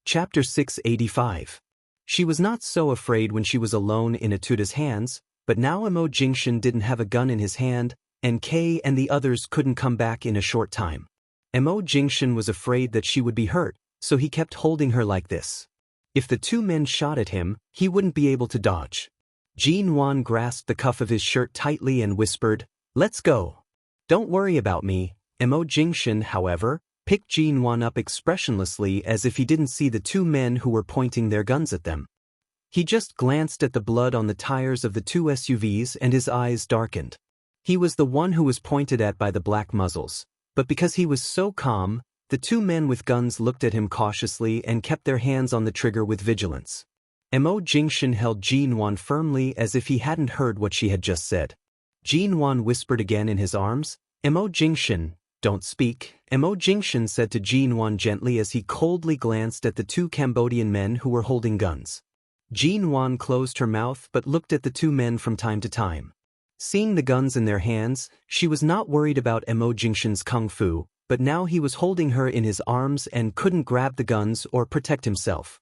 Chapter 685. She was not so afraid when she was alone in Atuda's hands, but now Emo Jingshin didn't have a gun in his hand, and Kei and the others couldn't come back in a short time. Emo Jingshin was afraid that she would be hurt, so he kept holding her like this. If the two men shot at him, he wouldn't be able to dodge. Jin Wan grasped the cuff of his shirt tightly and whispered, "Let's go." "Don't worry about me." Emo Jingshin, however, picked Jin Wan up expressionlessly as if he didn't see the two men who were pointing their guns at them. He just glanced at the blood on the tires of the two SUVs and his eyes darkened. He was the one who was pointed at by the black muzzles, but because he was so calm, the two men with guns looked at him cautiously and kept their hands on the trigger with vigilance. Emo Jingshin held Jin Wan firmly as if he hadn't heard what she had just said. Jin Wan whispered again in his arms, "Emo Jingshin, don't speak." Emo Jingshin said to Jin Wan gently as he coldly glanced at the two Cambodian men who were holding guns. Jin Wan closed her mouth but looked at the two men from time to time. Seeing the guns in their hands, she was not worried about Emo Jingshin's kung fu, but now he was holding her in his arms and couldn't grab the guns or protect himself.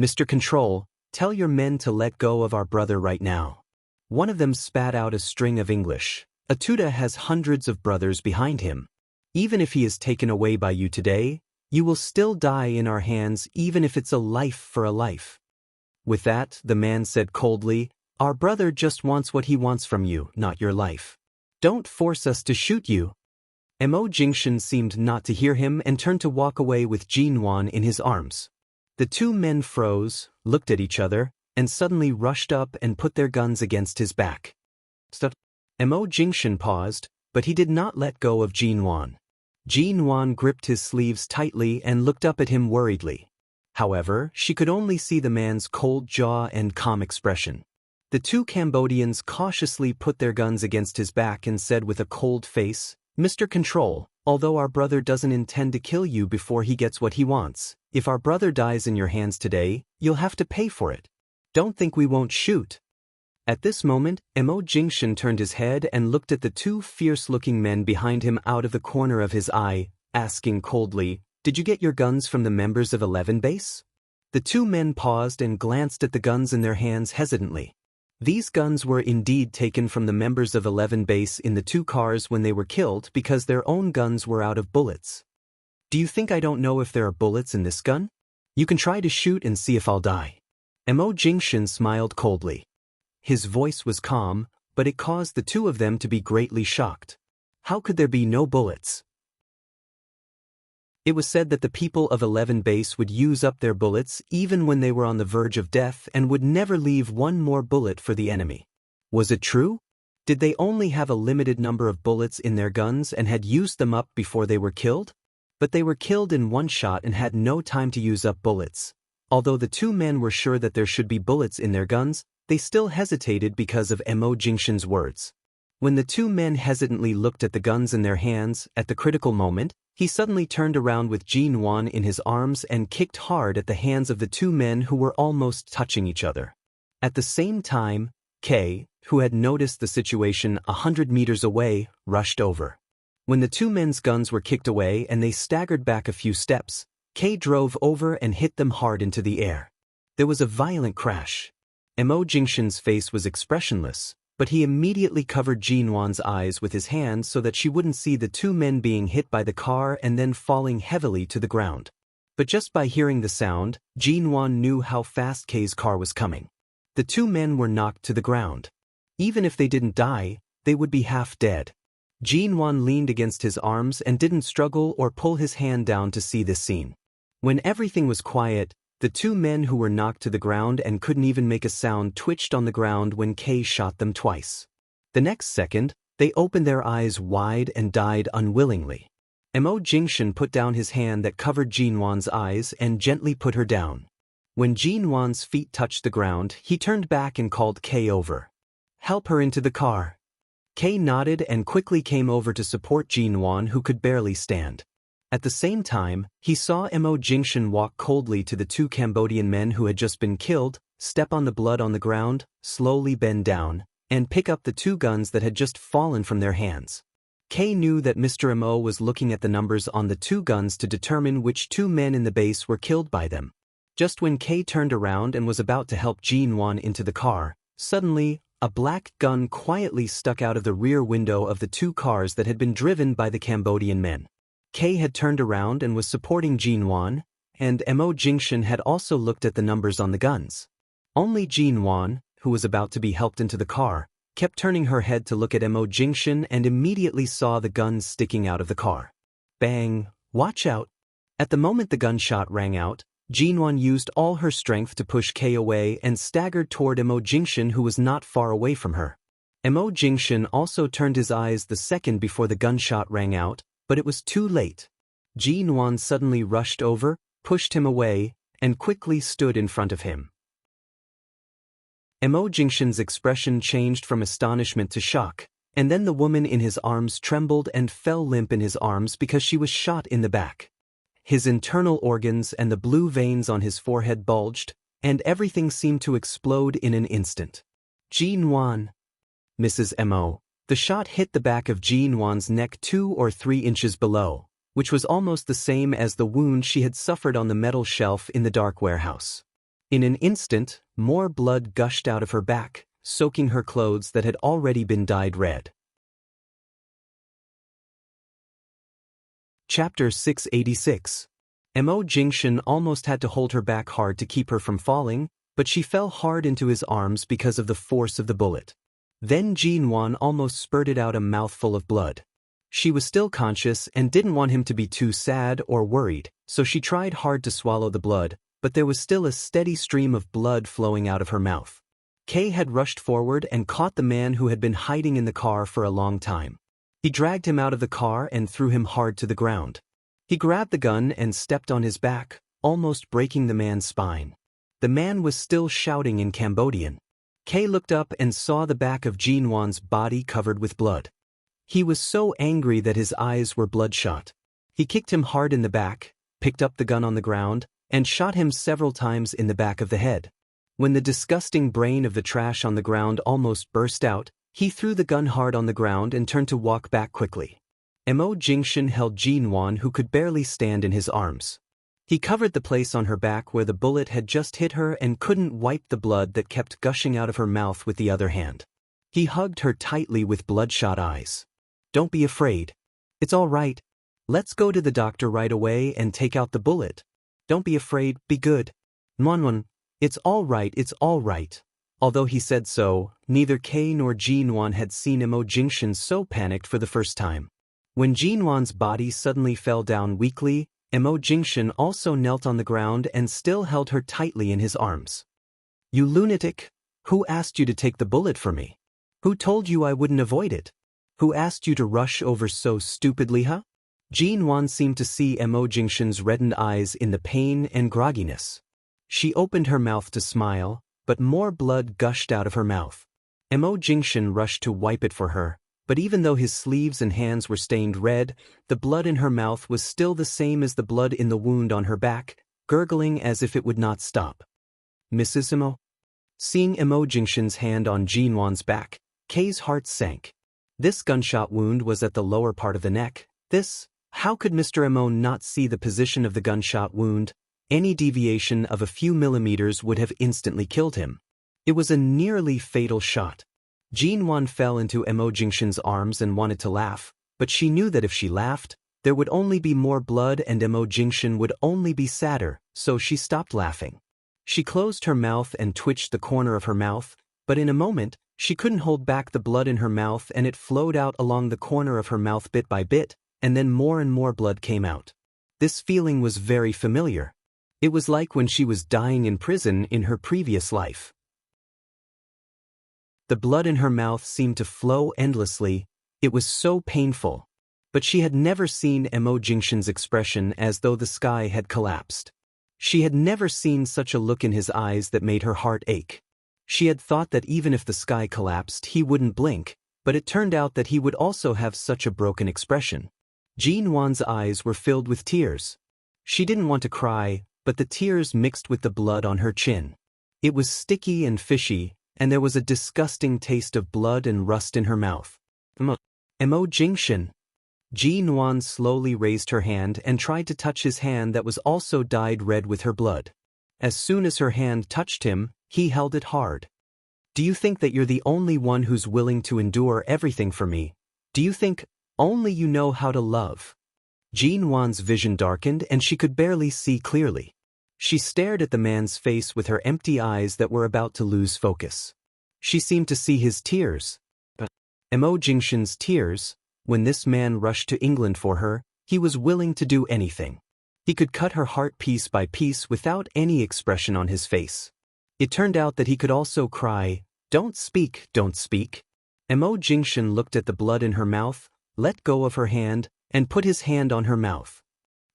"Mr. Control, tell your men to let go of our brother right now." One of them spat out a string of English. "Atuda has hundreds of brothers behind him. Even if he is taken away by you today, you will still die in our hands even if it's a life for a life." With that, the man said coldly, "Our brother just wants what he wants from you, not your life. Don't force us to shoot you." Emo Jingshin seemed not to hear him and turned to walk away with Jin Wan in his arms. The two men froze, looked at each other, and suddenly rushed up and put their guns against his back. "Stop." Emo Jingshin paused, but he did not let go of Jin Wan. Jin Wan gripped his sleeves tightly and looked up at him worriedly. However, she could only see the man's cold jaw and calm expression. The two Cambodians cautiously put their guns against his back and said with a cold face, "Mr. Control, although our brother doesn't intend to kill you before he gets what he wants, if our brother dies in your hands today, you'll have to pay for it. Don't think we won't shoot." At this moment, Emo Jingshin turned his head and looked at the two fierce-looking men behind him out of the corner of his eye, asking coldly, "Did you get your guns from the members of 11 Base?" The two men paused and glanced at the guns in their hands hesitantly. These guns were indeed taken from the members of 11 Base in the two cars when they were killed because their own guns were out of bullets. "Do you think I don't know if there are bullets in this gun? You can try to shoot and see if I'll die." Emo Jingshin smiled coldly. His voice was calm, but it caused the two of them to be greatly shocked. How could there be no bullets? It was said that the people of 11 Base would use up their bullets even when they were on the verge of death and would never leave one more bullet for the enemy. Was it true? Did they only have a limited number of bullets in their guns and had used them up before they were killed? But they were killed in one shot and had no time to use up bullets. Although the two men were sure that there should be bullets in their guns, they still hesitated because of Emo Jingshin's words. When the two men hesitantly looked at the guns in their hands, at the critical moment, he suddenly turned around with Jin Wan in his arms and kicked hard at the hands of the two men who were almost touching each other. At the same time, Kei, who had noticed the situation 100 meters away, rushed over. When the two men's guns were kicked away and they staggered back a few steps, Kei drove over and hit them hard into the air. There was a violent crash. Emo Jingshin's face was expressionless, but he immediately covered Jin Wan's eyes with his hand so that she wouldn't see the two men being hit by the car and then falling heavily to the ground. But just by hearing the sound, Jin Wan knew how fast Kei's car was coming. The two men were knocked to the ground. Even if they didn't die, they would be half dead. Jin Wan leaned against his arms and didn't struggle or pull his hand down to see this scene. When everything was quiet, the two men who were knocked to the ground and couldn't even make a sound twitched on the ground when Kei shot them twice. The next second, they opened their eyes wide and died unwillingly. Emo Jingshin put down his hand that covered Jin Wan's eyes and gently put her down. When Jin Wan's feet touched the ground, he turned back and called Kei over. "Help her into the car." Kei nodded and quickly came over to support Jin Wan, who could barely stand. At the same time, he saw Emo Jingshin walk coldly to the two Cambodian men who had just been killed, step on the blood on the ground, slowly bend down, and pick up the two guns that had just fallen from their hands. Kei knew that Mr. Emo was looking at the numbers on the two guns to determine which two men in the base were killed by them. Just when Kay turned around and was about to help Jin-won into the car, suddenly, a black gun quietly stuck out of the rear window of the two cars that had been driven by the Cambodian men. Kay had turned around and was supporting Jin-won, and Mo Jingshin had also looked at the numbers on the guns. Only Jin-won, who was about to be helped into the car, kept turning her head to look at Mo Jingshin and immediately saw the guns sticking out of the car. Bang! Watch out! At the moment the gunshot rang out, Jin-won used all her strength to push Kay away and staggered toward Mo Jingshin, who was not far away from her. Mo Jingshin also turned his eyes the second before the gunshot rang out, but it was too late. Jin-won suddenly rushed over, pushed him away, and quickly stood in front of him. Mo Jingshin's expression changed from astonishment to shock, and then the woman in his arms trembled and fell limp in his arms because she was shot in the back. His internal organs and the blue veins on his forehead bulged, and everything seemed to explode in an instant. Jin-won. Mrs. Mo. The shot hit the back of Jin-won's neck 2 or 3 inches below, which was almost the same as the wound she had suffered on the metal shelf in the dark warehouse. In an instant, more blood gushed out of her back, soaking her clothes that had already been dyed red. Chapter 686. Mo Jingshin almost had to hold her back hard to keep her from falling, but she fell hard into his arms because of the force of the bullet. Then Jin-won almost spurted out a mouthful of blood. She was still conscious and didn't want him to be too sad or worried, so she tried hard to swallow the blood, but there was still a steady stream of blood flowing out of her mouth. Kay had rushed forward and caught the man who had been hiding in the car for a long time. He dragged him out of the car and threw him hard to the ground. He grabbed the gun and stepped on his back, almost breaking the man's spine. The man was still shouting in Cambodian. Kay looked up and saw the back of Jin-won's body covered with blood. He was so angry that his eyes were bloodshot. He kicked him hard in the back, picked up the gun on the ground, and shot him several times in the back of the head. When the disgusting brain of the trash on the ground almost burst out, he threw the gun hard on the ground and turned to walk back quickly. Mo Jingshin held Jin-won, who could barely stand, in his arms. He covered the place on her back where the bullet had just hit her and couldn't wipe the blood that kept gushing out of her mouth with the other hand. He hugged her tightly with bloodshot eyes. "Don't be afraid. It's all right. Let's go to the doctor right away and take out the bullet. Don't be afraid, be good. Monwon, it's all right, it's all right." Although he said so, neither Kay nor Jin-won had seen Mo Jingshin so panicked for the first time. When Jin-won's body suddenly fell down weakly, Mo Jingshin also knelt on the ground and still held her tightly in his arms. "You lunatic! Who asked you to take the bullet for me? Who told you I wouldn't avoid it? Who asked you to rush over so stupidly, huh?" Jin-won seemed to see Mo Jingshin's reddened eyes in the pain and grogginess. She opened her mouth to smile, but more blood gushed out of her mouth. Mo Jingshin rushed to wipe it for her, but even though his sleeves and hands were stained red, the blood in her mouth was still the same as the blood in the wound on her back, gurgling as if it would not stop. "Mrs. Mo?" Seeing Mo Jingshin's hand on Jin-won's back, Kay's heart sank. This gunshot wound was at the lower part of the neck. How could Mr. Mo not see the position of the gunshot wound? Any deviation of a few millimeters would have instantly killed him. It was a nearly fatal shot. Jin-won fell into Mo Jingshin's arms and wanted to laugh, but she knew that if she laughed, there would only be more blood and Mo Jingshin would only be sadder, so she stopped laughing. She closed her mouth and twitched the corner of her mouth, but in a moment, she couldn't hold back the blood in her mouth and it flowed out along the corner of her mouth bit by bit, and then more and more blood came out. This feeling was very familiar. It was like when she was dying in prison in her previous life. The blood in her mouth seemed to flow endlessly. It was so painful. But she had never seen Mo Jingshin's expression as though the sky had collapsed. She had never seen such a look in his eyes that made her heart ache. She had thought that even if the sky collapsed, he wouldn't blink, but it turned out that he would also have such a broken expression. Jin-won's eyes were filled with tears. She didn't want to cry, but the tears mixed with the blood on her chin. It was sticky and fishy, and there was a disgusting taste of blood and rust in her mouth. Mo Jingshin. Jin-won slowly raised her hand and tried to touch his hand that was also dyed red with her blood. As soon as her hand touched him, he held it hard. Do you think that you're the only one who's willing to endure everything for me? Do you think only you know how to love? Jean Wan's vision darkened and she could barely see clearly. She stared at the man's face with her empty eyes that were about to lose focus. She seemed to see his tears. Mo Jingshan's tears. When this man rushed to England for her, he was willing to do anything. He could cut her heart piece by piece without any expression on his face. It turned out that he could also cry, "Don't speak, don't speak." Mo Jingshan looked at the blood in her mouth, let go of her hand, and put his hand on her mouth.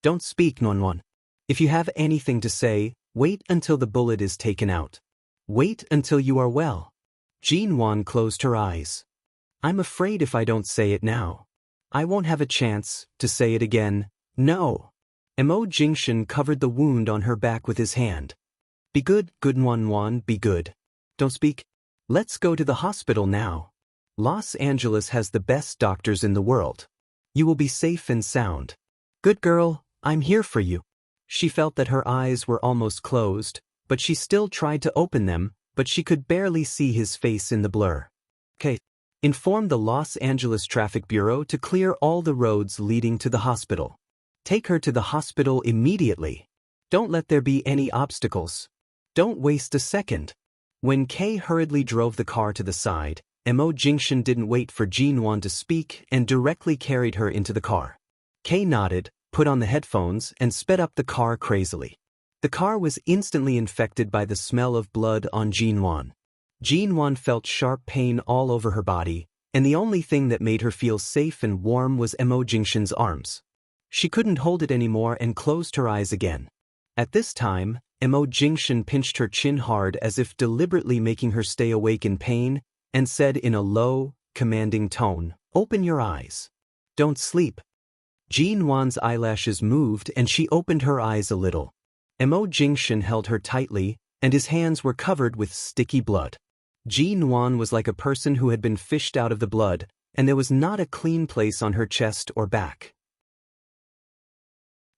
"Don't speak, Nonwan. If you have anything to say, wait until the bullet is taken out. Wait until you are well." Jean Wan closed her eyes. "I'm afraid if I don't say it now, I won't have a chance to say it again. No." Mo Jingshan covered the wound on her back with his hand. "Be good, good Wan, be good. Don't speak. Let's go to the hospital now. Los Angeles has the best doctors in the world. You will be safe and sound. Good girl, I'm here for you." She felt that her eyes were almost closed, but she still tried to open them, but she could barely see his face in the blur. "Okay. Inform the Los Angeles Traffic Bureau to clear all the roads leading to the hospital. Take her to the hospital immediately. Don't let there be any obstacles. Don't waste a second." When Kay hurriedly drove the car to the side, Mo Jingshan didn't wait for Jean Wan to speak and directly carried her into the car. Kay nodded, put on the headphones, and sped up the car crazily. The car was instantly infected by the smell of blood on Jean Wan. Jean Wan felt sharp pain all over her body, and the only thing that made her feel safe and warm was Mo Jingshan's arms. She couldn't hold it anymore and closed her eyes again. At this time, Mo Jingshan pinched her chin hard as if deliberately making her stay awake in pain, and said in a low, commanding tone, "Open your eyes. Don't sleep." Jean Wan's eyelashes moved and she opened her eyes a little. Mo Jingshan held her tightly, and his hands were covered with sticky blood. Jean Wan was like a person who had been fished out of the blood, and there was not a clean place on her chest or back.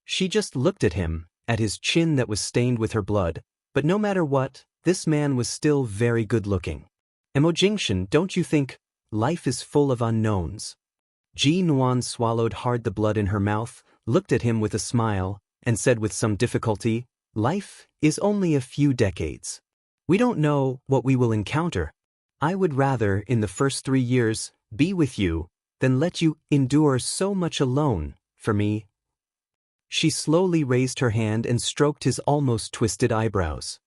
She just looked at him, at his chin that was stained with her blood, but no matter what, this man was still very good-looking. "Mo Jingshan, don't you think life is full of unknowns?" Jean Wan swallowed hard the blood in her mouth, looked at him with a smile, and said with some difficulty, "Life is only a few decades. We don't know what we will encounter. I would rather, in the first 3 years, be with you, than let you endure so much alone, for me." She slowly raised her hand and stroked his almost twisted eyebrows.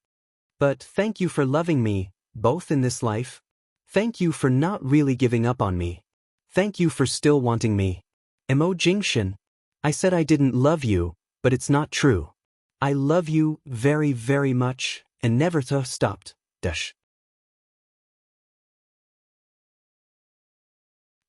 "But thank you for loving me, both in this life. Thank you for not really giving up on me. Thank you for still wanting me. Mo Jingshan, I said I didn't love you, but it's not true. I love you very, very much, and never stopped. Dash."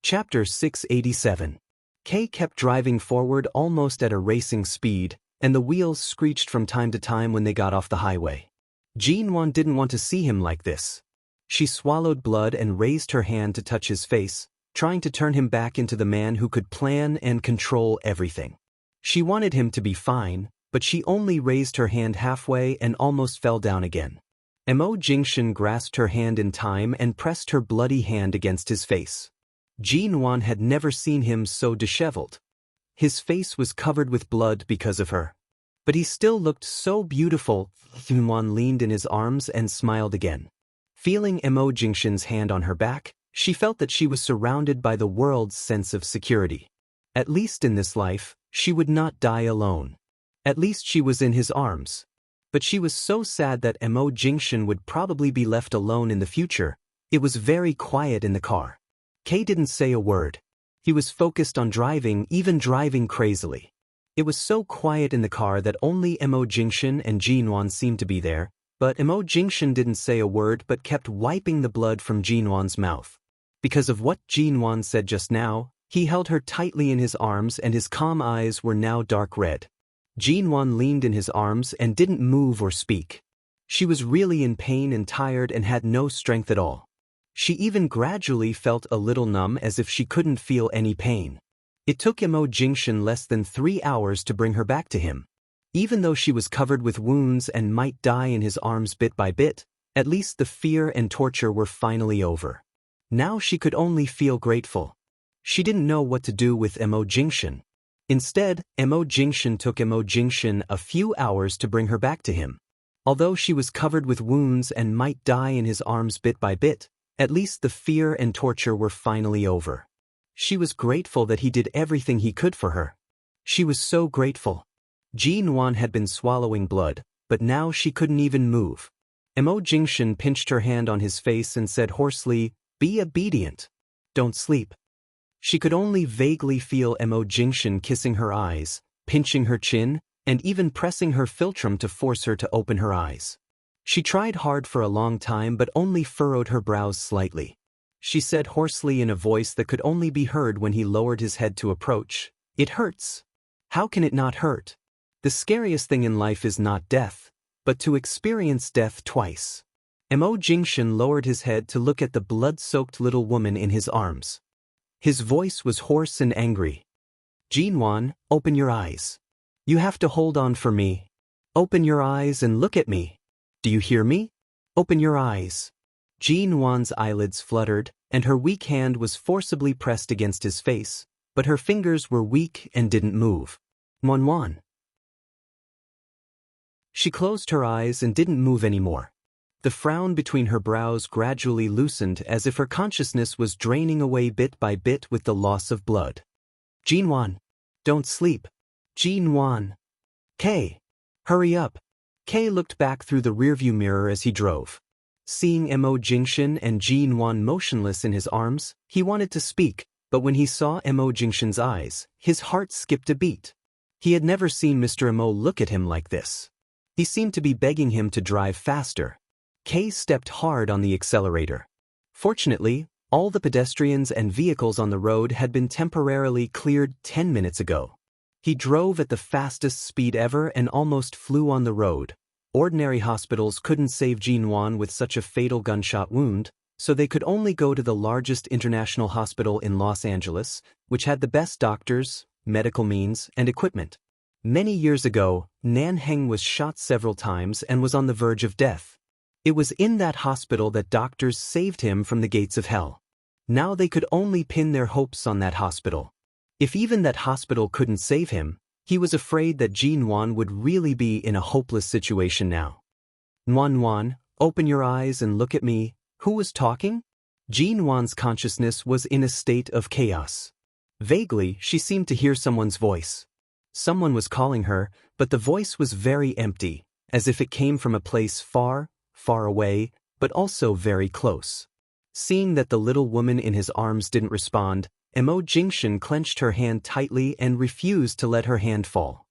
Chapter 687. Kay kept driving forward almost at a racing speed, and the wheels screeched from time to time when they got off the highway. Jean Wan didn't want to see him like this. She swallowed blood and raised her hand to touch his face, trying to turn him back into the man who could plan and control everything. She wanted him to be fine, but she only raised her hand halfway and almost fell down again. Mo Jingshan grasped her hand in time and pressed her bloody hand against his face. Jean Wan had never seen him so disheveled. His face was covered with blood because of her. But he still looked so beautiful. Jean Wan leaned in his arms and smiled again. Feeling Mo Jingshan's hand on her back, she felt that she was surrounded by the world's sense of security. At least in this life, she would not die alone. At least she was in his arms. But she was so sad that Mo Jingshan would probably be left alone in the future. It was very quiet in the car. Kay didn't say a word. He was focused on driving, even driving crazily. It was so quiet in the car that only Mo Jingshan and Jean Wan seemed to be there, but Mo Jingshan didn't say a word but kept wiping the blood from Jean Wan's mouth. Because of what Jean Wan said just now, he held her tightly in his arms and his calm eyes were now dark red. Jean Wan leaned in his arms and didn't move or speak. She was really in pain and tired and had no strength at all. She even gradually felt a little numb as if she couldn't feel any pain. It took Mo Jingshan less than 3 hours to bring her back to him. Even though she was covered with wounds and might die in his arms bit by bit, at least the fear and torture were finally over. Now she could only feel grateful. She didn't know what to do with Mo Jingshan. Instead, Mo Jingshan took Mo Jingshan a few hours to bring her back to him. Although she was covered with wounds and might die in his arms bit by bit, at least the fear and torture were finally over. She was grateful that he did everything he could for her. She was so grateful. Jin Wan had been swallowing blood, but now she couldn't even move. Mo Jingshan pinched her hand on his face and said hoarsely, "Be obedient. Don't sleep." She could only vaguely feel Mo Jingshan kissing her eyes, pinching her chin, and even pressing her philtrum to force her to open her eyes. She tried hard for a long time but only furrowed her brows slightly. She said hoarsely in a voice that could only be heard when he lowered his head to approach, "It hurts. How can it not hurt? The scariest thing in life is not death, but to experience death twice." Mo Jingshan lowered his head to look at the blood-soaked little woman in his arms. His voice was hoarse and angry. "Jinwan, open your eyes. You have to hold on for me. Open your eyes and look at me. Do you hear me? Open your eyes." Jinwan's eyelids fluttered, and her weak hand was forcibly pressed against his face, but her fingers were weak and didn't move. "Wanwan." She closed her eyes and didn't move anymore. The frown between her brows gradually loosened as if her consciousness was draining away bit by bit with the loss of blood. "Jinwan, don't sleep. Jinwan. Kay, hurry up." Kay looked back through the rearview mirror as he drove. Seeing Mo Jingshan and Jinwan motionless in his arms, he wanted to speak, but when he saw Mo Jingshan's eyes, his heart skipped a beat. He had never seen Mr. Mo look at him like this. He seemed to be begging him to drive faster. Kay stepped hard on the accelerator. Fortunately, all the pedestrians and vehicles on the road had been temporarily cleared 10 minutes ago. He drove at the fastest speed ever and almost flew on the road. Ordinary hospitals couldn't save Jinwan with such a fatal gunshot wound, so they could only go to the largest international hospital in Los Angeles, which had the best doctors, medical means, and equipment. Many years ago, Nan Heng was shot several times and was on the verge of death. It was in that hospital that doctors saved him from the gates of hell. Now they could only pin their hopes on that hospital. If even that hospital couldn't save him, he was afraid that Jinwan would really be in a hopeless situation now. "Wanwan, open your eyes and look at me." Who was talking? Jinwan's consciousness was in a state of chaos. Vaguely, she seemed to hear someone's voice. Someone was calling her, but the voice was very empty, as if it came from a place far, far away, but also very close. Seeing that the little woman in his arms didn't respond, Mo Jingshan clenched her hand tightly and refused to let her hand fall.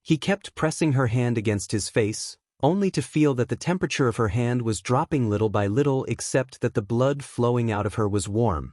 He kept pressing her hand against his face, only to feel that the temperature of her hand was dropping little by little except that the blood flowing out of her was warm.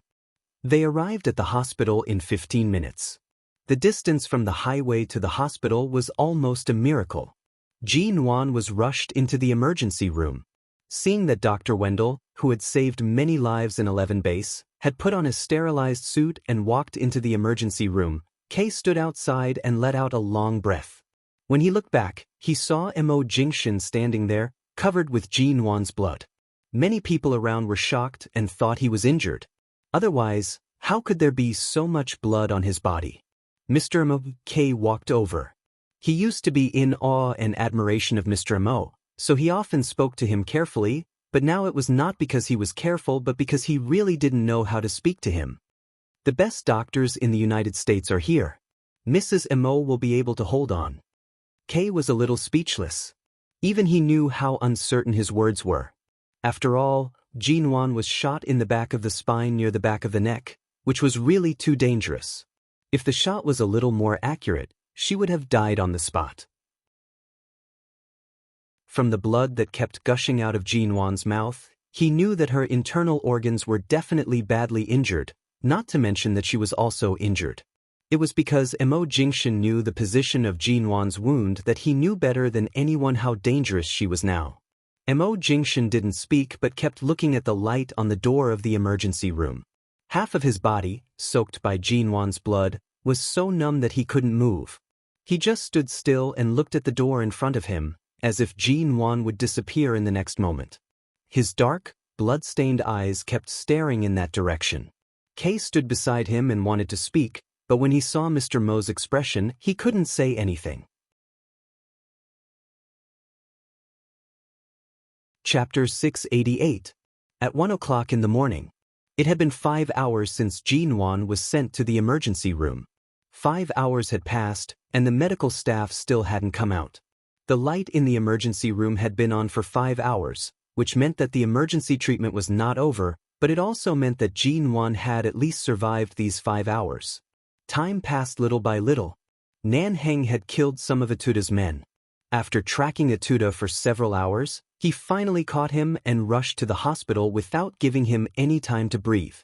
They arrived at the hospital in 15 minutes. The distance from the highway to the hospital was almost a miracle. Jinwan was rushed into the emergency room. Seeing that Dr. Wendell, who had saved many lives in 11 Base, had put on a sterilized suit and walked into the emergency room, Kay stood outside and let out a long breath. When he looked back, he saw Mo Jingshan standing there, covered with Jinwan's blood. Many people around were shocked and thought he was injured. Otherwise, how could there be so much blood on his body? Mr. Mo. Kay walked over. He used to be in awe and admiration of Mr. Mo, so he often spoke to him carefully, but now it was not because he was careful but because he really didn't know how to speak to him. "The best doctors in the United States are here. Mrs. Mo will be able to hold on." Kay was a little speechless. Even he knew how uncertain his words were. After all, Jinwan was shot in the back of the spine near the back of the neck, which was really too dangerous. If the shot was a little more accurate, she would have died on the spot. From the blood that kept gushing out of Jinwan's mouth, he knew that her internal organs were definitely badly injured, not to mention that she was also injured. It was because Mo Jingshan knew the position of Jinwan's wound that he knew better than anyone how dangerous she was now. Mo Jingshan didn't speak but kept looking at the light on the door of the emergency room. Half of his body, soaked by Jinwan's blood, was so numb that he couldn't move. He just stood still and looked at the door in front of him, as if Jean Wan would disappear in the next moment. His dark, blood-stained eyes kept staring in that direction. Kay stood beside him and wanted to speak, but when he saw Mr. Mo's expression, he couldn't say anything. Chapter 688. At 1 o'clock in the morning. It had been 5 hours since Jean Wan was sent to the emergency room. 5 hours had passed, and the medical staff still hadn't come out. The light in the emergency room had been on for 5 hours, which meant that the emergency treatment was not over, but it also meant that Jean Wan had at least survived these 5 hours. Time passed little by little. Nan Heng had killed some of Etuda's men. After tracking Etuda for several hours, he finally caught him and rushed to the hospital without giving him any time to breathe.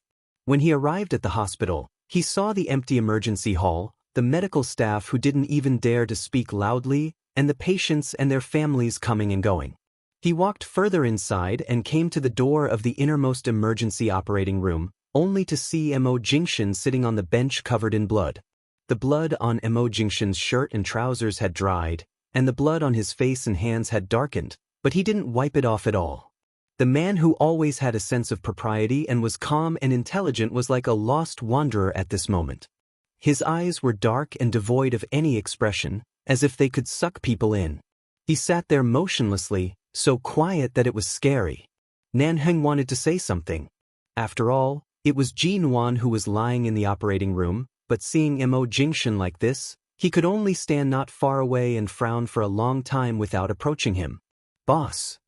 When he arrived at the hospital, he saw the empty emergency hall, the medical staff who didn't even dare to speak loudly, and the patients and their families coming and going. He walked further inside and came to the door of the innermost emergency operating room, only to see Mo Jingshan sitting on the bench covered in blood. The blood on Mo Jingshan's shirt and trousers had dried, and the blood on his face and hands had darkened, but he didn't wipe it off at all. The man who always had a sense of propriety and was calm and intelligent was like a lost wanderer at this moment. His eyes were dark and devoid of any expression, as if they could suck people in. He sat there motionlessly, so quiet that it was scary. Nan Heng wanted to say something. After all, it was Jean Wan who was lying in the operating room, but seeing Mo Jingshan like this, he could only stand not far away and frown for a long time without approaching him. "Boss."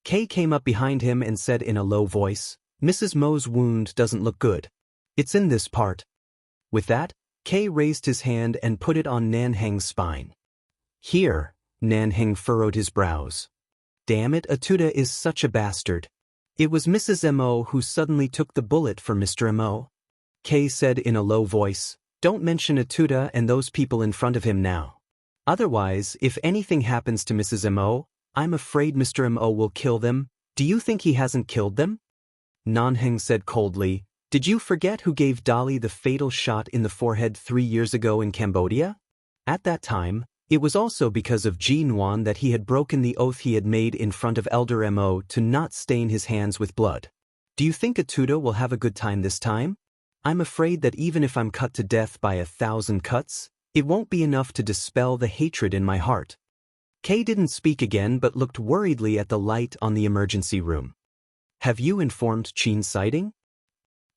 Kay came up behind him and said in a low voice, "Mrs. Mo's wound doesn't look good. It's in this part." With that, Kay raised his hand and put it on Nan Heng's spine. "Here," Nan Heng furrowed his brows. "Damn it, Etuda is such a bastard. It was Mrs. Mo who suddenly took the bullet for Mr. Mo." Kay said in a low voice, "Don't mention Etuda and those people in front of him now. Otherwise, if anything happens to Mrs. Mo, I'm afraid Mr. Mo will kill them. Do you think he hasn't killed them?" Nan Heng said coldly, "Did you forget who gave Dolly the fatal shot in the forehead 3 years ago in Cambodia? At that time, it was also because of Jean Wan that he had broken the oath he had made in front of Elder Mo to not stain his hands with blood. Do you think Etuda will have a good time this time? I'm afraid that even if I'm cut to death by 1,000 cuts, it won't be enough to dispel the hatred in my heart." Kay didn't speak again but looked worriedly at the light on the emergency room. "Have you informed Chin's sighting?"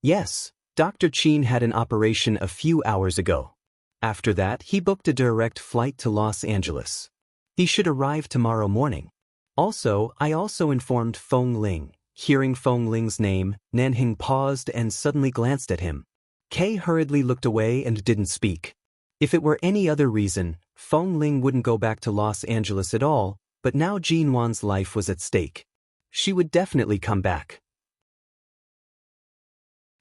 "Yes, Dr. Chin had an operation a few hours ago. After that, he booked a direct flight to Los Angeles. He should arrive tomorrow morning. Also, I also informed Fong Ling." Hearing Fong Ling's name, Nan Heng paused and suddenly glanced at him. Kay hurriedly looked away and didn't speak. If it were any other reason, Fong Ling wouldn't go back to Los Angeles at all, but now Jean Wan's life was at stake. She would definitely come back.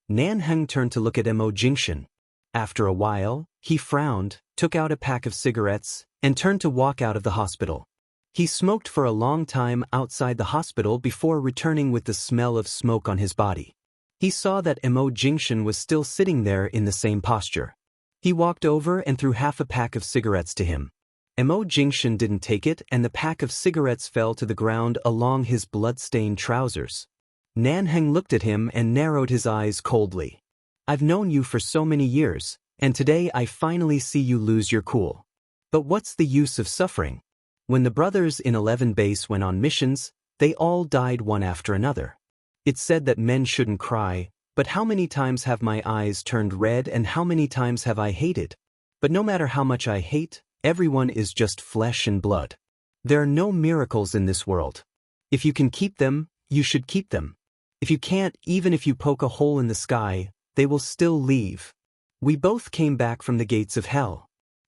Nan Heng turned to look at Mo Jingshan. After a while, he frowned, took out a pack of cigarettes, and turned to walk out of the hospital. He smoked for a long time outside the hospital before returning with the smell of smoke on his body. He saw that Mo Jingshan was still sitting there in the same posture. He walked over and threw half a pack of cigarettes to him. Mo Jingshan didn't take it and the pack of cigarettes fell to the ground along his blood-stained trousers. Nan Heng looked at him and narrowed his eyes coldly. "I've known you for so many years, and today I finally see you lose your cool. But what's the use of suffering? When the brothers in 11 Base went on missions, they all died one after another. It's said that men shouldn't cry, but how many times have my eyes turned red and how many times have I hated? But no matter how much I hate, everyone is just flesh and blood. There are no miracles in this world. If you can keep them, you should keep them. If you can't, even if you poke a hole in the sky, they will still leave. We both came back from the gates of hell.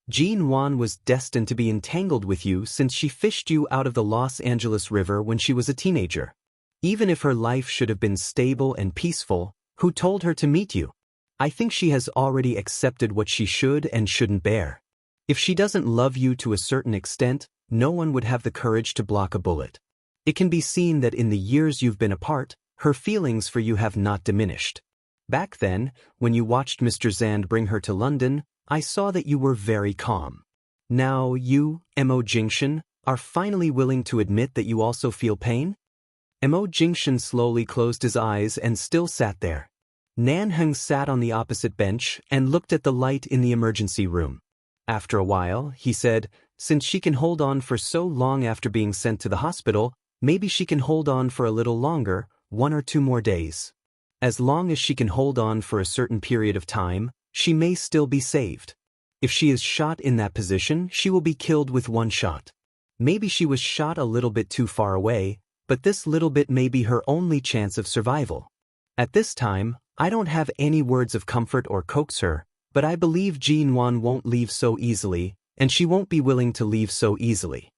Jean Wan was destined to be entangled with you since she fished you out of the Los Angeles River when she was a teenager. Even if her life should have been stable and peaceful, who told her to meet you? I think she has already accepted what she should and shouldn't bear. If she doesn't love you to a certain extent, no one would have the courage to block a bullet. It can be seen that in the years you've been apart, her feelings for you have not diminished. Back then, when you watched Mr. Zand bring her to London, I saw that you were very calm. Now you, Mo Jingshan, are finally willing to admit that you also feel pain? Mo Jingshan slowly closed his eyes and still sat there. Nan Heng sat on the opposite bench and looked at the light in the emergency room. After a while, he said, since she can hold on for so long after being sent to the hospital, maybe she can hold on for a little longer, 1 or 2 more days. As long as she can hold on for a certain period of time, she may still be saved. If she is shot in that position, she will be killed with 1 shot. Maybe she was shot a little bit too far away, but this little bit may be her only chance of survival. At this time, I don't have any words of comfort or coax her, but I believe Jinwan won't leave so easily, and she won't be willing to leave so easily.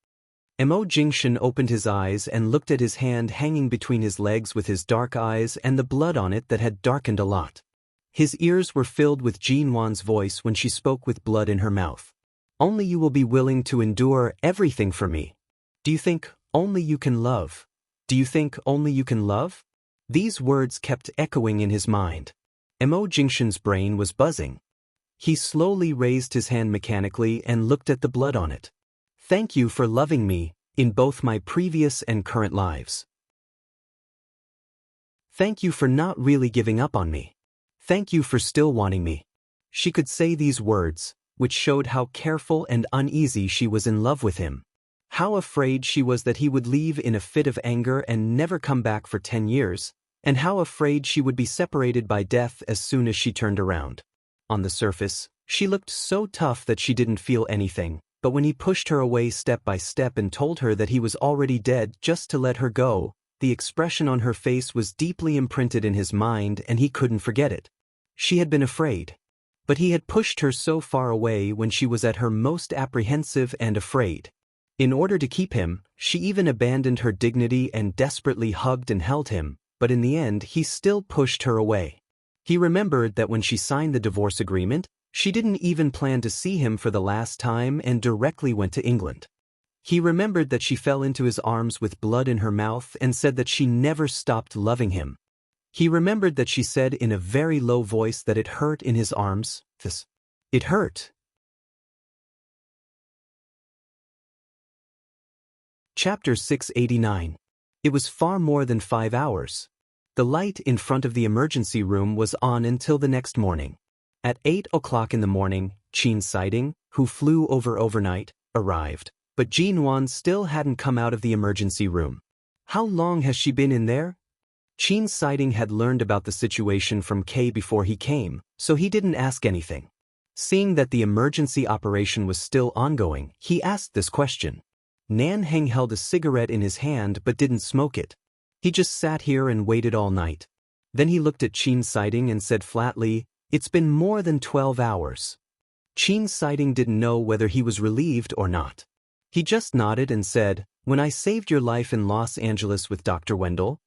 Mo Jingshan opened his eyes and looked at his hand hanging between his legs with his dark eyes and the blood on it that had darkened a lot. His ears were filled with Jinwan's voice when she spoke with blood in her mouth. Only you will be willing to endure everything for me. Do you think only you can love? Do you think only you can love? These words kept echoing in his mind. Mo Jingshan's brain was buzzing. He slowly raised his hand mechanically and looked at the blood on it. Thank you for loving me, in both my previous and current lives. Thank you for not really giving up on me. Thank you for still wanting me. She could say these words, which showed how careful and uneasy she was in love with him. How afraid she was that he would leave in a fit of anger and never come back for 10 years, and how afraid she would be separated by death as soon as she turned around. On the surface, she looked so tough that she didn't feel anything, but when he pushed her away step by step and told her that he was already dead just to let her go, the expression on her face was deeply imprinted in his mind and he couldn't forget it. She had been afraid. But he had pushed her so far away when she was at her most apprehensive and afraid. In order to keep him, she even abandoned her dignity and desperately hugged and held him, but in the end he still pushed her away. He remembered that when she signed the divorce agreement, she didn't even plan to see him for the last time and directly went to England. He remembered that she fell into his arms with blood in her mouth and said that she never stopped loving him. He remembered that she said in a very low voice that it hurt in his arms. It hurt. Chapter 689. It was far more than 5 hours. The light in front of the emergency room was on until the next morning. At 8 o'clock in the morning, Qin Siding, who flew over overnight, arrived, but Jinwan still hadn't come out of the emergency room. How long has she been in there? Qin Siding had learned about the situation from Kay before he came, so he didn't ask anything. Seeing that the emergency operation was still ongoing, he asked this question. Nan Heng held a cigarette in his hand but didn't smoke it. He just sat here and waited all night. Then he looked at Qin Siding and said flatly, "It's been more than 12 hours." Qin Siding didn't know whether he was relieved or not. He just nodded and said, "When I saved your life in Los Angeles with Dr. Wendell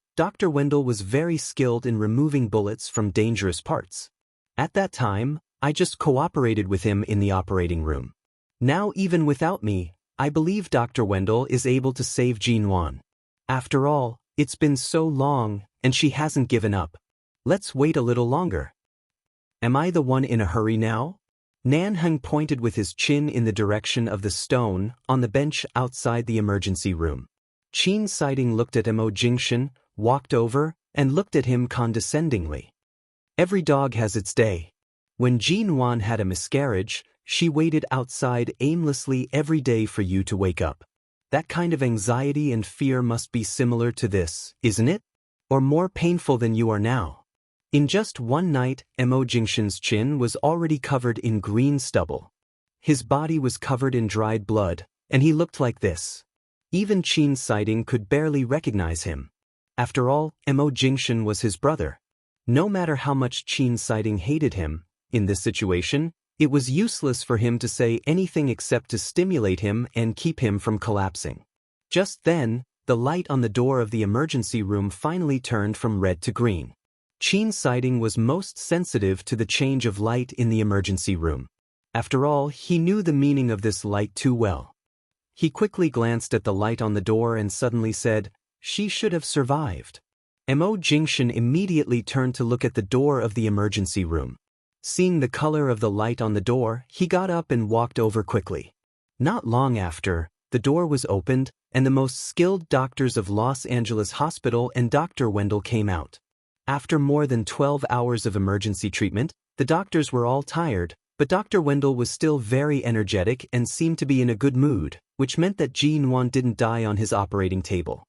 was very skilled in removing bullets from dangerous parts. At that time, I just cooperated with him in the operating room. Now even without me, I believe Dr. Wendell is able to save Jinwan. After all, it's been so long, and she hasn't given up. Let's wait a little longer." Am I the one in a hurry now? Nan Heng pointed with his chin in the direction of the stone on the bench outside the emergency room. Qin Siding looked at Mo Jingshan, walked over, and looked at him condescendingly. Every dog has its day. When Jinwan had a miscarriage, she waited outside aimlessly every day for you to wake up. That kind of anxiety and fear must be similar to this, isn't it? Or more painful than you are now. In just one night, Mo Jingshan's chin was already covered in green stubble. His body was covered in dried blood, and he looked like this. Even Qin Siding could barely recognize him. After all, Mo Jingshan was his brother. No matter how much Qin Siding hated him, in this situation, it was useless for him to say anything except to stimulate him and keep him from collapsing. Just then, the light on the door of the emergency room finally turned from red to green. Qin Siding was most sensitive to the change of light in the emergency room. After all, he knew the meaning of this light too well. He quickly glanced at the light on the door and suddenly said, "She should have survived." Mo Jingshan immediately turned to look at the door of the emergency room. Seeing the color of the light on the door, he got up and walked over quickly. Not long after, the door was opened, and the most skilled doctors of Los Angeles Hospital and Dr. Wendell came out. After more than 12 hours of emergency treatment, the doctors were all tired, but Dr. Wendell was still very energetic and seemed to be in a good mood, which meant that Jean-Juan didn't die on his operating table.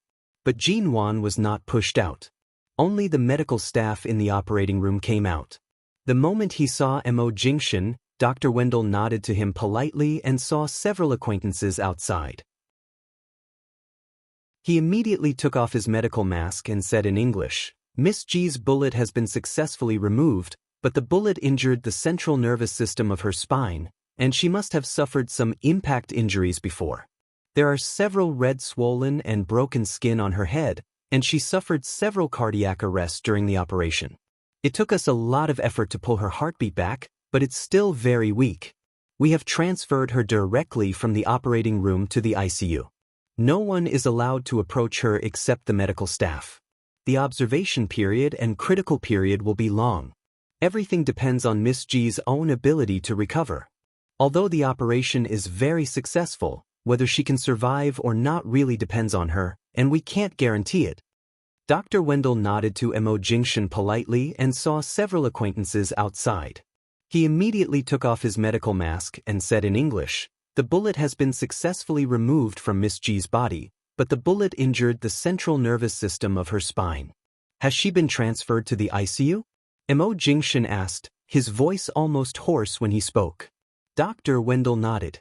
But Jean-Juan was not pushed out. Only the medical staff in the operating room came out. The moment he saw Mo Jingshan, Dr. Wendell nodded to him politely and saw several acquaintances outside. He immediately took off his medical mask and said in English, "Miss G's bullet has been successfully removed, but the bullet injured the central nervous system of her spine, and she must have suffered some impact injuries before. There are several red swollen and broken skin on her head, and she suffered several cardiac arrests during the operation. It took us a lot of effort to pull her heartbeat back, but it's still very weak. We have transferred her directly from the operating room to the ICU. No one is allowed to approach her except the medical staff. The observation period and critical period will be long. Everything depends on Miss G's own ability to recover. Although the operation is very successful, whether she can survive or not really depends on her, and we can't guarantee it." Dr. Wendell nodded to Mo Jingshan politely and saw several acquaintances outside. He immediately took off his medical mask and said in English, "The bullet has been successfully removed from Miss G's body, but the bullet injured the central nervous system of her spine. Has she been transferred to the ICU?" Mo Jingshan asked, his voice almost hoarse when he spoke. Dr. Wendell nodded.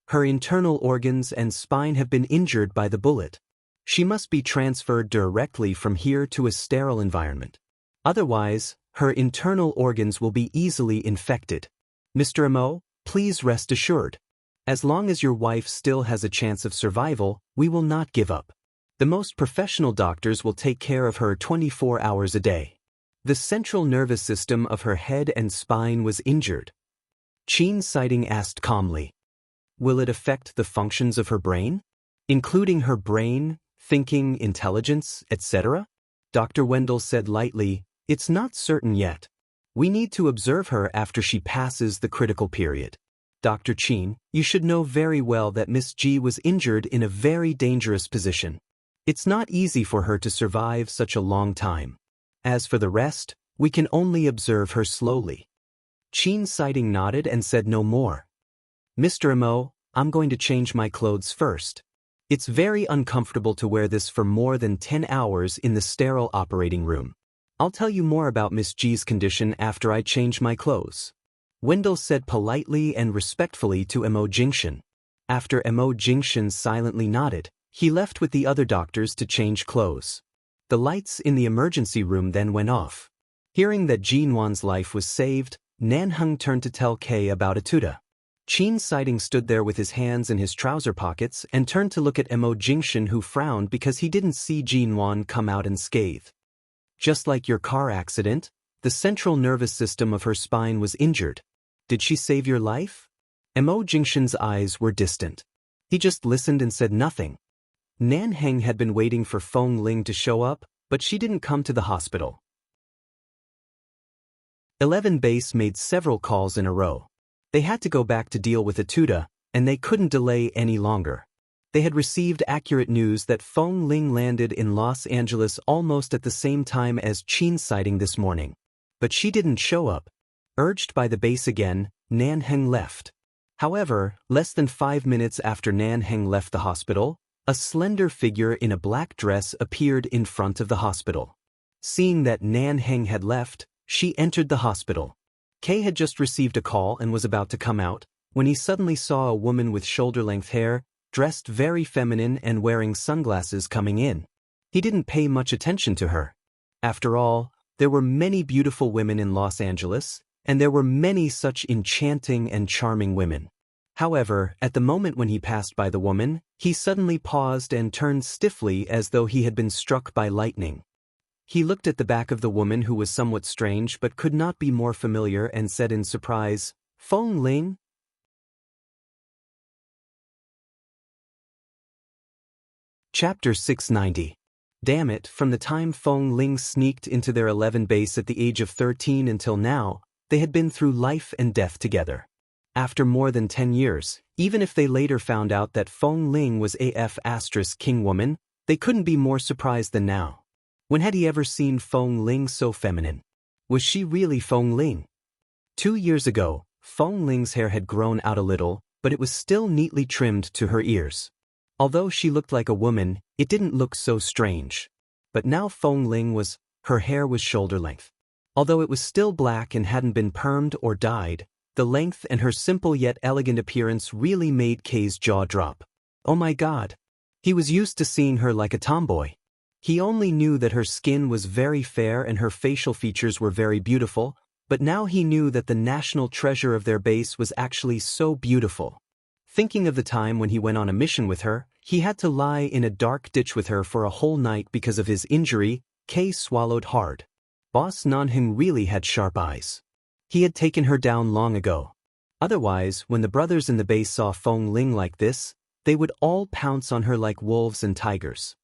"Her internal organs and spine have been injured by the bullet. She must be transferred directly from here to a sterile environment. Otherwise, her internal organs will be easily infected. Mr. Mo, please rest assured. As long as your wife still has a chance of survival, we will not give up. The most professional doctors will take care of her 24 hours a day." The central nervous system of her head and spine was injured. Qin Sighting asked calmly, "Will it affect the functions of her brain? Including her brain, thinking, intelligence, etc.?" Dr. Wendell said lightly, "It's not certain yet. We need to observe her after she passes the critical period. Dr. Qin, you should know very well that Miss G was injured in a very dangerous position. It's not easy for her to survive such a long time. As for the rest, we can only observe her slowly." Qin Sighting nodded and said no more. "Mr. Mo, I'm going to change my clothes first. It's very uncomfortable to wear this for more than 10 hours in the sterile operating room. I'll tell you more about Miss G's condition after I change my clothes." Wendell said politely and respectfully to Mo Jingshan. After Mo Jingshan silently nodded, he left with the other doctors to change clothes. The lights in the emergency room then went off. Hearing that Jean-Juan's life was saved, Nanheng turned to tell Kay about Etuda. Qin Sighting stood there with his hands in his trouser pockets and turned to look at Mo Jingshan, who frowned because he didn't see Jean-Juan come out unscathed. "Just like your car accident, the central nervous system of her spine was injured. Did she save your life?" Mo Jingshan's eyes were distant. He just listened and said nothing. Nanheng had been waiting for Feng Ling to show up, but she didn't come to the hospital. 11 Base made several calls in a row. They had to go back to deal with Etuda, and they couldn't delay any longer. They had received accurate news that Feng Ling landed in Los Angeles almost at the same time as Qin Sighting this morning. But she didn't show up. Urged by the base again, Nanheng left. However, less than 5 minutes after Nanheng left the hospital, a slender figure in a black dress appeared in front of the hospital. Seeing that Nanheng had left, she entered the hospital. Kay had just received a call and was about to come out, when he suddenly saw a woman with shoulder-length hair, dressed very feminine and wearing sunglasses coming in. He didn't pay much attention to her. After all, there were many beautiful women in Los Angeles, and there were many such enchanting and charming women. However, at the moment when he passed by the woman, he suddenly paused and turned stiffly as though he had been struck by lightning. He looked at the back of the woman, who was somewhat strange but could not be more familiar, and said in surprise, "Feng Ling?" Chapter 690. Damn it, from the time Feng Ling sneaked into their 11 base at the age of 13 until now, they had been through life and death together. After more than 10 years, even if they later found out that Feng Ling was AF * king woman, they couldn't be more surprised than now. When had he ever seen Feng Ling so feminine? Was she really Feng Ling? 2 years ago, Feng Ling's hair had grown out a little, but it was still neatly trimmed to her ears. Although she looked like a woman, it didn't look so strange. But now Feng Ling her hair was shoulder length. Although it was still black and hadn't been permed or dyed, the length and her simple yet elegant appearance really made Kay's jaw drop. Oh my God! He was used to seeing her like a tomboy. He only knew that her skin was very fair and her facial features were very beautiful, but now he knew that the national treasure of their base was actually so beautiful. Thinking of the time when he went on a mission with her, he had to lie in a dark ditch with her for a whole night because of his injury. Kay swallowed hard. Boss Nanheng really had sharp eyes. He had taken her down long ago. Otherwise, when the brothers in the base saw Feng Ling like this, they would all pounce on her like wolves and tigers.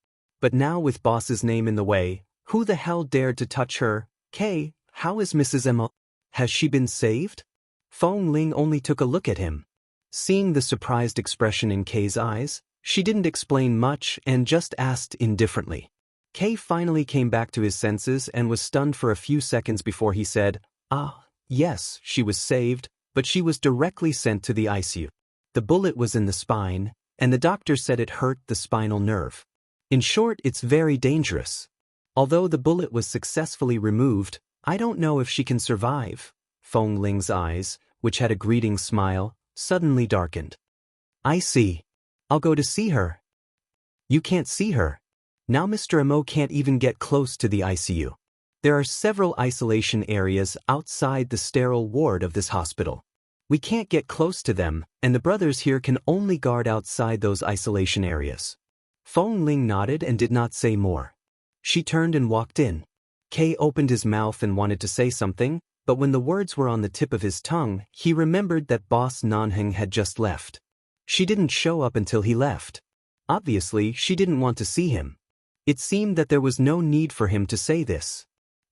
But now with Boss's name in the way, who the hell dared to touch her? Kay, how is Mrs. Emma? Has she been saved? Feng Ling only took a look at him. Seeing the surprised expression in Kay's eyes, she didn't explain much and just asked indifferently. Kay finally came back to his senses and was stunned for a few seconds before he said, yes, she was saved, but she was directly sent to the ICU. The bullet was in the spine, and the doctor said it hurt the spinal nerve. In short, it's very dangerous. Although the bullet was successfully removed, I don't know if she can survive. Feng Ling's eyes, which had a greeting smile, suddenly darkened. I see. I'll go to see her. You can't see her. Now Mr. Amo can't even get close to the ICU. There are several isolation areas outside the sterile ward of this hospital. We can't get close to them, and the brothers here can only guard outside those isolation areas. Feng Ling nodded and did not say more. She turned and walked in. Kay opened his mouth and wanted to say something, but when the words were on the tip of his tongue, he remembered that Boss Nanheng had just left. She didn't show up until he left. Obviously, she didn't want to see him. It seemed that there was no need for him to say this.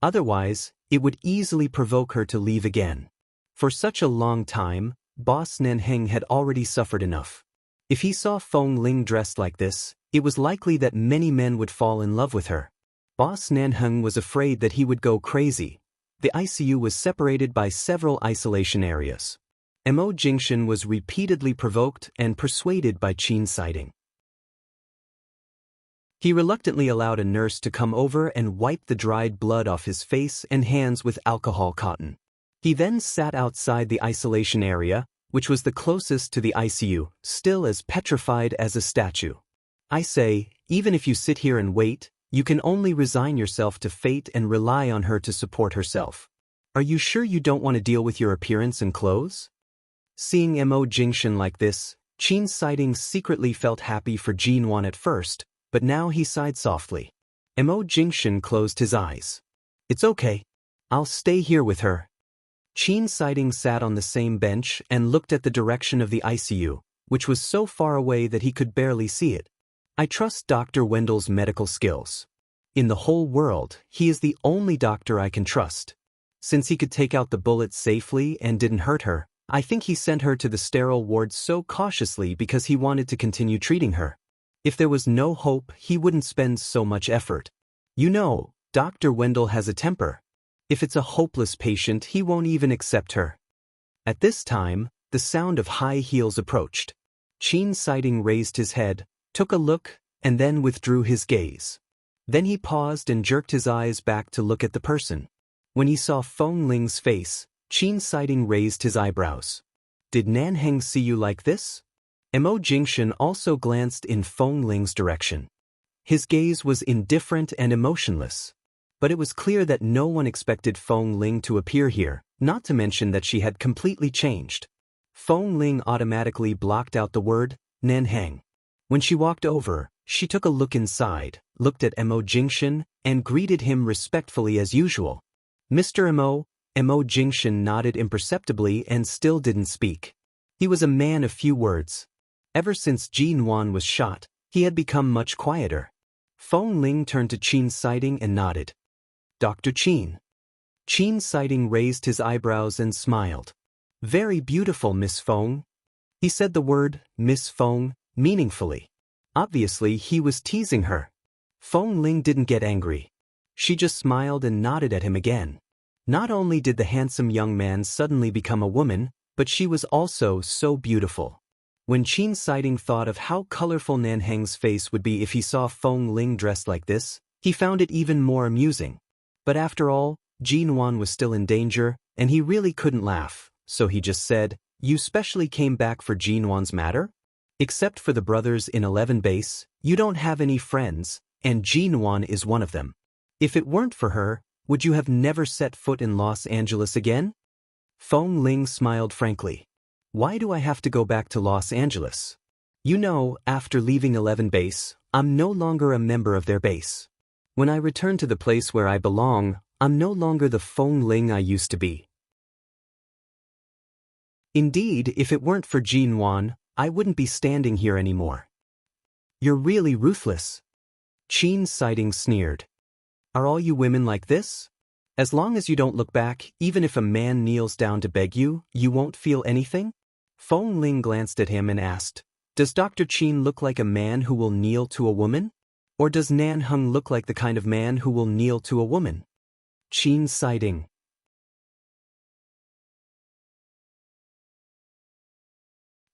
Otherwise, it would easily provoke her to leave again. For such a long time, Boss Nanheng had already suffered enough. If he saw Feng Ling dressed like this, it was likely that many men would fall in love with her. Boss Nanheng was afraid that he would go crazy. The ICU was separated by several isolation areas. Mo Jingshan was repeatedly provoked and persuaded by Qin Siding. He reluctantly allowed a nurse to come over and wipe the dried blood off his face and hands with alcohol cotton. He then sat outside the isolation area, which was the closest to the ICU, still as petrified as a statue. I say, even if you sit here and wait, you can only resign yourself to fate and rely on her to support herself. Are you sure you don't want to deal with your appearance and clothes? Seeing Mo Jingshan like this, Qin Siding secretly felt happy for Jinwan at first, but now he sighed softly. Mo Jingshan closed his eyes. It's okay. I'll stay here with her. Qin Siding sat on the same bench and looked at the direction of the ICU, which was so far away that he could barely see it. I trust Dr. Wendell's medical skills. In the whole world, he is the only doctor I can trust. Since he could take out the bullet safely and didn't hurt her, I think he sent her to the sterile ward so cautiously because he wanted to continue treating her. If there was no hope, he wouldn't spend so much effort. You know, Dr. Wendell has a temper. If it's a hopeless patient, he won't even accept her. At this time, the sound of high heels approached. Qin Siding raised his head, took a look, and then withdrew his gaze. Then he paused and jerked his eyes back to look at the person. When he saw Feng Ling's face, Qin Siding raised his eyebrows. Did Nanheng see you like this? Mo Jingshan also glanced in Feng Ling's direction. His gaze was indifferent and emotionless. But it was clear that no one expected Feng Ling to appear here, not to mention that she had completely changed. Feng Ling automatically blocked out the word, Nanheng. When she walked over, she took a look inside, looked at Mo Jingshan, and greeted him respectfully as usual. Mr. Mo Jingshan nodded imperceptibly and still didn't speak. He was a man of few words. Ever since Jinwan was shot, he had become much quieter. Feng Ling turned to Qin Siding and nodded. Dr. Qin. Qin Siding raised his eyebrows and smiled. Very beautiful, Miss Feng. He said the word, Miss Feng, meaningfully. Obviously, he was teasing her. Feng Ling didn't get angry. She just smiled and nodded at him again. Not only did the handsome young man suddenly become a woman, but she was also so beautiful. When Qin Siding thought of how colorful Nanheng's face would be if he saw Feng Ling dressed like this, he found it even more amusing. But after all, Jin Wan was still in danger, and he really couldn't laugh, so he just said, "You specially came back for Jin Wan's matter? Except for the brothers in 11 base, you don't have any friends, and Jin Wan is one of them. If it weren't for her, would you have never set foot in Los Angeles again?" Feng Ling smiled frankly. "Why do I have to go back to Los Angeles? You know, after leaving 11 base, I'm no longer a member of their base. When I return to the place where I belong, I'm no longer the Feng Ling I used to be. Indeed, if it weren't for Jin Wan, I wouldn't be standing here anymore." "You're really ruthless." Qin Siding sneered. "Are all you women like this? As long as you don't look back, even if a man kneels down to beg you, you won't feel anything?" Feng Ling glanced at him and asked, "Does Dr. Qin look like a man who will kneel to a woman? Or does Nan Heng look like the kind of man who will kneel to a woman?" Qin Siding.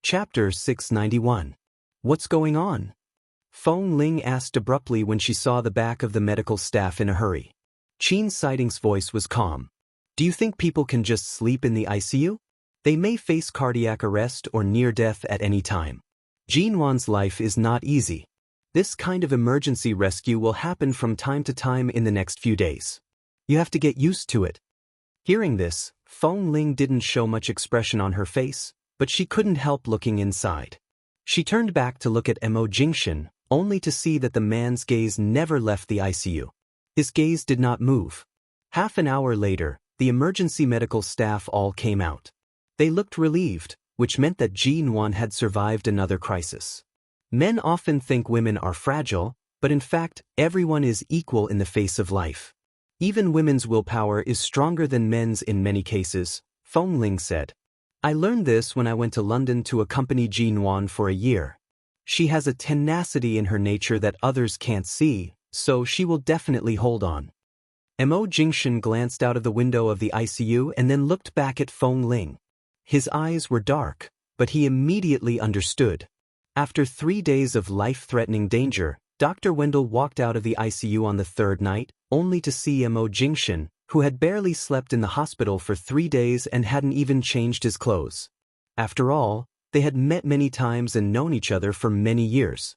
Chapter 691. What's going on? Feng Ling asked abruptly when she saw the back of the medical staff in a hurry. Qin Siding's voice was calm. "Do you think people can just sleep in the ICU? They may face cardiac arrest or near death at any time. Jin Wan's life is not easy. This kind of emergency rescue will happen from time to time in the next few days. You have to get used to it." Hearing this, Feng Ling didn't show much expression on her face, but she couldn't help looking inside. She turned back to look at Mo Jingshan, only to see that the man's gaze never left the ICU. His gaze did not move. Half an hour later, the emergency medical staff all came out. They looked relieved, which meant that Jin Wan had survived another crisis. Men often think women are fragile, but in fact, everyone is equal in the face of life. Even women's willpower is stronger than men's in many cases, Feng Ling said. "I learned this when I went to London to accompany Jin Wan for a year. She has a tenacity in her nature that others can't see, so she will definitely hold on." Mo Jingshan glanced out of the window of the ICU and then looked back at Feng Ling. His eyes were dark, but he immediately understood. After 3 days of life-threatening danger, Dr. Wendell walked out of the ICU on the third night, only to see Mo Jingshan, who had barely slept in the hospital for 3 days and hadn't even changed his clothes. After all, they had met many times and known each other for many years.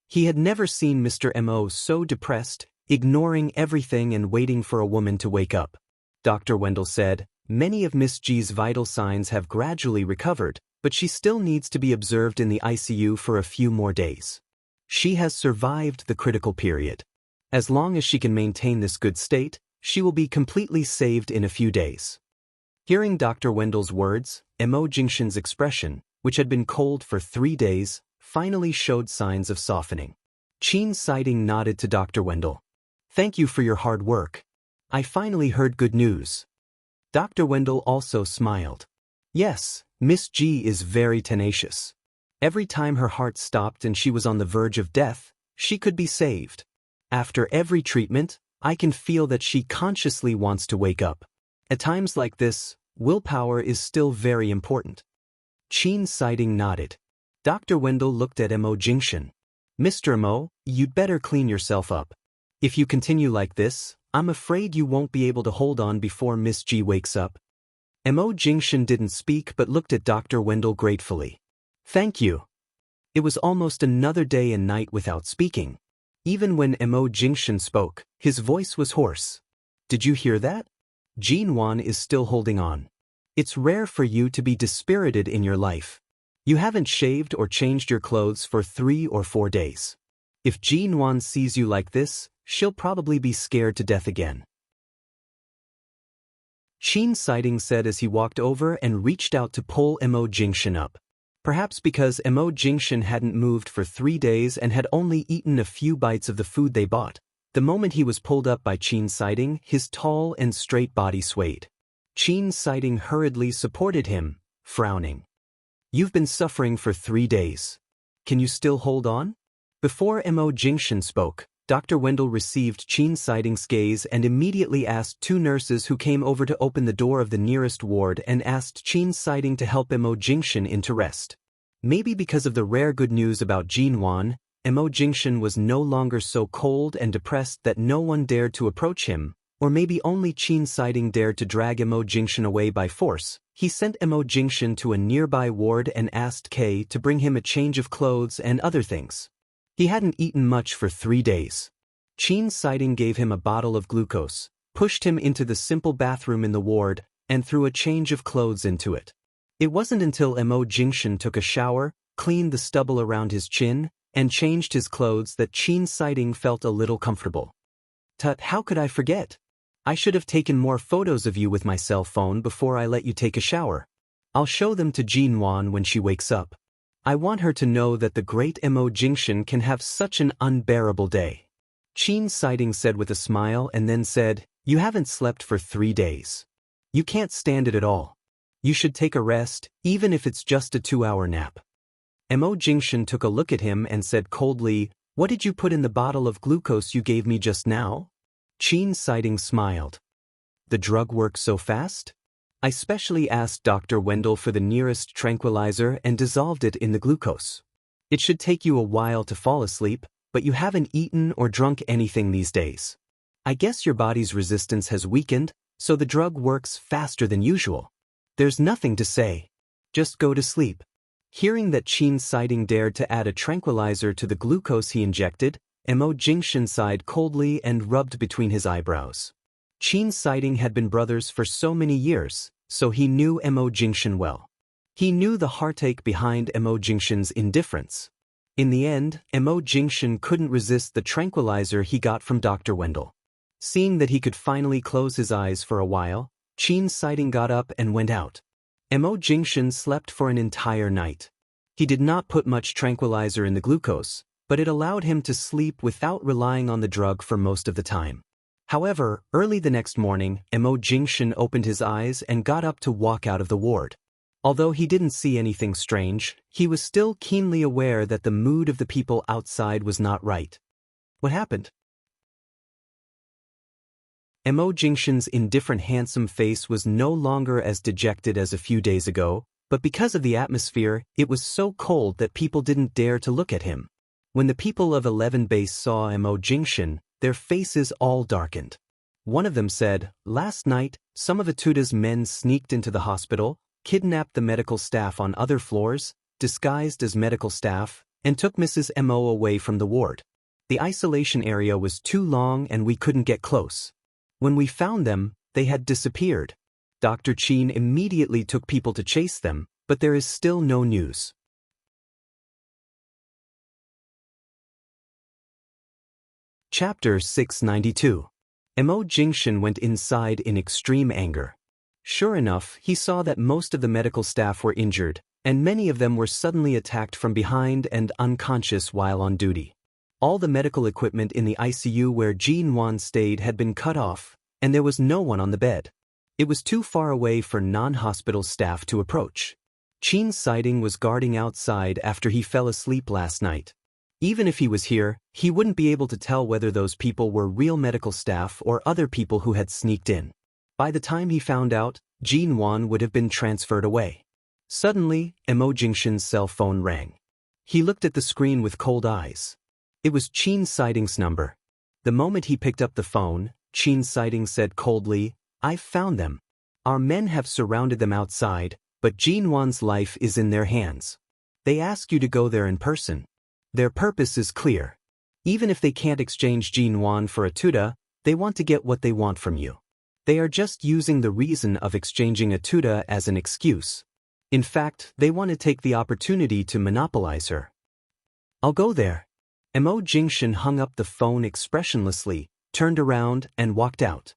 He had never seen Mr. Mo so depressed, ignoring everything and waiting for a woman to wake up. Dr. Wendell said, "Many of Miss G's vital signs have gradually recovered, but she still needs to be observed in the ICU for a few more days. She has survived the critical period. As long as she can maintain this good state, she will be completely saved in a few days." Hearing Dr. Wendell's words, Mo Jingshan's expression, which had been cold for 3 days, finally showed signs of softening. Qin Siding nodded to Dr. Wendell. "Thank you for your hard work. I finally heard good news." Dr. Wendell also smiled. "Yes, Miss G is very tenacious. Every time her heart stopped and she was on the verge of death, she could be saved. After every treatment, I can feel that she consciously wants to wake up. At times like this, willpower is still very important." Qin Siding nodded. Dr. Wendell looked at Mo Jingshan. "Mr. Mo, you'd better clean yourself up. If you continue like this, I'm afraid you won't be able to hold on before Miss G wakes up." Mo Jingshan didn't speak but looked at Dr. Wendell gratefully. "Thank you." It was almost another day and night without speaking. Even when Mo Jingshan spoke, his voice was hoarse. "Did you hear that? Jin Wan is still holding on. It's rare for you to be dispirited in your life. You haven't shaved or changed your clothes for 3 or 4 days. If Jin Wan sees you like this, she'll probably be scared to death again." Qin Siding said as he walked over and reached out to pull Mo Jingshan up. Perhaps because Mo Jingshan hadn't moved for 3 days and had only eaten a few bites of the food they bought, the moment he was pulled up by Qin Siding, his tall and straight body swayed. Qin Siding hurriedly supported him, frowning. You've been suffering for 3 days. Can you still hold on? Before Mo Jingshan spoke, Dr. Wendell received Qin Siding's gaze and immediately asked 2 nurses who came over to open the door of the nearest ward and asked Qin Siding to help Mo Jingshan into rest. Maybe because of the rare good news about Jinwan, Mo Jingshan was no longer so cold and depressed that no one dared to approach him, or maybe only Qin Siding dared to drag Mo Jingshan away by force. He sent Mo Jingshan to a nearby ward and asked Kay to bring him a change of clothes and other things. He hadn't eaten much for 3 days. Qin Siding gave him a bottle of glucose, pushed him into the simple bathroom in the ward, and threw a change of clothes into it. It wasn't until Mo Jingshan took a shower, cleaned the stubble around his chin, and changed his clothes that Qin Siding felt a little comfortable. Tut, how could I forget? I should have taken more photos of you with my cell phone before I let you take a shower. I'll show them to Jinwan when she wakes up. I want her to know that the great Mo Jingshan can have such an unbearable day. Qin Siding said with a smile and then said, You haven't slept for 3 days. You can't stand it at all. You should take a rest, even if it's just a 2-hour nap. Mo Jingshan took a look at him and said coldly, What did you put in the bottle of glucose you gave me just now? Qin Siding smiled. The drug works so fast? I specially asked Dr. Wendell for the nearest tranquilizer and dissolved it in the glucose. It should take you a while to fall asleep, but you haven't eaten or drunk anything these days. I guess your body's resistance has weakened, so the drug works faster than usual. There's nothing to say. Just go to sleep. Hearing that Qin Siding dared to add a tranquilizer to the glucose he injected, Mo Jingshan sighed coldly and rubbed between his eyebrows. Qin Siding had been brothers for so many years, so he knew Mo Jingshan well. He knew the heartache behind Mo Jingshan's indifference. In the end, Mo Jingshan couldn't resist the tranquilizer he got from Dr. Wendell. Seeing that he could finally close his eyes for a while, Qin Siding got up and went out. Mo Jingshan slept for an entire night. He did not put much tranquilizer in the glucose, but it allowed him to sleep without relying on the drug for most of the time. However, early the next morning, Mo Jingshan opened his eyes and got up to walk out of the ward. Although he didn't see anything strange, he was still keenly aware that the mood of the people outside was not right. What happened? Mo Jingshan's indifferent handsome face was no longer as dejected as a few days ago, but because of the atmosphere, it was so cold that people didn't dare to look at him. When the people of 11 Base saw Mo Jingshan, their faces all darkened. One of them said, Last night, some of Atuda's men sneaked into the hospital, kidnapped the medical staff on other floors, disguised as medical staff, and took Mrs. Mo away from the ward. The isolation area was too long and we couldn't get close. When we found them, they had disappeared. Dr. Qin immediately took people to chase them, but there is still no news. Chapter 692. Mo Jingshan went inside in extreme anger. Sure enough, he saw that most of the medical staff were injured, and many of them were suddenly attacked from behind and unconscious while on duty. All the medical equipment in the ICU where Jinwan stayed had been cut off, and there was no one on the bed. It was too far away for non-hospital staff to approach. Qin Siding was guarding outside after he fell asleep last night. Even if he was here, he wouldn't be able to tell whether those people were real medical staff or other people who had sneaked in. By the time he found out, Jinwan would have been transferred away. Suddenly, Mo Jingshan's cell phone rang. He looked at the screen with cold eyes. It was Qin Siding's number. The moment he picked up the phone, Qin Siding said coldly, I've found them. Our men have surrounded them outside, but Jinwan's life is in their hands. They ask you to go there in person. Their purpose is clear. Even if they can't exchange Jinwan for Atuda, they want to get what they want from you. They are just using the reason of exchanging Atuda as an excuse. In fact, they want to take the opportunity to monopolize her. I'll go there. Mo Jingshan hung up the phone expressionlessly, turned around, and walked out.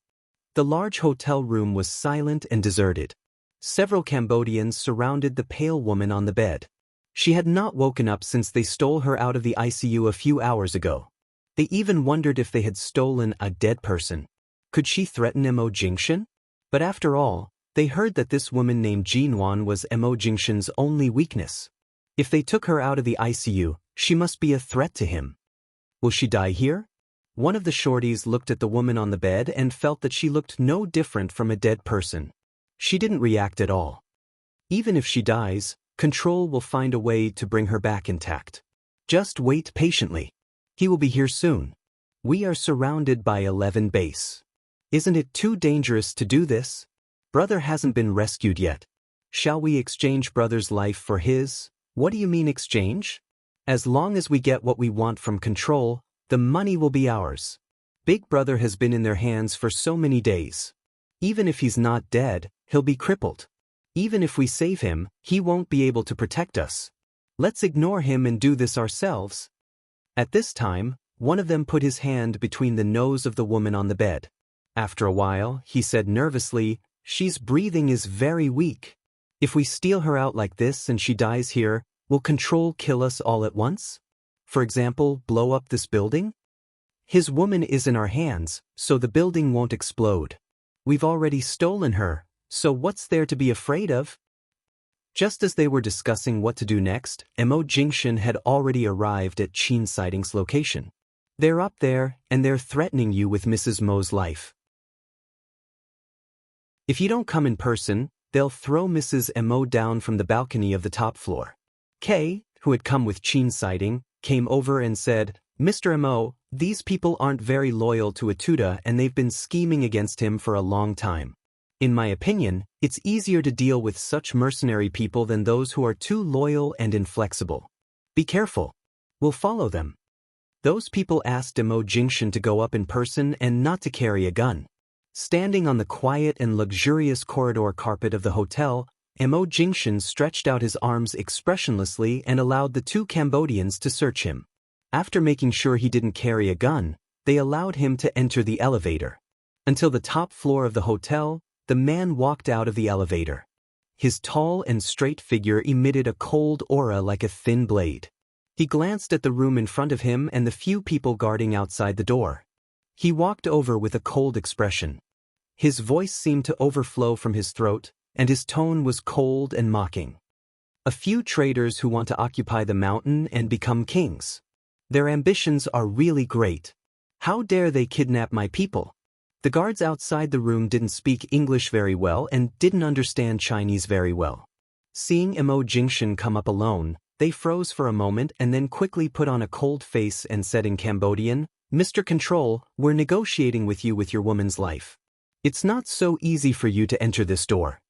The large hotel room was silent and deserted. Several Cambodians surrounded the pale woman on the bed. She had not woken up since they stole her out of the ICU a few hours ago. They even wondered if they had stolen a dead person. Could she threaten Mo Jingshan? But after all, They heard that this woman named Jinwan was Mo Jingshan's only weakness. If they took her out of the ICU, she must be a threat to him. Will she die here? One of the shorties looked at the woman on the bed and felt that she looked no different from a dead person. She didn't react at all. Even if she dies, Control will find a way to bring her back intact. Just wait patiently. He will be here soon. We are surrounded by 11 base. Isn't it too dangerous to do this? Brother hasn't been rescued yet. Shall we exchange brother's life for his? What do you mean exchange? As long as we get what we want from Control, the money will be ours. Big brother has been in their hands for so many days. Even if he's not dead, he'll be crippled. Even if we save him, he won't be able to protect us. Let's ignore him and do this ourselves. At this time, one of them put his hand between the nose of the woman on the bed. After a while, he said nervously, "She's breathing is very weak. If we steal her out like this and she dies here, will Control kill us all at once? For example, blow up this building? His woman is in our hands, so the building won't explode. We've already stolen her, so what's there to be afraid of?" Just as they were discussing what to do next, Mo Jingshan had already arrived at Qin Sighting's location. They're up there, and they're threatening you with Mrs. Mo's life. If you don't come in person, they'll throw Mrs. Mo down from the balcony of the top floor. Kay, who had come with Qin Sighting, came over and said, "Mr. Mo, these people aren't very loyal to Atuda and they've been scheming against him for a long time. In my opinion, it's easier to deal with such mercenary people than those who are too loyal and inflexible. Be careful. We'll follow them." Those people asked Mo Jingshan to go up in person and not to carry a gun. Standing on the quiet and luxurious corridor carpet of the hotel, Mo Jingshan stretched out his arms expressionlessly and allowed the two Cambodians to search him. After making sure he didn't carry a gun, they allowed him to enter the elevator. Until the top floor of the hotel, the man walked out of the elevator. His tall and straight figure emitted a cold aura like a thin blade. He glanced at the room in front of him and the few people guarding outside the door. He walked over with a cold expression. His voice seemed to overflow from his throat, and his tone was cold and mocking. "A few traders who want to occupy the mountain and become kings. Their ambitions are really great. How dare they kidnap my people?" The guards outside the room didn't speak English very well and didn't understand Chinese very well. Seeing Mo Jingshan come up alone, they froze for a moment and then quickly put on a cold face and said in Cambodian, "Mr. Control, we're negotiating with you with your woman's life. It's not so easy for you to enter this door.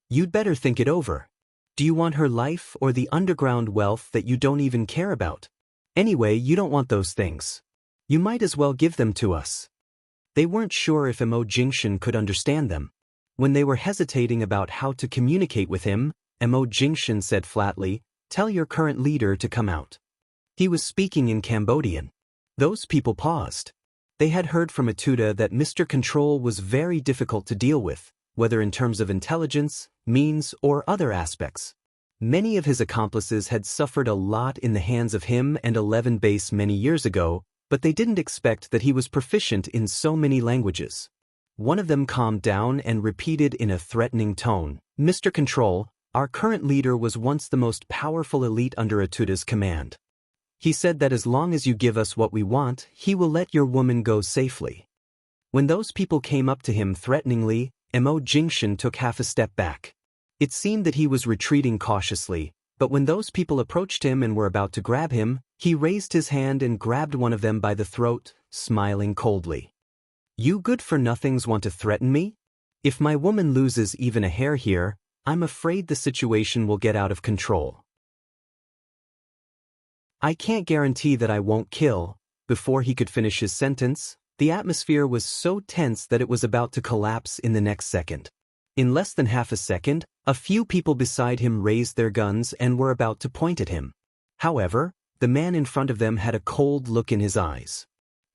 You'd better think it over. Do you want her life or the underground wealth that you don't even care about? Anyway, you don't want those things. You might as well give them to us." They weren't sure if Mo Jingshan could understand them. When they were hesitating about how to communicate with him, Mo Jingshan said flatly, "Tell your current leader to come out." He was speaking in Cambodian. Those people paused. They had heard from Atuda that Mr. Control was very difficult to deal with, whether in terms of intelligence, means, or other aspects. Many of his accomplices had suffered a lot in the hands of him and 11 Base many years ago, but they didn't expect that he was proficient in so many languages. One of them calmed down and repeated in a threatening tone, "Mr. Control, our current leader was once the most powerful elite under Atuda's command. He said that as long as you give us what we want, he will let your woman go safely." When those people came up to him threateningly, Mo Jingshan took half a step back. It seemed that he was retreating cautiously, but when those people approached him and were about to grab him, he raised his hand and grabbed one of them by the throat, smiling coldly. "You good-for-nothings want to threaten me? If my woman loses even a hair here, I'm afraid the situation will get out of control. I can't guarantee that I won't kill." Before he could finish his sentence, the atmosphere was so tense that it was about to collapse in the next second. In less than half a second, a few people beside him raised their guns and were about to point at him. However, the man in front of them had a cold look in his eyes.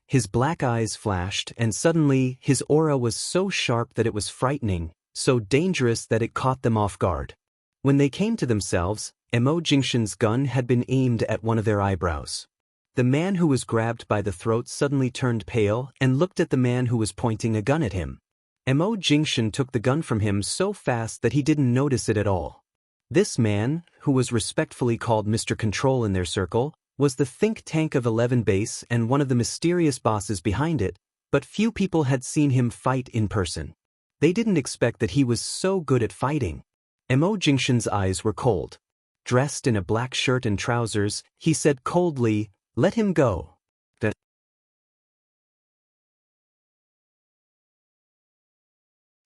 His black eyes flashed, and suddenly his aura was so sharp that it was frightening, so dangerous that it caught them off guard. When they came to themselves, Mo Jingshan's gun had been aimed at one of their eyebrows. The man who was grabbed by the throat suddenly turned pale and looked at the man who was pointing a gun at him. Mo Jingshan took the gun from him so fast that he didn't notice it at all. This man, who was respectfully called Mr. Control in their circle, was the think tank of 11 Base and one of the mysterious bosses behind it, but few people had seen him fight in person. They didn't expect that he was so good at fighting. Mo Jingshan's eyes were cold. Dressed in a black shirt and trousers, he said coldly, "Let him go."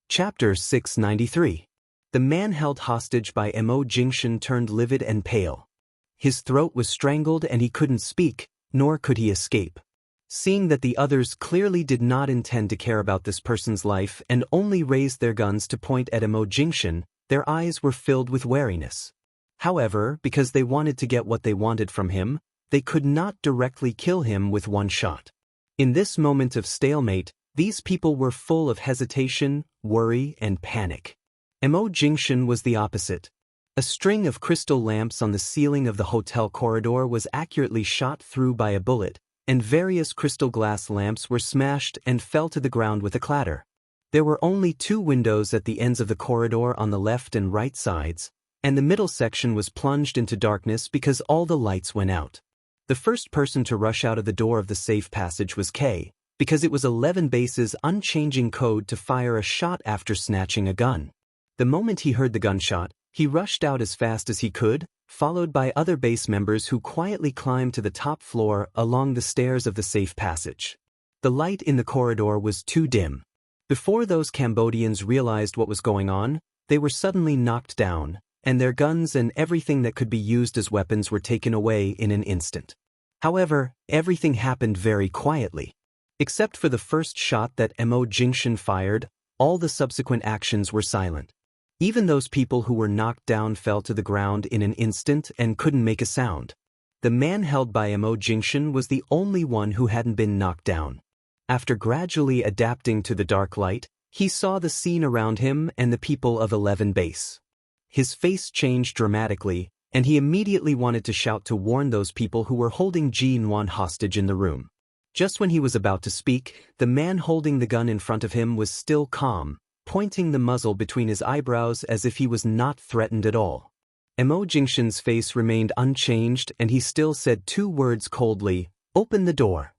Chapter 693. The man held hostage by Mo Jingshan turned livid and pale. His throat was strangled and he couldn't speak, nor could he escape. Seeing that the others clearly did not intend to care about this person's life and only raised their guns to point at Mo Jingshan, their eyes were filled with wariness. However, because they wanted to get what they wanted from him, they could not directly kill him with one shot. In this moment of stalemate, these people were full of hesitation, worry, and panic. Mo Jingshan was the opposite. A string of crystal lamps on the ceiling of the hotel corridor was accurately shot through by a bullet, and various crystal glass lamps were smashed and fell to the ground with a clatter. There were only 2 windows at the ends of the corridor on the left and right sides, and the middle section was plunged into darkness because all the lights went out. The first person to rush out of the door of the safe passage was K, because it was 11 Base's unchanging code to fire a shot after snatching a gun. The moment he heard the gunshot, he rushed out as fast as he could, followed by other base members who quietly climbed to the top floor along the stairs of the safe passage. The light in the corridor was too dim. Before those Cambodians realized what was going on, they were suddenly knocked down, and their guns and everything that could be used as weapons were taken away in an instant. However, everything happened very quietly. Except for the first shot that Mo Jingshan fired, all the subsequent actions were silent. Even those people who were knocked down fell to the ground in an instant and couldn't make a sound. The man held by Mo Jingshan was the only one who hadn't been knocked down. After gradually adapting to the dark light, he saw the scene around him and the people of 11 Base. His face changed dramatically, and he immediately wanted to shout to warn those people who were holding Ji-Wan hostage in the room. Just when he was about to speak, the man holding the gun in front of him was still calm, pointing the muzzle between his eyebrows as if he was not threatened at all. Mo Jingshan's face remained unchanged and he still said 2 words coldly, "Open the door."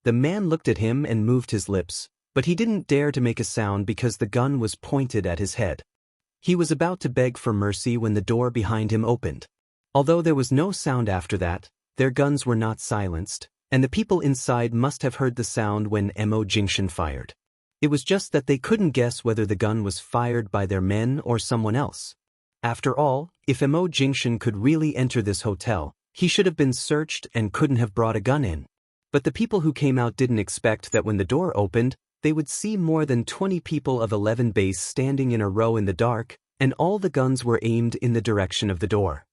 The man looked at him and moved his lips, but he didn't dare to make a sound because the gun was pointed at his head. He was about to beg for mercy when the door behind him opened. Although there was no sound after that, their guns were not silenced, and the people inside must have heard the sound when Mo Jingshan fired. It was just that they couldn't guess whether the gun was fired by their men or someone else. After all, if Mo Jingshan could really enter this hotel, he should have been searched and couldn't have brought a gun in. But the people who came out didn't expect that when the door opened, they would see more than 20 people of 11 Base standing in a row in the dark, and all the guns were aimed in the direction of the door.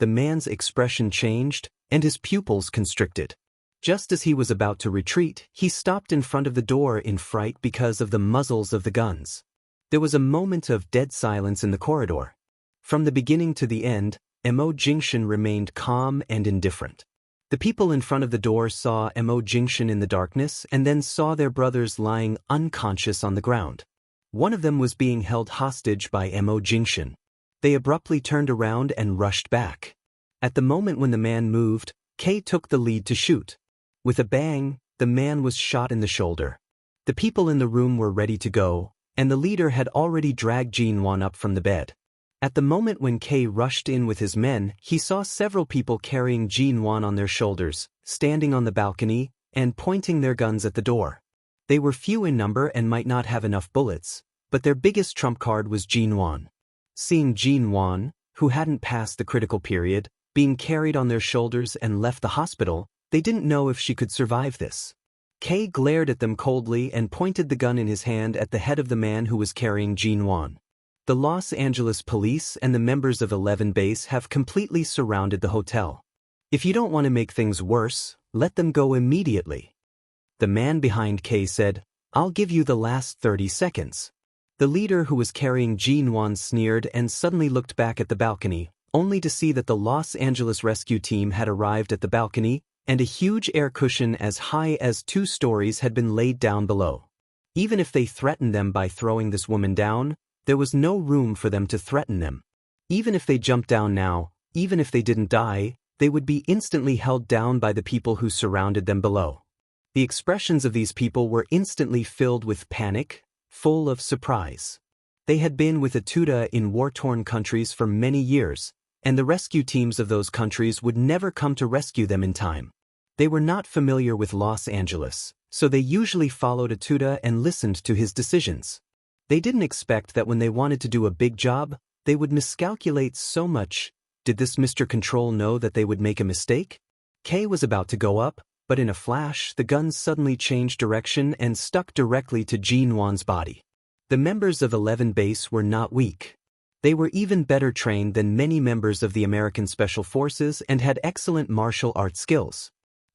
The man's expression changed, and his pupils constricted. Just as he was about to retreat, he stopped in front of the door in fright because of the muzzles of the guns. There was a moment of dead silence in the corridor. From the beginning to the end, Mo Jingshan remained calm and indifferent. The people in front of the door saw Mo Jingshan in the darkness and then saw their brothers lying unconscious on the ground. One of them was being held hostage by Mo Jingshan. They abruptly turned around and rushed back. At the moment when the man moved, Kay took the lead to shoot. With a bang, the man was shot in the shoulder. The people in the room were ready to go, and the leader had already dragged Ji-Wan up from the bed. At the moment when Kay rushed in with his men, he saw several people carrying Ji-Wan on their shoulders, standing on the balcony, and pointing their guns at the door. They were few in number and might not have enough bullets, but their biggest trump card was Ji-Wan. Seeing Ji-Wan, who hadn't passed the critical period, being carried on their shoulders and left the hospital, they didn't know if she could survive this. Kay glared at them coldly and pointed the gun in his hand at the head of the man who was carrying Ji-Wan. The Los Angeles police and the members of 11 Base have completely surrounded the hotel. If you don't want to make things worse, let them go immediately. The man behind Kay said, "I'll give you the last 30 seconds. The leader who was carrying Ji-Wan sneered and suddenly looked back at the balcony, only to see that the Los Angeles rescue team had arrived at the balcony, and a huge air cushion as high as 2 stories had been laid down below. Even if they threatened them by throwing this woman down, there was no room for them to threaten them. Even if they jumped down now, even if they didn't die, they would be instantly held down by the people who surrounded them below. The expressions of these people were instantly filled with panic, full of surprise. They had been with Etuda in war-torn countries for many years, and the rescue teams of those countries would never come to rescue them in time. They were not familiar with Los Angeles, so they usually followed Etuda and listened to his decisions. They didn't expect that when they wanted to do a big job, they would miscalculate so much. Did this Mr. Control know that they would make a mistake? Kay was about to go up, but in a flash the gun suddenly changed direction and stuck directly to Jinwan's body. The members of 11 Base were not weak. They were even better trained than many members of the American Special Forces and had excellent martial arts skills.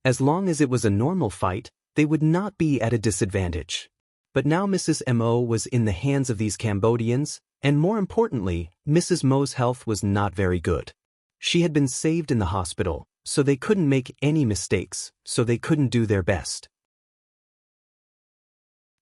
As long as it was a normal fight, they would not be at a disadvantage. But now Mrs. Mo was in the hands of these Cambodians, and more importantly, Mrs. Mo's health was not very good. She had been saved in the hospital, so they couldn't make any mistakes, so they couldn't do their best.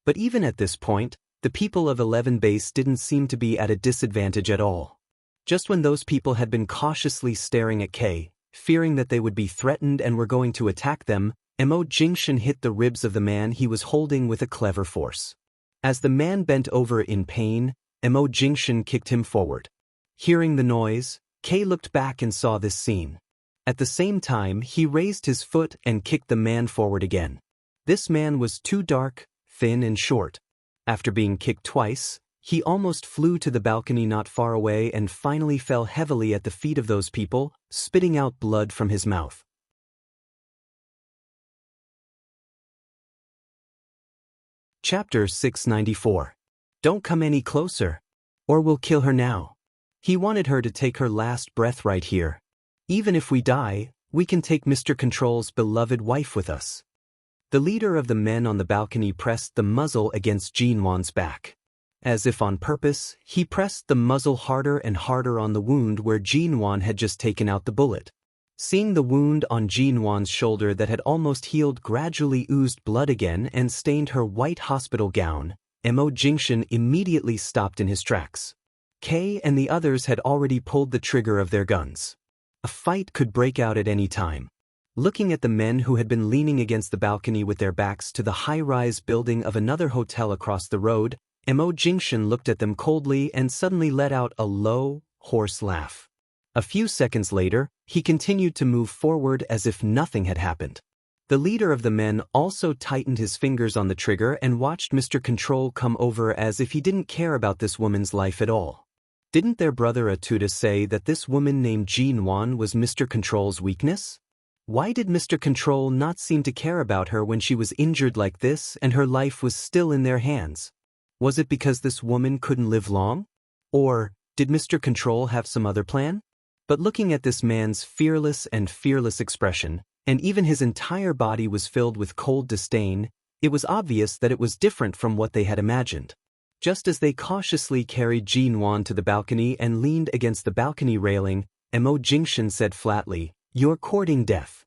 But even at this point, the people of 11 Base didn't seem to be at a disadvantage at all. Just when those people had been cautiously staring at Kay, fearing that they would be threatened and were going to attack them, Mo Jingshan hit the ribs of the man he was holding with a clever force. As the man bent over in pain, Mo Jingshan kicked him forward. Hearing the noise, Kay looked back and saw this scene. At the same time, he raised his foot and kicked the man forward again. This man was too dark, thin and short. After being kicked twice, he almost flew to the balcony not far away and finally fell heavily at the feet of those people, spitting out blood from his mouth. Chapter 694. Don't come any closer, or we'll kill her now. He wanted her to take her last breath right here. Even if we die, we can take Mr. Control's beloved wife with us. The leader of the men on the balcony pressed the muzzle against Jinwan's back. As if on purpose, he pressed the muzzle harder and harder on the wound where Jinwan had just taken out the bullet. Seeing the wound on Jinwan's shoulder that had almost healed gradually oozed blood again and stained her white hospital gown, Mo Jingshan immediately stopped in his tracks. Kay and the others had already pulled the trigger of their guns. A fight could break out at any time. Looking at the men who had been leaning against the balcony with their backs to the high-rise building of another hotel across the road, Mo Jingshan looked at them coldly and suddenly let out a low, hoarse laugh. A few seconds later, he continued to move forward as if nothing had happened. The leader of the men also tightened his fingers on the trigger and watched Mr. Control come over as if he didn't care about this woman's life at all. Didn't their brother Etuda say that this woman named Jinwan was Mr. Control's weakness? Why did Mr. Control not seem to care about her when she was injured like this and her life was still in their hands? Was it because this woman couldn't live long? Or did Mr. Control have some other plan? But looking at this man's fearless expression, and even his entire body was filled with cold disdain, it was obvious that it was different from what they had imagined. Just as they cautiously carried Jinwan to the balcony and leaned against the balcony railing, Mo Jingshan said flatly, "You're courting death."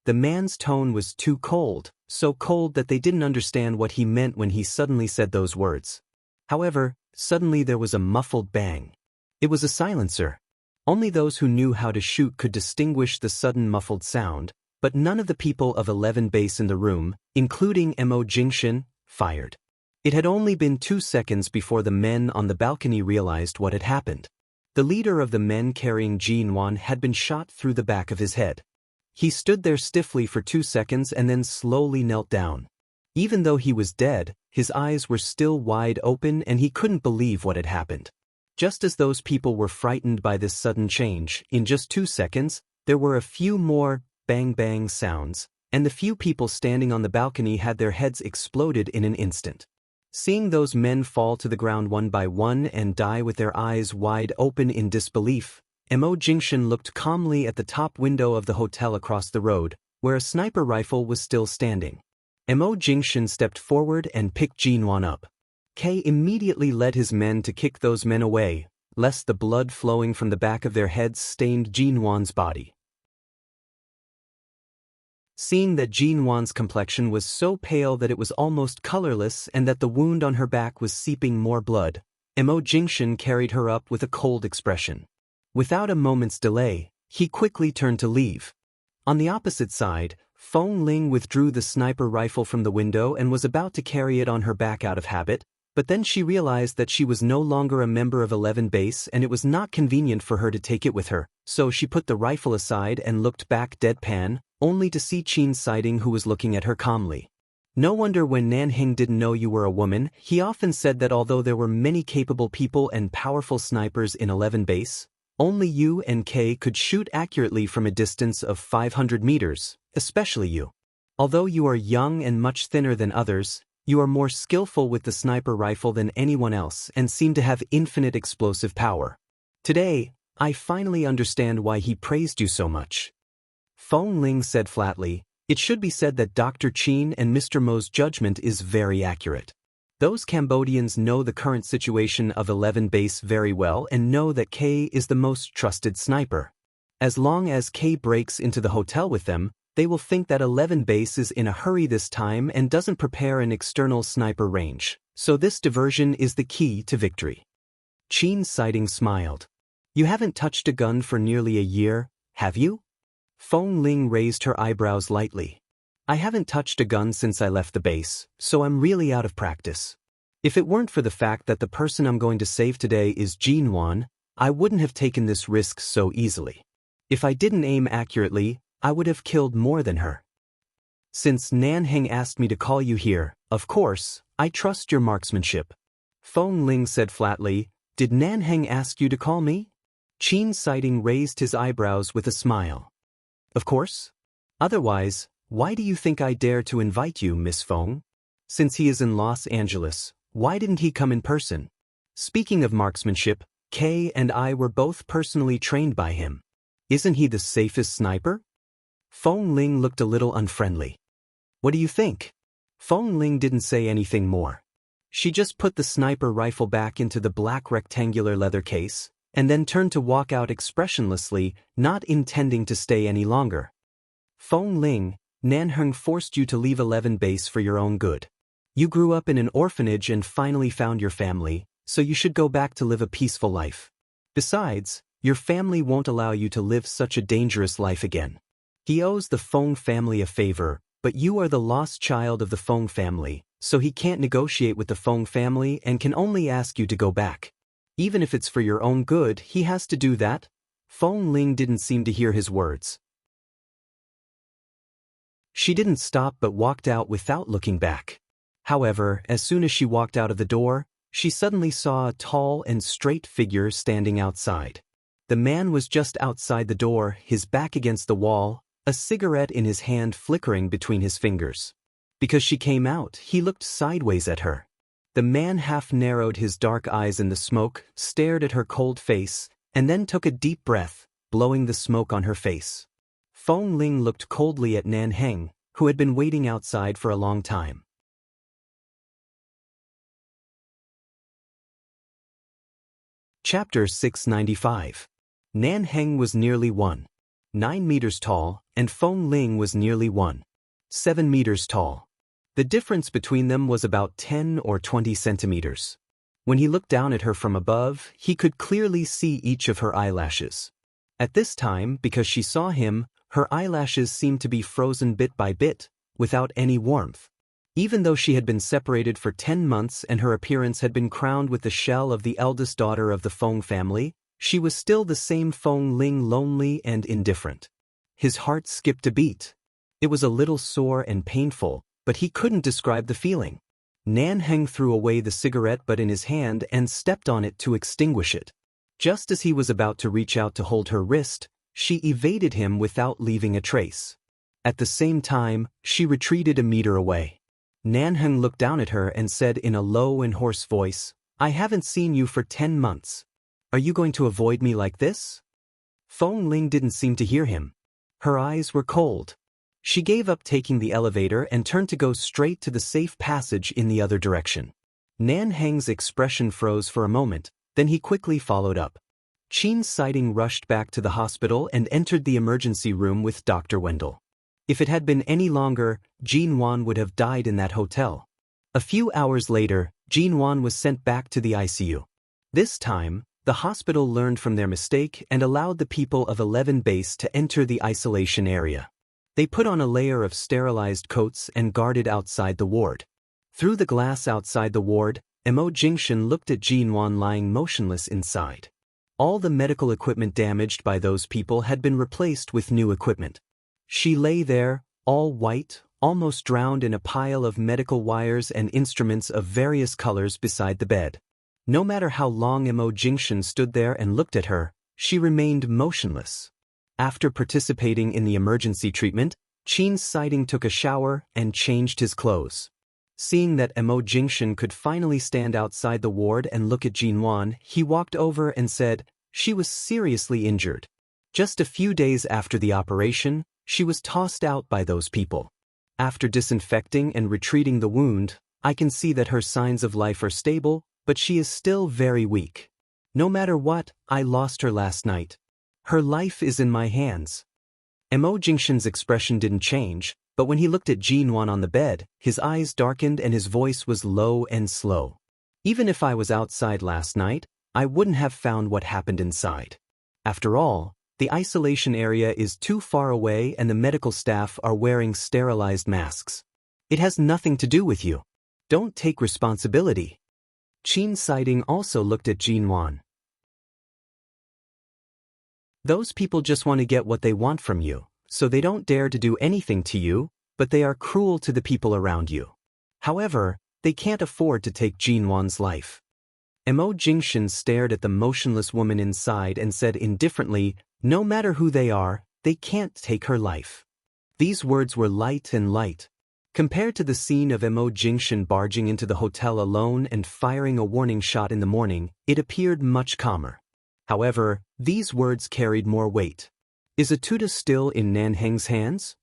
The man's tone was too cold, so cold that they didn't understand what he meant when he suddenly said those words. However, suddenly there was a muffled bang. It was a silencer. Only those who knew how to shoot could distinguish the sudden muffled sound, but none of the people of 11 Base in the room, including Mo Jingshan, fired. It had only been 2 seconds before the men on the balcony realized what had happened. The leader of the men carrying Jinwan had been shot through the back of his head. He stood there stiffly for 2 seconds and then slowly knelt down. Even though he was dead, his eyes were still wide open and he couldn't believe what had happened. Just as those people were frightened by this sudden change, in just 2 seconds, there were a few more bang-bang sounds, and the few people standing on the balcony had their heads exploded in an instant. Seeing those men fall to the ground one by one and die with their eyes wide open in disbelief, Mo Jingshan looked calmly at the top window of the hotel across the road, where a sniper rifle was still standing. Mo Jingshan stepped forward and picked Jinwan up. Kay immediately led his men to kick those men away, lest the blood flowing from the back of their heads stained Jinwan's body. Seeing that Jean Wan's complexion was so pale that it was almost colorless and that the wound on her back was seeping more blood, Mo Jingshan carried her up with a cold expression. Without a moment's delay, he quickly turned to leave. On the opposite side, Feng Ling withdrew the sniper rifle from the window and was about to carry it on her back out of habit, but then she realized that she was no longer a member of 11 Base and it was not convenient for her to take it with her, so she put the rifle aside and looked back deadpan, only to see Qin Siding, who was looking at her calmly. No wonder when Nanheng didn't know you were a woman. He often said that although there were many capable people and powerful snipers in 11 Base, only you and Kay could shoot accurately from a distance of 500 meters, especially you. Although you are young and much thinner than others, you are more skillful with the sniper rifle than anyone else and seem to have infinite explosive power. Today, I finally understand why he praised you so much. Feng Ling said flatly, it should be said that Dr. Qin and Mr. Mo's judgment is very accurate. Those Cambodians know the current situation of 11 Base very well and know that Kay is the most trusted sniper. As long as Kay breaks into the hotel with them, they will think that 11 Base is in a hurry this time and doesn't prepare an external sniper range, so this diversion is the key to victory. Qin Siding smiled. You haven't touched a gun for nearly a year, have you? Feng Ling raised her eyebrows lightly. I haven't touched a gun since I left the base, so I'm really out of practice. If it weren't for the fact that the person I'm going to save today is Jean Wan, I wouldn't have taken this risk so easily. If I didn't aim accurately, I would have killed more than her. Since Nanheng asked me to call you here, of course, I trust your marksmanship. Feng Ling said flatly, did Nanheng ask you to call me? Qin Siding raised his eyebrows with a smile. Of course. Otherwise, why do you think I dare to invite you, Miss Feng? Since he is in Los Angeles, why didn't he come in person? Speaking of marksmanship, Kay and I were both personally trained by him. Isn't he the safest sniper? Feng Ling looked a little unfriendly. What do you think? Feng Ling didn't say anything more. She just put the sniper rifle back into the black rectangular leather case, and then turned to walk out expressionlessly, not intending to stay any longer. Feng Ling, Nanheng forced you to leave 11 Base for your own good. You grew up in an orphanage and finally found your family, so you should go back to live a peaceful life. Besides, your family won't allow you to live such a dangerous life again. He owes the Feng family a favor, but you are the lost child of the Feng family, so he can't negotiate with the Feng family and can only ask you to go back. Even if it's for your own good, he has to do that. Feng Ling didn't seem to hear his words. She didn't stop but walked out without looking back. However, as soon as she walked out of the door, she suddenly saw a tall and straight figure standing outside. The man was just outside the door, his back against the wall, a cigarette in his hand flickering between his fingers. Because she came out, he looked sideways at her. The man half narrowed his dark eyes in the smoke, stared at her cold face, and then took a deep breath, blowing the smoke on her face. Feng Ling looked coldly at Nanheng, who had been waiting outside for a long time. Chapter 695. Nanheng was nearly 1.9 meters tall, and Feng Ling was nearly 1.7 meters tall. The difference between them was about 10 or 20 centimeters. When he looked down at her from above, he could clearly see each of her eyelashes. At this time, because she saw him, her eyelashes seemed to be frozen bit by bit, without any warmth. Even though she had been separated for 10 months and her appearance had been crowned with the shell of the eldest daughter of the Feng family, she was still the same Feng Ling, lonely and indifferent. His heart skipped a beat. It was a little sore and painful, but he couldn't describe the feeling. Nanheng threw away the cigarette butt in his hand and stepped on it to extinguish it. Just as he was about to reach out to hold her wrist, she evaded him without leaving a trace. At the same time, she retreated a meter away. Nanheng looked down at her and said in a low and hoarse voice, I haven't seen you for 10 months. Are you going to avoid me like this? Feng Ling didn't seem to hear him. Her eyes were cold. She gave up taking the elevator and turned to go straight to the safe passage in the other direction. Nanheng's expression froze for a moment, then he quickly followed up. Qin Siding rushed back to the hospital and entered the emergency room with Dr. Wendell. If it had been any longer, Jin-won would have died in that hotel. A few hours later, Jin-won was sent back to the ICU. This time, the hospital learned from their mistake and allowed the people of 11 base to enter the isolation area. They put on a layer of sterilized coats and guarded outside the ward. Through the glass outside the ward, Emo Jingshin looked at Jin-won lying motionless inside. All the medical equipment damaged by those people had been replaced with new equipment. She lay there, all white, almost drowned in a pile of medical wires and instruments of various colors beside the bed. No matter how long Emo Jingshin stood there and looked at her, she remained motionless. After participating in the emergency treatment, Chin Siding took a shower and changed his clothes. Seeing that Emo Jingshin could finally stand outside the ward and look at Jin-won, he walked over and said, "She was seriously injured. Just a few days after the operation, she was tossed out by those people. After disinfecting and retreating the wound, I can see that her signs of life are stable, but she is still very weak. No matter what, I lost her last night. Her life is in my hands." Emo Jingshin's expression didn't change, but when he looked at Jin-won on the bed, his eyes darkened and his voice was low and slow. "Even if I was outside last night, I wouldn't have found what happened inside. After all, the isolation area is too far away and the medical staff are wearing sterilized masks. It has nothing to do with you. Don't take responsibility." Chin Siding also looked at Jin-won. "Those people just want to get what they want from you, so they don't dare to do anything to you, but they are cruel to the people around you. However, they can't afford to take Jin-won's life." Emo Jingshin stared at the motionless woman inside and said indifferently, "No matter who they are, they can't take her life." These words were light and light. Compared to the scene of Emo Jingshin barging into the hotel alone and firing a warning shot in the morning, it appeared much calmer. However, these words carried more weight. "Is Atuda still in Nanheng's hands?"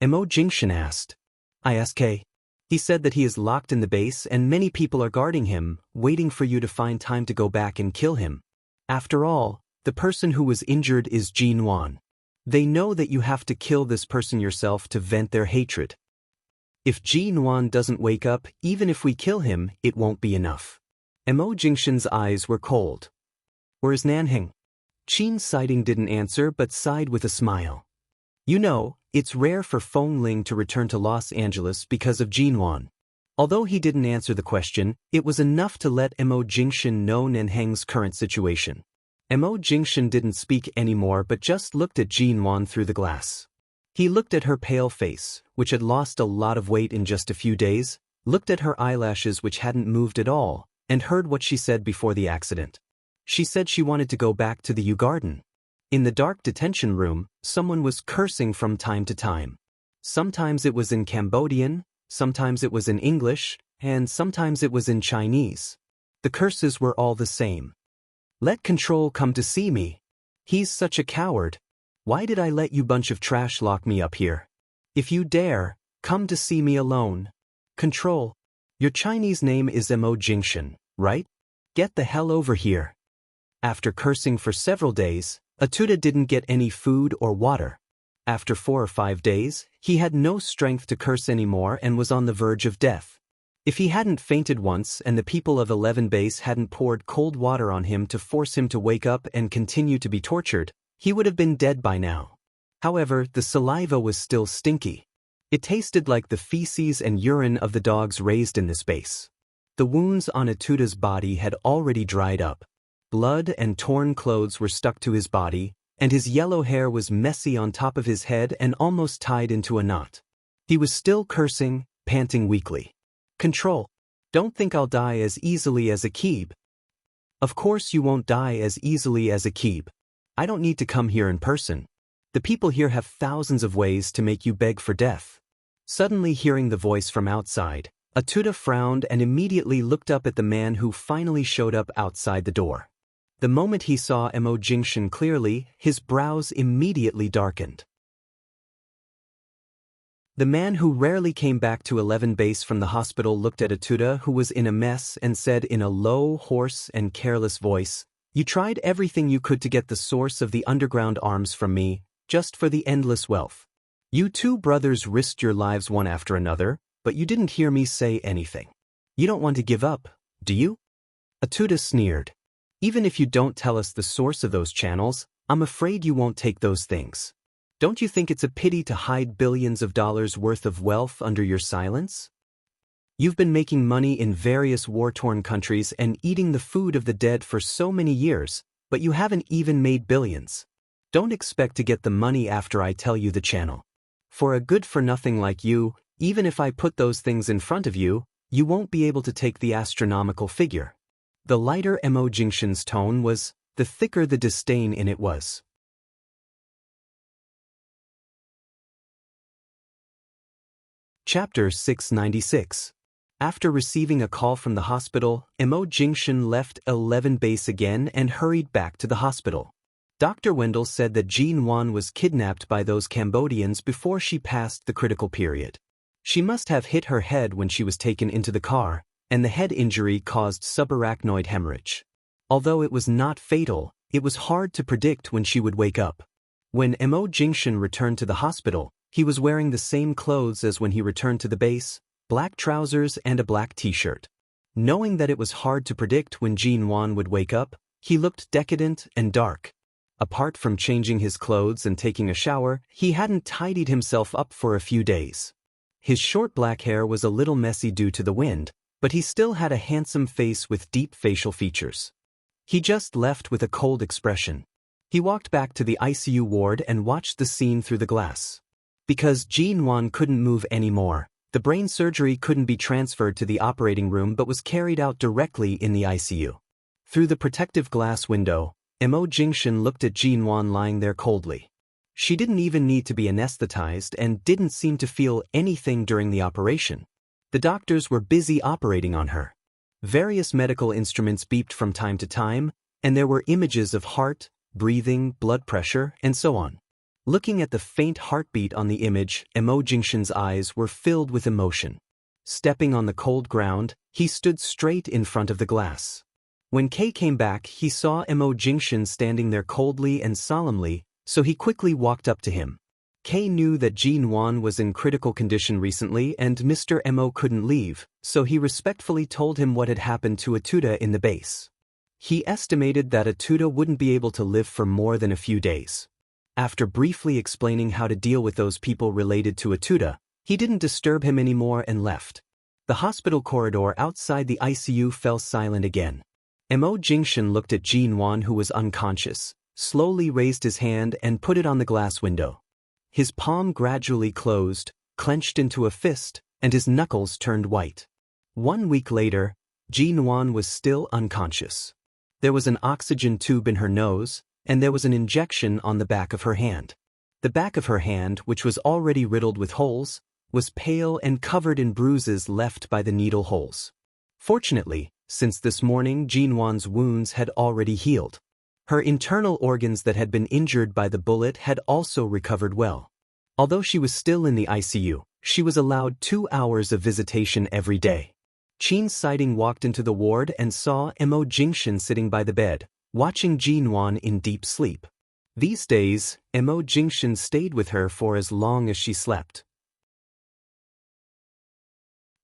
Emo Jingshin asked. "ISK. He said that he is locked in the base and many people are guarding him, waiting for you to find time to go back and kill him. After all, the person who was injured is Jin-won. They know that you have to kill this person yourself to vent their hatred. If Jin-won doesn't wake up, even if we kill him, it won't be enough." Emo Jingshin's eyes were cold. "Where is Nanheng?" Chin Siding didn't answer but sighed with a smile. "You know, it's rare for Feng Ling to return to Los Angeles because of Jin-won." Although he didn't answer the question, it was enough to let Emo Jingshin know Nanheng's current situation. Emo Jingshin didn't speak anymore but just looked at Jin-won through the glass. He looked at her pale face, which had lost a lot of weight in just a few days, looked at her eyelashes which hadn't moved at all, and heard what she said before the accident. She said she wanted to go back to the U Garden. In the dark detention room, someone was cursing from time to time. Sometimes it was in Cambodian, sometimes it was in English, and sometimes it was in Chinese. The curses were all the same. "Let Control come to see me. He's such a coward. Why did I let you bunch of trash lock me up here? If you dare, come to see me alone. Control. Your Chinese name is Emo Jingshin, right? Get the hell over here." After cursing for several days, Atuda didn't get any food or water. After 4 or 5 days, he had no strength to curse anymore and was on the verge of death. If he hadn't fainted once and the people of 11 Base hadn't poured cold water on him to force him to wake up and continue to be tortured, he would have been dead by now. However, the saliva was still stinky. It tasted like the feces and urine of the dogs raised in this base. The wounds on Atuda's body had already dried up. Blood and torn clothes were stuck to his body, and his yellow hair was messy on top of his head and almost tied into a knot. He was still cursing, panting weakly. "Control. Don't think I'll die as easily as Akib." "Of course you won't die as easily as Akib. I don't need to come here in person. The people here have thousands of ways to make you beg for death." Suddenly hearing the voice from outside, Atuda frowned and immediately looked up at the man who finally showed up outside the door. The moment he saw Emo Jingshin clearly, his brows immediately darkened. The man who rarely came back to 11 Base from the hospital looked at Atuda, who was in a mess, and said in a low, hoarse, and careless voice, "You tried everything you could to get the source of the underground arms from me, just for the endless wealth. You two brothers risked your lives one after another, but you didn't hear me say anything. You don't want to give up, do you? Atuda sneered. Even if you don't tell us the source of those channels, I'm afraid you won't take those things. Don't you think it's a pity to hide billions of dollars worth of wealth under your silence? You've been making money in various war-torn countries and eating the food of the dead for so many years, but you haven't even made billions. Don't expect to get the money after I tell you the channel. For a good-for-nothing like you, even if I put those things in front of you, you won't be able to take the astronomical figure. The lighter Mo Jingshan's tone was, the thicker the disdain in it was. Chapter 696. After receiving a call from the hospital, Mo Jingshan left 11 base again and hurried back to the hospital. Dr. Wendell said that Jean Wan was kidnapped by those Cambodians before she passed the critical period. She must have hit her head when she was taken into the car, and the head injury caused subarachnoid hemorrhage. Although it was not fatal, it was hard to predict when she would wake up. When Mo Jingshan returned to the hospital, he was wearing the same clothes as when he returned to the base, black trousers and a black t-shirt. Knowing that it was hard to predict when Jean Wan would wake up, he looked decadent and dark. Apart from changing his clothes and taking a shower, he hadn't tidied himself up for a few days. His short black hair was a little messy due to the wind, but he still had a handsome face with deep facial features. He just left with a cold expression. He walked back to the ICU ward and watched the scene through the glass. Because Jean Wan couldn't move anymore, the brain surgery couldn't be transferred to the operating room but was carried out directly in the ICU. Through the protective glass window, Mo Jingshan looked at Jean Wan lying there coldly. She didn't even need to be anesthetized and didn't seem to feel anything during the operation. The doctors were busy operating on her. Various medical instruments beeped from time to time, and there were images of heart, breathing, blood pressure, and so on. Looking at the faint heartbeat on the image, Mo Jingshan's eyes were filled with emotion. Stepping on the cold ground, he stood straight in front of the glass. When Kay came back, he saw Mo Jingshan standing there coldly and solemnly, so he quickly walked up to him. Kay knew that Jean Wan was in critical condition recently and Mr. Mo couldn't leave, so he respectfully told him what had happened to Atuda in the base. He estimated that Atuda wouldn't be able to live for more than a few days. After briefly explaining how to deal with those people related to Atuda, he didn't disturb him anymore and left. The hospital corridor outside the ICU fell silent again. Mo Jingshan looked at Jean Wan, who was unconscious, slowly raised his hand and put it on the glass window. His palm gradually closed, clenched into a fist, and his knuckles turned white. 1 week later, Jean Wan was still unconscious. There was an oxygen tube in her nose, and there was an injection on the back of her hand. The back of her hand, which was already riddled with holes, was pale and covered in bruises left by the needle holes. Fortunately, since this morning Jean Wan's wounds had already healed. Her internal organs that had been injured by the bullet had also recovered well. Although she was still in the ICU, she was allowed 2 hours of visitation every day. Qin Siding walked into the ward and saw Mo Jingshan sitting by the bed, watching Jean Wan in deep sleep. These days, Mo Jingshan stayed with her for as long as she slept.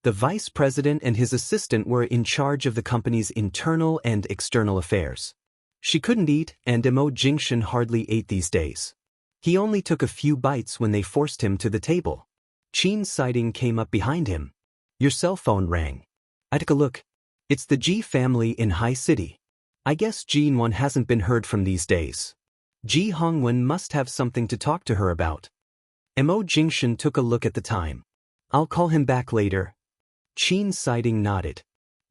The vice president and his assistant were in charge of the company's internal and external affairs. She couldn't eat, and Mo Jingshan hardly ate these days. He only took a few bites when they forced him to the table. Qin Siding came up behind him. Your cell phone rang. I took a look. It's the Ji family in High City. I guess Jean Wan hasn't been heard from these days. Ji Hongwen must have something to talk to her about. Mo Jingshan took a look at the time. I'll call him back later. Qin Siding nodded.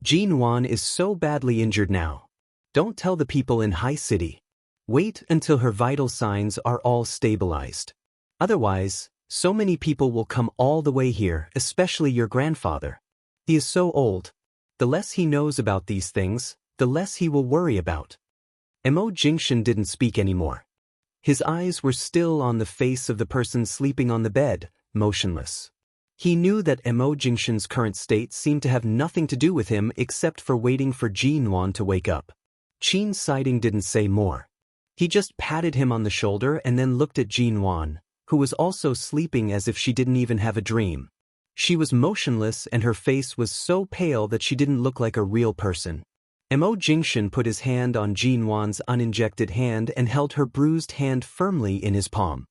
Jean Wan is so badly injured now. Don't tell the people in High City. Wait until her vital signs are all stabilized. Otherwise, so many people will come all the way here, especially your grandfather. He is so old. The less he knows about these things, the less he will worry about. Mo Jingshan didn't speak anymore. His eyes were still on the face of the person sleeping on the bed, motionless. He knew that Mo Jingshan's current state seemed to have nothing to do with him except for waiting for Jean Wan to wake up. Qin Siding didn't say more. He just patted him on the shoulder and then looked at Jean Wan, who was also sleeping as if she didn't even have a dream. She was motionless and her face was so pale that she didn't look like a real person. Mo Jingshan put his hand on Jin Wan's uninjected hand and held her bruised hand firmly in his palm.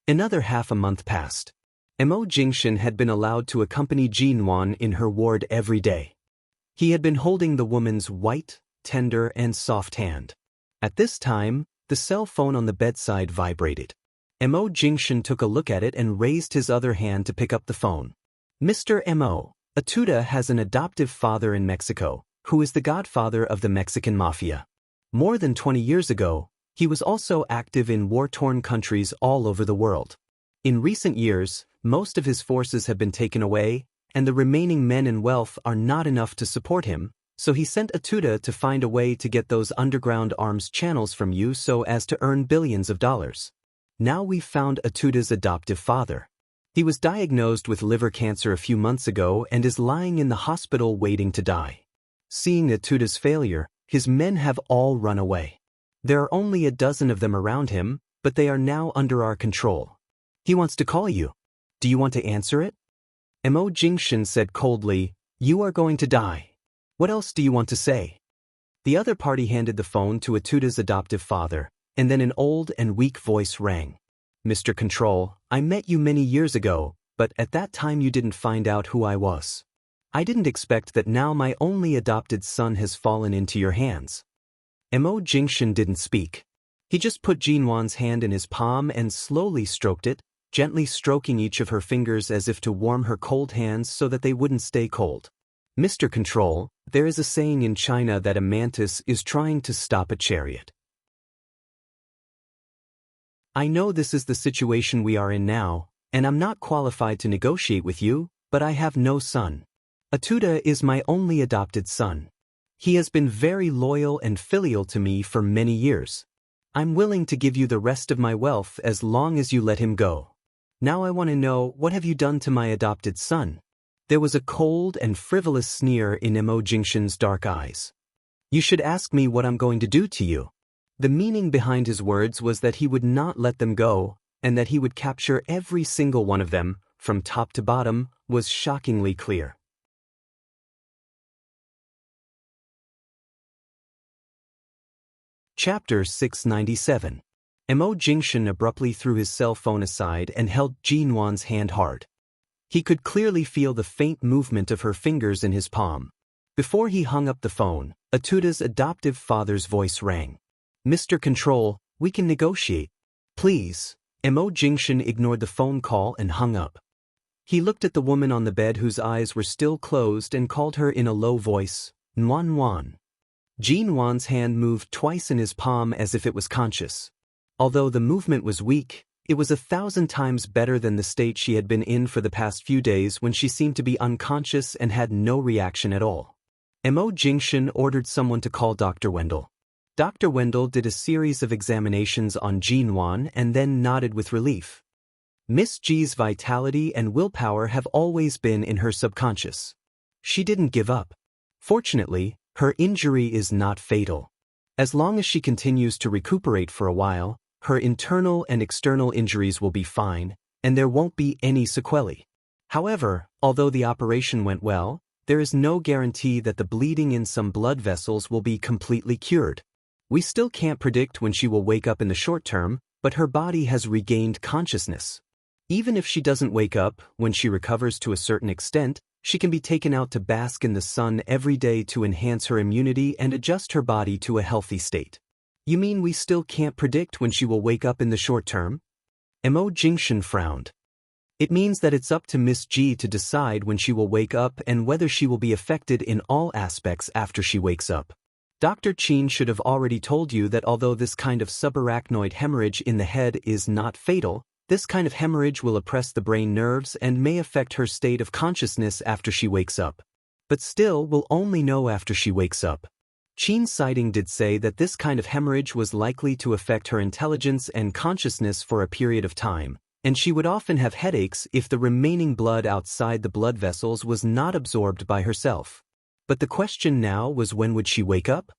Another half a month passed. Mo Jingshan had been allowed to accompany Jin Wan in her ward every day. He had been holding the woman's white, tender and soft hand. At this time, the cell phone on the bedside vibrated. Mo Jingshan took a look at it and raised his other hand to pick up the phone. Mr. Mo, Atuda has an adoptive father in Mexico, who is the godfather of the Mexican mafia. More than 20 years ago, he was also active in war-torn countries all over the world. In recent years, most of his forces have been taken away, and the remaining men and wealth are not enough to support him, so he sent Atuda to find a way to get those underground arms channels from you so as to earn billions of dollars. Now we've found Atuda's adoptive father. He was diagnosed with liver cancer a few months ago and is lying in the hospital waiting to die. Seeing Atuda's failure, his men have all run away. There are only a dozen of them around him, but they are now under our control. He wants to call you. Do you want to answer it? Mo Jingshan said coldly, "You are going to die. What else do you want to say?" The other party handed the phone to Atuda's adoptive father, and then an old and weak voice rang. "Mr. Control, I met you many years ago, but at that time you didn't find out who I was. I didn't expect that now my only adopted son has fallen into your hands." Mo Jingshan didn't speak. He just put Jin Wan's hand in his palm and slowly stroked it, gently stroking each of her fingers as if to warm her cold hands so that they wouldn't stay cold. "Mr. Control, there is a saying in China that a mantis is trying to stop a chariot. I know this is the situation we are in now, and I'm not qualified to negotiate with you, but I have no son. Atuda is my only adopted son. He has been very loyal and filial to me for many years. I'm willing to give you the rest of my wealth as long as you let him go. Now I want to know, what have you done to my adopted son?" There was a cold and frivolous sneer in Mo Jingshan's dark eyes. "You should ask me what I'm going to do to you." The meaning behind his words was that he would not let them go, and that he would capture every single one of them, from top to bottom, was shockingly clear. Chapter 697. Mo Jingshan abruptly threw his cell phone aside and held Jin Wan's hand hard. He could clearly feel the faint movement of her fingers in his palm. Before he hung up the phone, Atuda's adoptive father's voice rang. "Mr. Control, we can negotiate. Please." Mo Jingshan ignored the phone call and hung up. He looked at the woman on the bed whose eyes were still closed and called her in a low voice, "Nuan Wan." Jin Wan's hand moved twice in his palm as if it was conscious. Although the movement was weak, it was 1,000 times better than the state she had been in for the past few days when she seemed to be unconscious and had no reaction at all. Mo Jingshan ordered someone to call Dr. Wendell. Dr. Wendell did a series of examinations on Jin Wan and then nodded with relief. Miss G's vitality and willpower have always been in her subconscious. She didn't give up. Fortunately, her injury is not fatal. As long as she continues to recuperate for a while, her internal and external injuries will be fine, and there won't be any sequelae. However, although the operation went well, there is no guarantee that the bleeding in some blood vessels will be completely cured. We still can't predict when she will wake up in the short term, but her body has regained consciousness. Even if she doesn't wake up, when she recovers to a certain extent, she can be taken out to bask in the sun every day to enhance her immunity and adjust her body to a healthy state. You mean we still can't predict when she will wake up in the short term? Mo Jingshan frowned. It means that it's up to Miss G to decide when she will wake up and whether she will be affected in all aspects after she wakes up. Dr. Qin should have already told you that although this kind of subarachnoid hemorrhage in the head is not fatal, this kind of hemorrhage will oppress the brain nerves and may affect her state of consciousness after she wakes up. But still, we'll only know after she wakes up. Qin's sighting did say that this kind of hemorrhage was likely to affect her intelligence and consciousness for a period of time, and she would often have headaches if the remaining blood outside the blood vessels was not absorbed by herself. But the question now was, when would she wake up?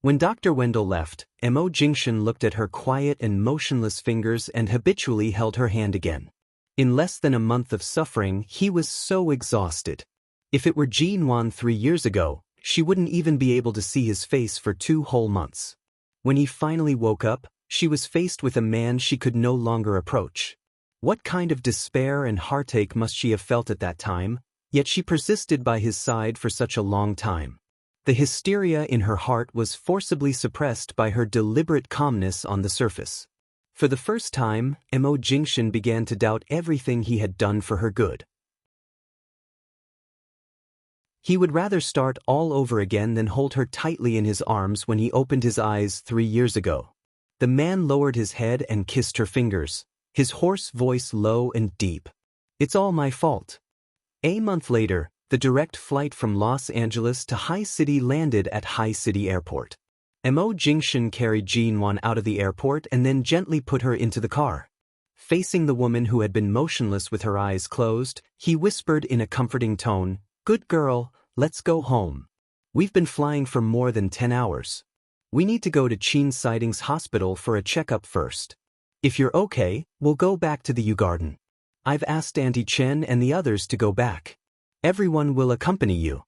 When Dr. Wendell left, Mo Jingshan looked at her quiet and motionless fingers and habitually held her hand again. In less than a month of suffering, he was so exhausted. If it were Jin Wan 3 years ago, she wouldn't even be able to see his face for 2 whole months. When he finally woke up, she was faced with a man she could no longer approach. What kind of despair and heartache must she have felt at that time? Yet she persisted by his side for such a long time. The hysteria in her heart was forcibly suppressed by her deliberate calmness on the surface. For the first time, Mo Jingshan began to doubt everything he had done for her good. He would rather start all over again than hold her tightly in his arms when he opened his eyes 3 years ago. The man lowered his head and kissed her fingers, his hoarse voice low and deep. "It's all my fault." A month later, the direct flight from Los Angeles to High City landed at High City Airport. Mo Jingshan carried Jin Wan out of the airport and then gently put her into the car. Facing the woman who had been motionless with her eyes closed, he whispered in a comforting tone, "Good girl, let's go home. We've been flying for more than 10 hours. We need to go to Chin Siding's hospital for a checkup first. If you're okay, we'll go back to the U Garden. I've asked Auntie Chen and the others to go back. Everyone will accompany you."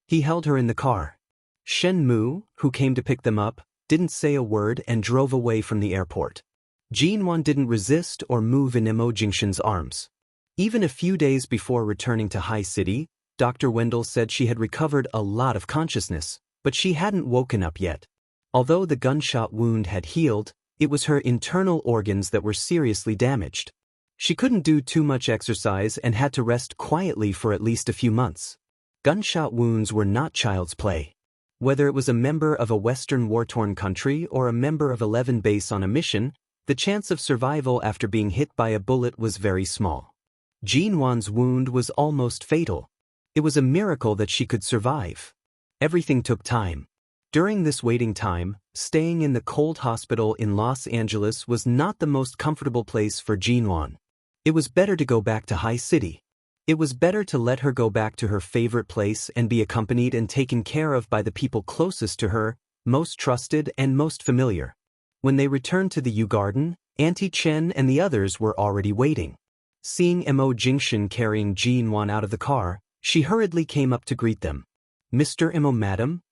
He held her in the car. Shen Mu, who came to pick them up, didn't say a word and drove away from the airport. Jin Wan didn't resist or move in Mo Jingshan's arms. Even a few days before returning to High City, Dr. Wendell said she had recovered a lot of consciousness, but she hadn't woken up yet. Although the gunshot wound had healed, it was her internal organs that were seriously damaged. She couldn't do too much exercise and had to rest quietly for at least a few months. Gunshot wounds were not child's play. Whether it was a member of a Western war-torn country or a member of 11 base on a mission, the chance of survival after being hit by a bullet was very small. Jin Wan's wound was almost fatal. It was a miracle that she could survive. Everything took time. During this waiting time, staying in the cold hospital in Los Angeles was not the most comfortable place for Jin Wan. It was better to go back to High City. It was better to let her go back to her favorite place and be accompanied and taken care of by the people closest to her, most trusted and most familiar. When they returned to the U Garden, Auntie Chen and the others were already waiting. Seeing Mo Jingshan carrying Jin Wan out of the car, she hurriedly came up to greet them. "Mr. Mo, madam?"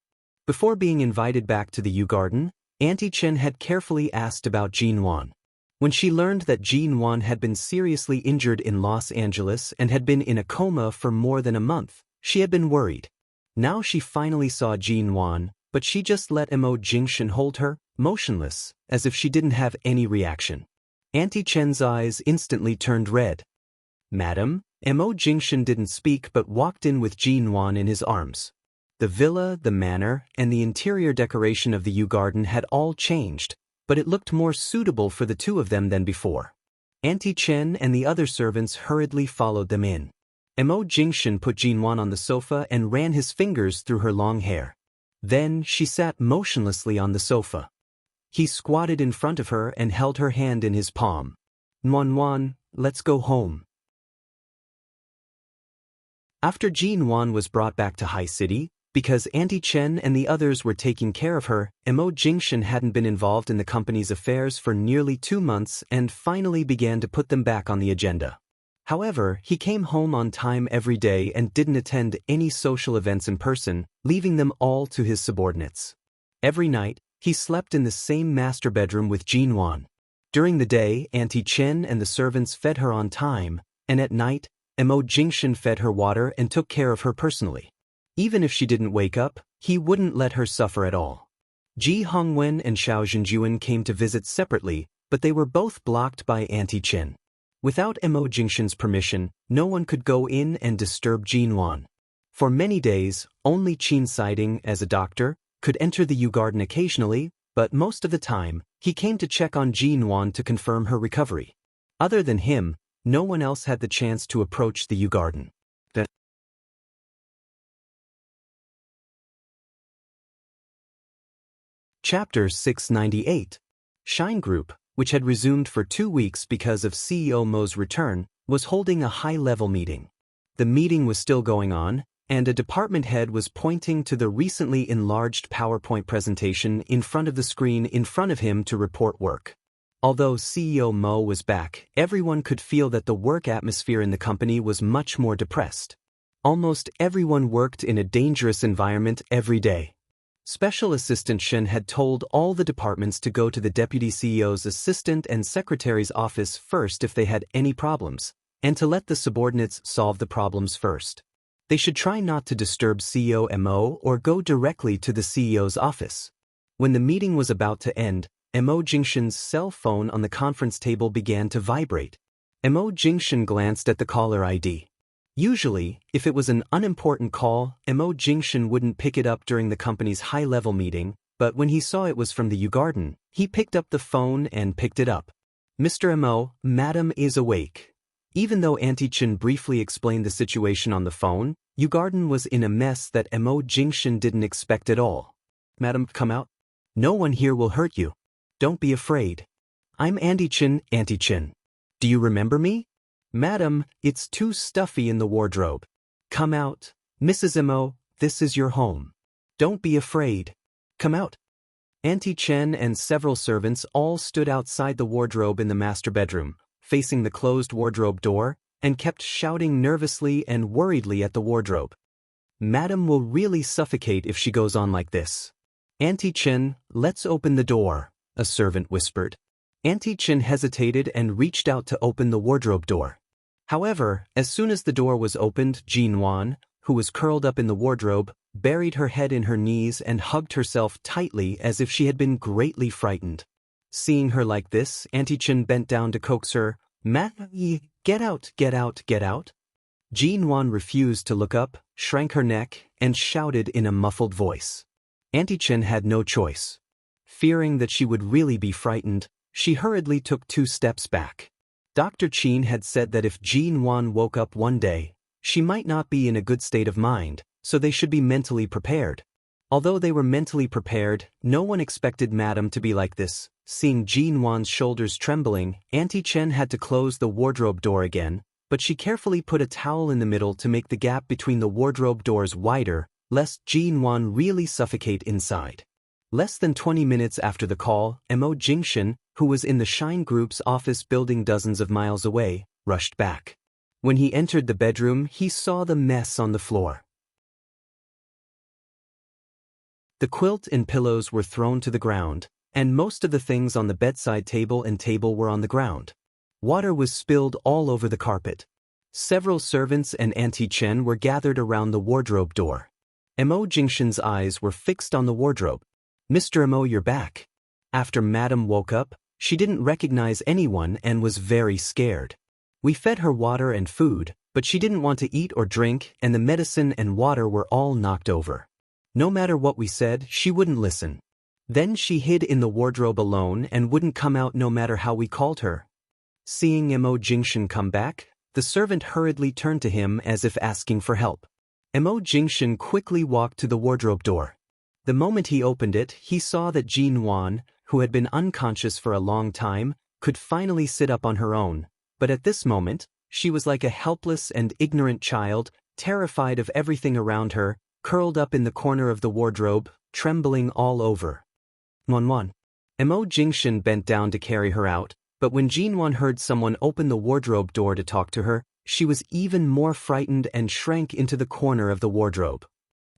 Before being invited back to the U Garden, Auntie Chen had carefully asked about Jin Wan. When she learned that Jin Wan had been seriously injured in Los Angeles and had been in a coma for more than a month, she had been worried. Now she finally saw Jin Wan, but she just let Mo Jingshan hold her, motionless, as if she didn't have any reaction. Auntie Chen's eyes instantly turned red. "Madam?" Mo Jingshan didn't speak but walked in with Jin Wan in his arms. The villa, the manor, and the interior decoration of the U Garden had all changed, but it looked more suitable for the two of them than before. Auntie Chen and the other servants hurriedly followed them in. Mo Jingshan put Jin Wan on the sofa and ran his fingers through her long hair. Then she sat motionlessly on the sofa. He squatted in front of her and held her hand in his palm. "Wan Wan, let's go home." After Jin Wan was brought back to High City, because Auntie Chen and the others were taking care of her, Mo Jingshan hadn't been involved in the company's affairs for nearly 2 months and finally began to put them back on the agenda. However, he came home on time every day and didn't attend any social events in person, leaving them all to his subordinates. Every night, he slept in the same master bedroom with Jin Wan. During the day, Auntie Chen and the servants fed her on time, and at night, Mo Jingshan fed her water and took care of her personally. Even if she didn't wake up, he wouldn't let her suffer at all. Ji Hongwen and Xiao Zhenjuan came to visit separately, but they were both blocked by Auntie Chen. Without Mo Jingshan's permission, no one could go in and disturb Jin Wan. For many days, only Chin Siding, as a doctor, could enter the U Garden occasionally, but most of the time, he came to check on Jin Wan to confirm her recovery. Other than him, no one else had the chance to approach the U Garden. Chapter 698. Shine Group, which had resumed for 2 weeks because of CEO Mo's return, was holding a high-level meeting. The meeting was still going on, and a department head was pointing to the recently enlarged PowerPoint presentation in front of the screen in front of him to report work. Although CEO Mo was back, everyone could feel that the work atmosphere in the company was much more depressed. Almost everyone worked in a dangerous environment every day. Special Assistant Shen had told all the departments to go to the Deputy CEO's assistant and secretary's office first if they had any problems, and to let the subordinates solve the problems first. They should try not to disturb CEO Mo or go directly to the CEO's office. When the meeting was about to end, Mo Jingshen's cell phone on the conference table began to vibrate. Mo Jingshen glanced at the caller ID. Usually, if it was an unimportant call, Mo Jingshen wouldn't pick it up during the company's high-level meeting, but when he saw it was from the Yugarden, he picked up the phone and picked it up. Mr. Mo, Madam is awake. Even though Auntie Chen briefly explained the situation on the phone, Yugarden was in a mess that Mo Jingshen didn't expect at all. Madam, come out. No one here will hurt you. Don't be afraid. I'm Auntie Chen, Auntie Chen. Do you remember me? Madam, it's too stuffy in the wardrobe. Come out. Mrs. Mo, this is your home. Don't be afraid. Come out. Auntie Chen and several servants all stood outside the wardrobe in the master bedroom, facing the closed wardrobe door, and kept shouting nervously and worriedly at the wardrobe. Madam will really suffocate if she goes on like this. Auntie Chen, let's open the door, a servant whispered. Auntie Chen hesitated and reached out to open the wardrobe door. However, as soon as the door was opened, Jin Wan, who was curled up in the wardrobe, buried her head in her knees and hugged herself tightly as if she had been greatly frightened. Seeing her like this, Auntie Chen bent down to coax her. Get out, get out, get out. Jin Wan refused to look up, shrank her neck, and shouted in a muffled voice. Auntie Chen had no choice. Fearing that she would really be frightened, she hurriedly took 2 steps back. Dr. Qin had said that if Jin Wan woke up one day, she might not be in a good state of mind, so they should be mentally prepared. Although they were mentally prepared, no one expected Madam to be like this. Seeing Jin Wan's shoulders trembling, Auntie Chen had to close the wardrobe door again, but she carefully put a towel in the middle to make the gap between the wardrobe doors wider, lest Jin Wan really suffocate inside. Less than 20 minutes after the call, Mo Jingshen, who was in the Shine Group's office building dozens of miles away, rushed back. When he entered the bedroom, he saw the mess on the floor. The quilt and pillows were thrown to the ground, and most of the things on the bedside table and table were on the ground. Water was spilled all over the carpet. Several servants and Auntie Chen were gathered around the wardrobe door. Mo Jingshen's eyes were fixed on the wardrobe. Mr. Mo, you're back. After Madam woke up, she didn't recognize anyone and was very scared. We fed her water and food, but she didn't want to eat or drink, and the medicine and water were all knocked over. No matter what we said, she wouldn't listen. Then she hid in the wardrobe alone and wouldn't come out no matter how we called her. Seeing Mo Jingshen come back, the servant hurriedly turned to him as if asking for help. Mo Jingshen quickly walked to the wardrobe door. The moment he opened it, he saw that Jin Wan, who had been unconscious for a long time, could finally sit up on her own, but at this moment, she was like a helpless and ignorant child, terrified of everything around her, curled up in the corner of the wardrobe, trembling all over. Mo Jingshen bent down to carry her out, but when Jin Wan heard someone open the wardrobe door to talk to her, she was even more frightened and shrank into the corner of the wardrobe.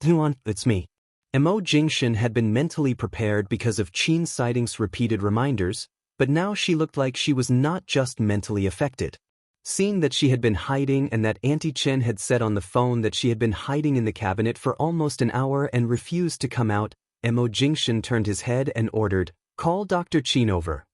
Wan, it's me. Mo Jingshen had been mentally prepared because of Qin Sightings' repeated reminders, but now she looked like she was not just mentally affected. Seeing that she had been hiding and that Auntie Chen had said on the phone that she had been hiding in the cabinet for almost an hour and refused to come out, Mo Jingshen turned his head and ordered, "Call Dr. Qin over."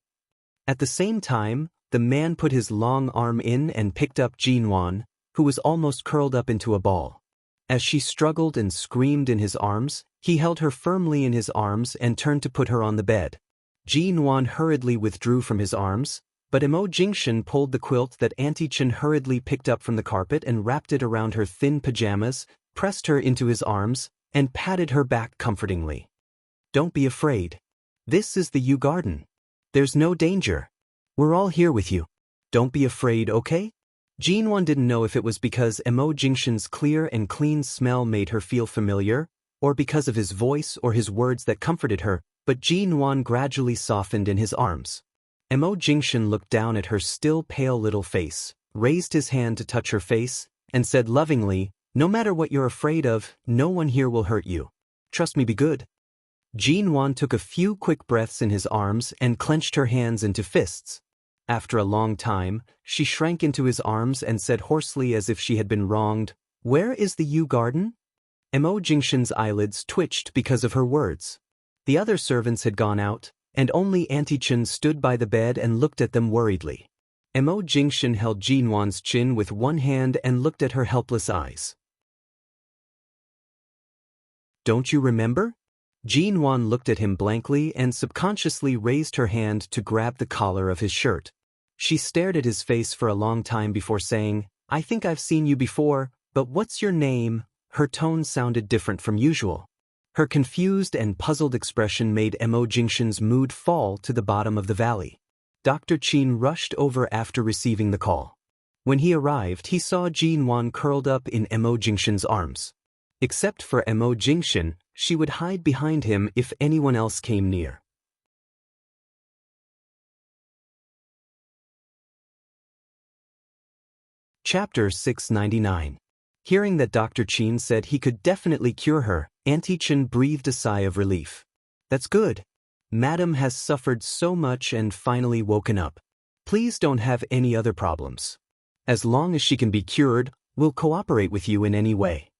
At the same time, the man put his long arm in and picked up Jin Wan, who was almost curled up into a ball. As she struggled and screamed in his arms, he held her firmly in his arms and turned to put her on the bed. Jin Wan hurriedly withdrew from his arms, but Mo Jingshen pulled the quilt that Auntie Chen hurriedly picked up from the carpet and wrapped it around her thin pajamas, pressed her into his arms, and patted her back comfortingly. "Don't be afraid. This is the Yugarden. There's no danger. We're all here with you. Don't be afraid, okay?" Jinwon didn't know if it was because Emo Jingshan's clear and clean smell made her feel familiar, or because of his voice or his words that comforted her, but Jinwon gradually softened in his arms. Emo Jingshan looked down at her still pale little face, raised his hand to touch her face, and said lovingly, "No matter what you're afraid of, no one here will hurt you. Trust me, be good." Jinwon took a few quick breaths in his arms and clenched her hands into fists. After a long time, she shrank into his arms and said hoarsely as if she had been wronged, "Where is the Yew Garden?" Emo Jingshan's eyelids twitched because of her words. The other servants had gone out, and only Auntie Chen stood by the bed and looked at them worriedly. Emo Jingshan held Jinwon's chin with one hand and looked at her helpless eyes. "Don't you remember?" Jinwon looked at him blankly and subconsciously raised her hand to grab the collar of his shirt. She stared at his face for a long time before saying, "I think I've seen you before, but what's your name?" Her tone sounded different from usual. Her confused and puzzled expression made Emo Jingshan's mood fall to the bottom of the valley. Dr. Qin rushed over after receiving the call. When he arrived, he saw Jinwon curled up in Emo Jingshan's arms. Except for Emo Jingshan, she would hide behind him if anyone else came near. Chapter 699. Hearing that Dr. Qin said he could definitely cure her, Auntie Chen breathed a sigh of relief. "That's good. Madam has suffered so much and finally woken up. Please don't have any other problems. As long as she can be cured, we'll cooperate with you in any way."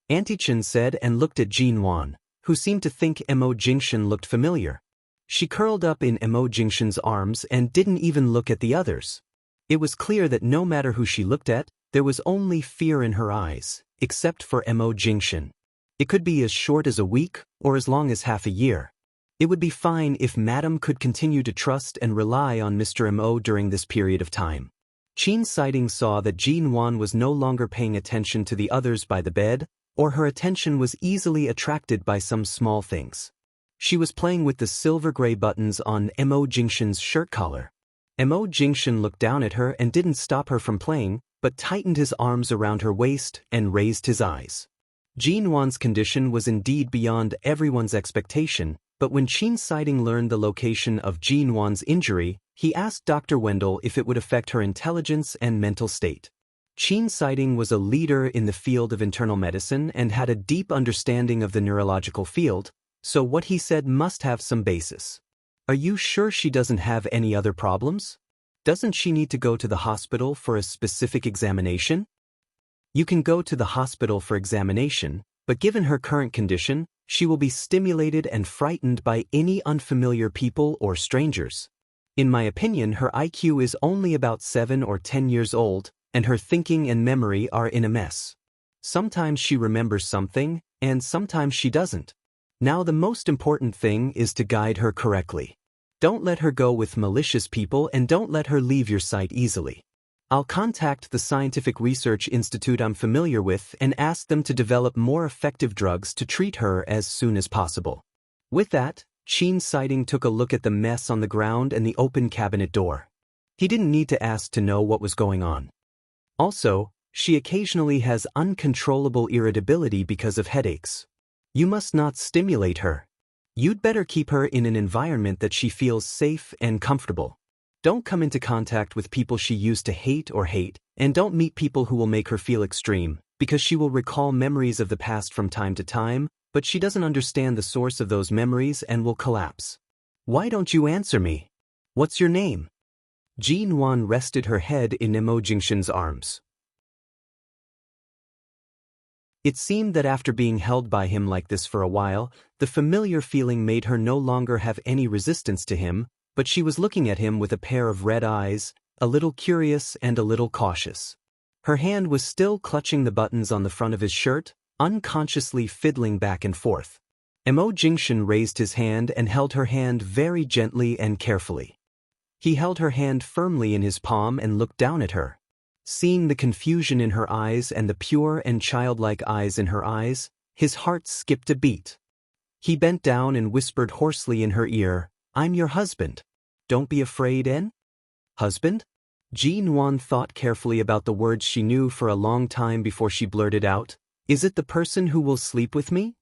Auntie Chen said and looked at Jinwon, who seemed to think Emo Jingshan looked familiar. She curled up in Emo Jingshan's arms and didn't even look at the others. It was clear that no matter who she looked at, there was only fear in her eyes, except for Emo Jingshan. It could be as short as a week or as long as half a year. It would be fine if Madam could continue to trust and rely on Mr. Mo during this period of time. Qin Siding saw that Jinwon was no longer paying attention to the others by the bed, or her attention was easily attracted by some small things. She was playing with the silver-gray buttons on Emo Jingshan's shirt collar. Emo Jingshan looked down at her and didn't stop her from playing, but tightened his arms around her waist and raised his eyes. Jinwon's condition was indeed beyond everyone's expectation, but when Qin Siding learned the location of Jinwon's injury, he asked Dr. Wendell if it would affect her intelligence and mental state. Qin Siding was a leader in the field of internal medicine and had a deep understanding of the neurological field, so what he said must have some basis. "Are you sure she doesn't have any other problems? Doesn't she need to go to the hospital for a specific examination?" "You can go to the hospital for examination, but given her current condition, she will be stimulated and frightened by any unfamiliar people or strangers. In my opinion, her IQ is only about 7 or 10 years old, and her thinking and memory are in a mess. Sometimes she remembers something, and sometimes she doesn't. Now the most important thing is to guide her correctly. Don't let her go with malicious people and don't let her leave your sight easily. I'll contact the scientific research institute I'm familiar with and ask them to develop more effective drugs to treat her as soon as possible." With that, Qin Siding took a look at the mess on the ground and the open cabinet door. He didn't need to ask to know what was going on. Also, she occasionally has uncontrollable irritability because of headaches. You must not stimulate her. You'd better keep her in an environment that she feels safe and comfortable. Don't come into contact with people she used to hate, and don't meet people who will make her feel extreme, because she will recall memories of the past from time to time, but she doesn't understand the source of those memories and will collapse. Why don't you answer me? What's your name? Jinwon rested her head in Emo Jingshan's arms. It seemed that after being held by him like this for a while, the familiar feeling made her no longer have any resistance to him, but she was looking at him with a pair of red eyes, a little curious and a little cautious. Her hand was still clutching the buttons on the front of his shirt, unconsciously fiddling back and forth. Emo Jingshan raised his hand and held her hand very gently and carefully. He held her hand firmly in his palm and looked down at her. Seeing the confusion in her eyes and the pure and childlike eyes in her eyes, his heart skipped a beat. He bent down and whispered hoarsely in her ear, "I'm your husband. Don't be afraid, En?" "Husband?" Jean Wan thought carefully about the words she knew for a long time before she blurted out, "Is it the person who will sleep with me?"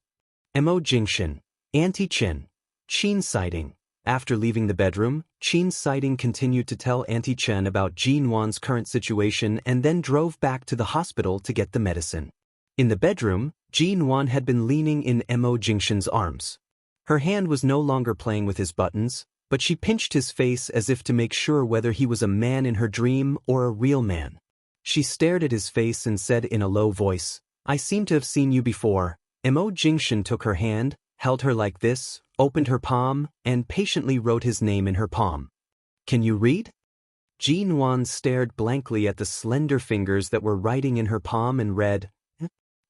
Mo Jingshin. Auntie Chen. Qin sighting. After leaving the bedroom, Qin sighting continued to tell Auntie Chen about Jean Wan's current situation and then drove back to the hospital to get the medicine. In the bedroom, Jean Wan had been leaning in Mo Jingshin's arms. Her hand was no longer playing with his buttons, but she pinched his face as if to make sure whether he was a man in her dream or a real man. She stared at his face and said in a low voice, "I seem to have seen you before." Mo Jingshin took her hand, held her like this, opened her palm, and patiently wrote his name in her palm. "Can you read?" Jean Wan stared blankly at the slender fingers that were writing in her palm and read,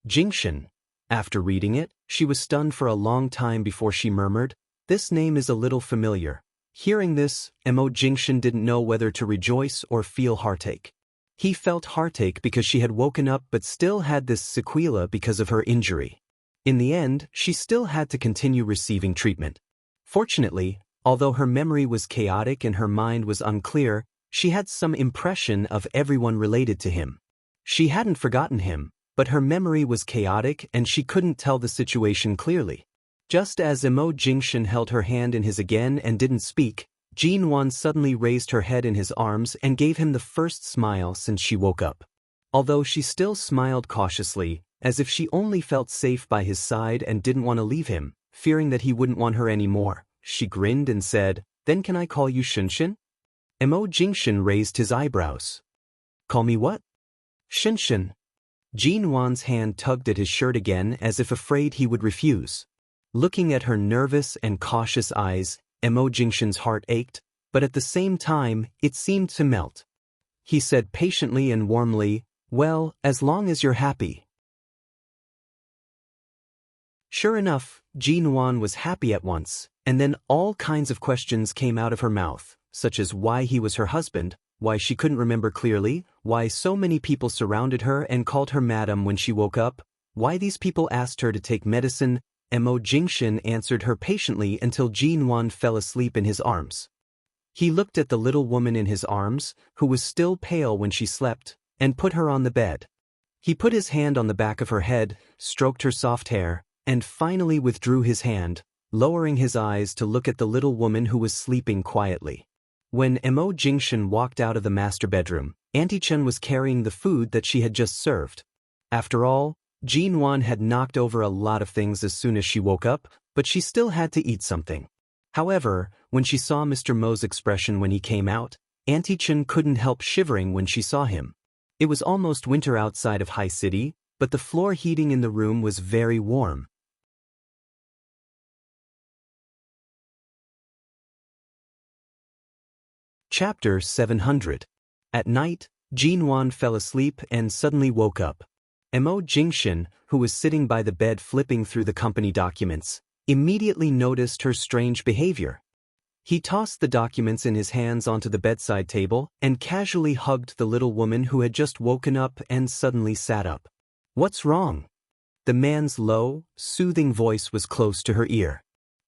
Jingshin. After reading it, she was stunned for a long time before she murmured, "This name is a little familiar." Hearing this, Mo Jingshin didn't know whether to rejoice or feel heartache. He felt heartache because she had woken up but still had this sequela because of her injury. In the end, she still had to continue receiving treatment. Fortunately, although her memory was chaotic and her mind was unclear, she had some impression of everyone related to him. She hadn't forgotten him, but her memory was chaotic and she couldn't tell the situation clearly. Just as Mo Jingshin held her hand in his again and didn't speak, Jean Wan suddenly raised her head in his arms and gave him the first smile since she woke up. Although she still smiled cautiously, as if she only felt safe by his side and didn't want to leave him, fearing that he wouldn't want her anymore, she grinned and said, "Then can I call you Shinshin?" Mo Jingshin raised his eyebrows. "Call me what?" "Shinshin." Jean Wan's hand tugged at his shirt again as if afraid he would refuse. Looking at her nervous and cautious eyes, Mo Jingshin's heart ached, but at the same time, it seemed to melt. He said patiently and warmly, "Well, as long as you're happy." Sure enough, Jean Wan was happy at once, and then all kinds of questions came out of her mouth, such as why he was her husband, why she couldn't remember clearly, why so many people surrounded her and called her madam when she woke up, why these people asked her to take medicine. Mo Jingshin answered her patiently until Jean Wan fell asleep in his arms. He looked at the little woman in his arms, who was still pale when she slept, and put her on the bed. He put his hand on the back of her head, stroked her soft hair, and finally withdrew his hand, lowering his eyes to look at the little woman who was sleeping quietly. When Mo Jingshin walked out of the master bedroom, Auntie Chen was carrying the food that she had just served. After all, Jean Wan had knocked over a lot of things as soon as she woke up, but she still had to eat something. However, when she saw Mr. Mo's expression when he came out, Auntie Chen couldn't help shivering when she saw him. It was almost winter outside of High City, but the floor heating in the room was very warm. Chapter 700. At night, Jean Wan fell asleep and suddenly woke up. Mo Jingshin, who was sitting by the bed flipping through the company documents, immediately noticed her strange behavior. He tossed the documents in his hands onto the bedside table and casually hugged the little woman who had just woken up and suddenly sat up. "What's wrong?" The man's low, soothing voice was close to her ear.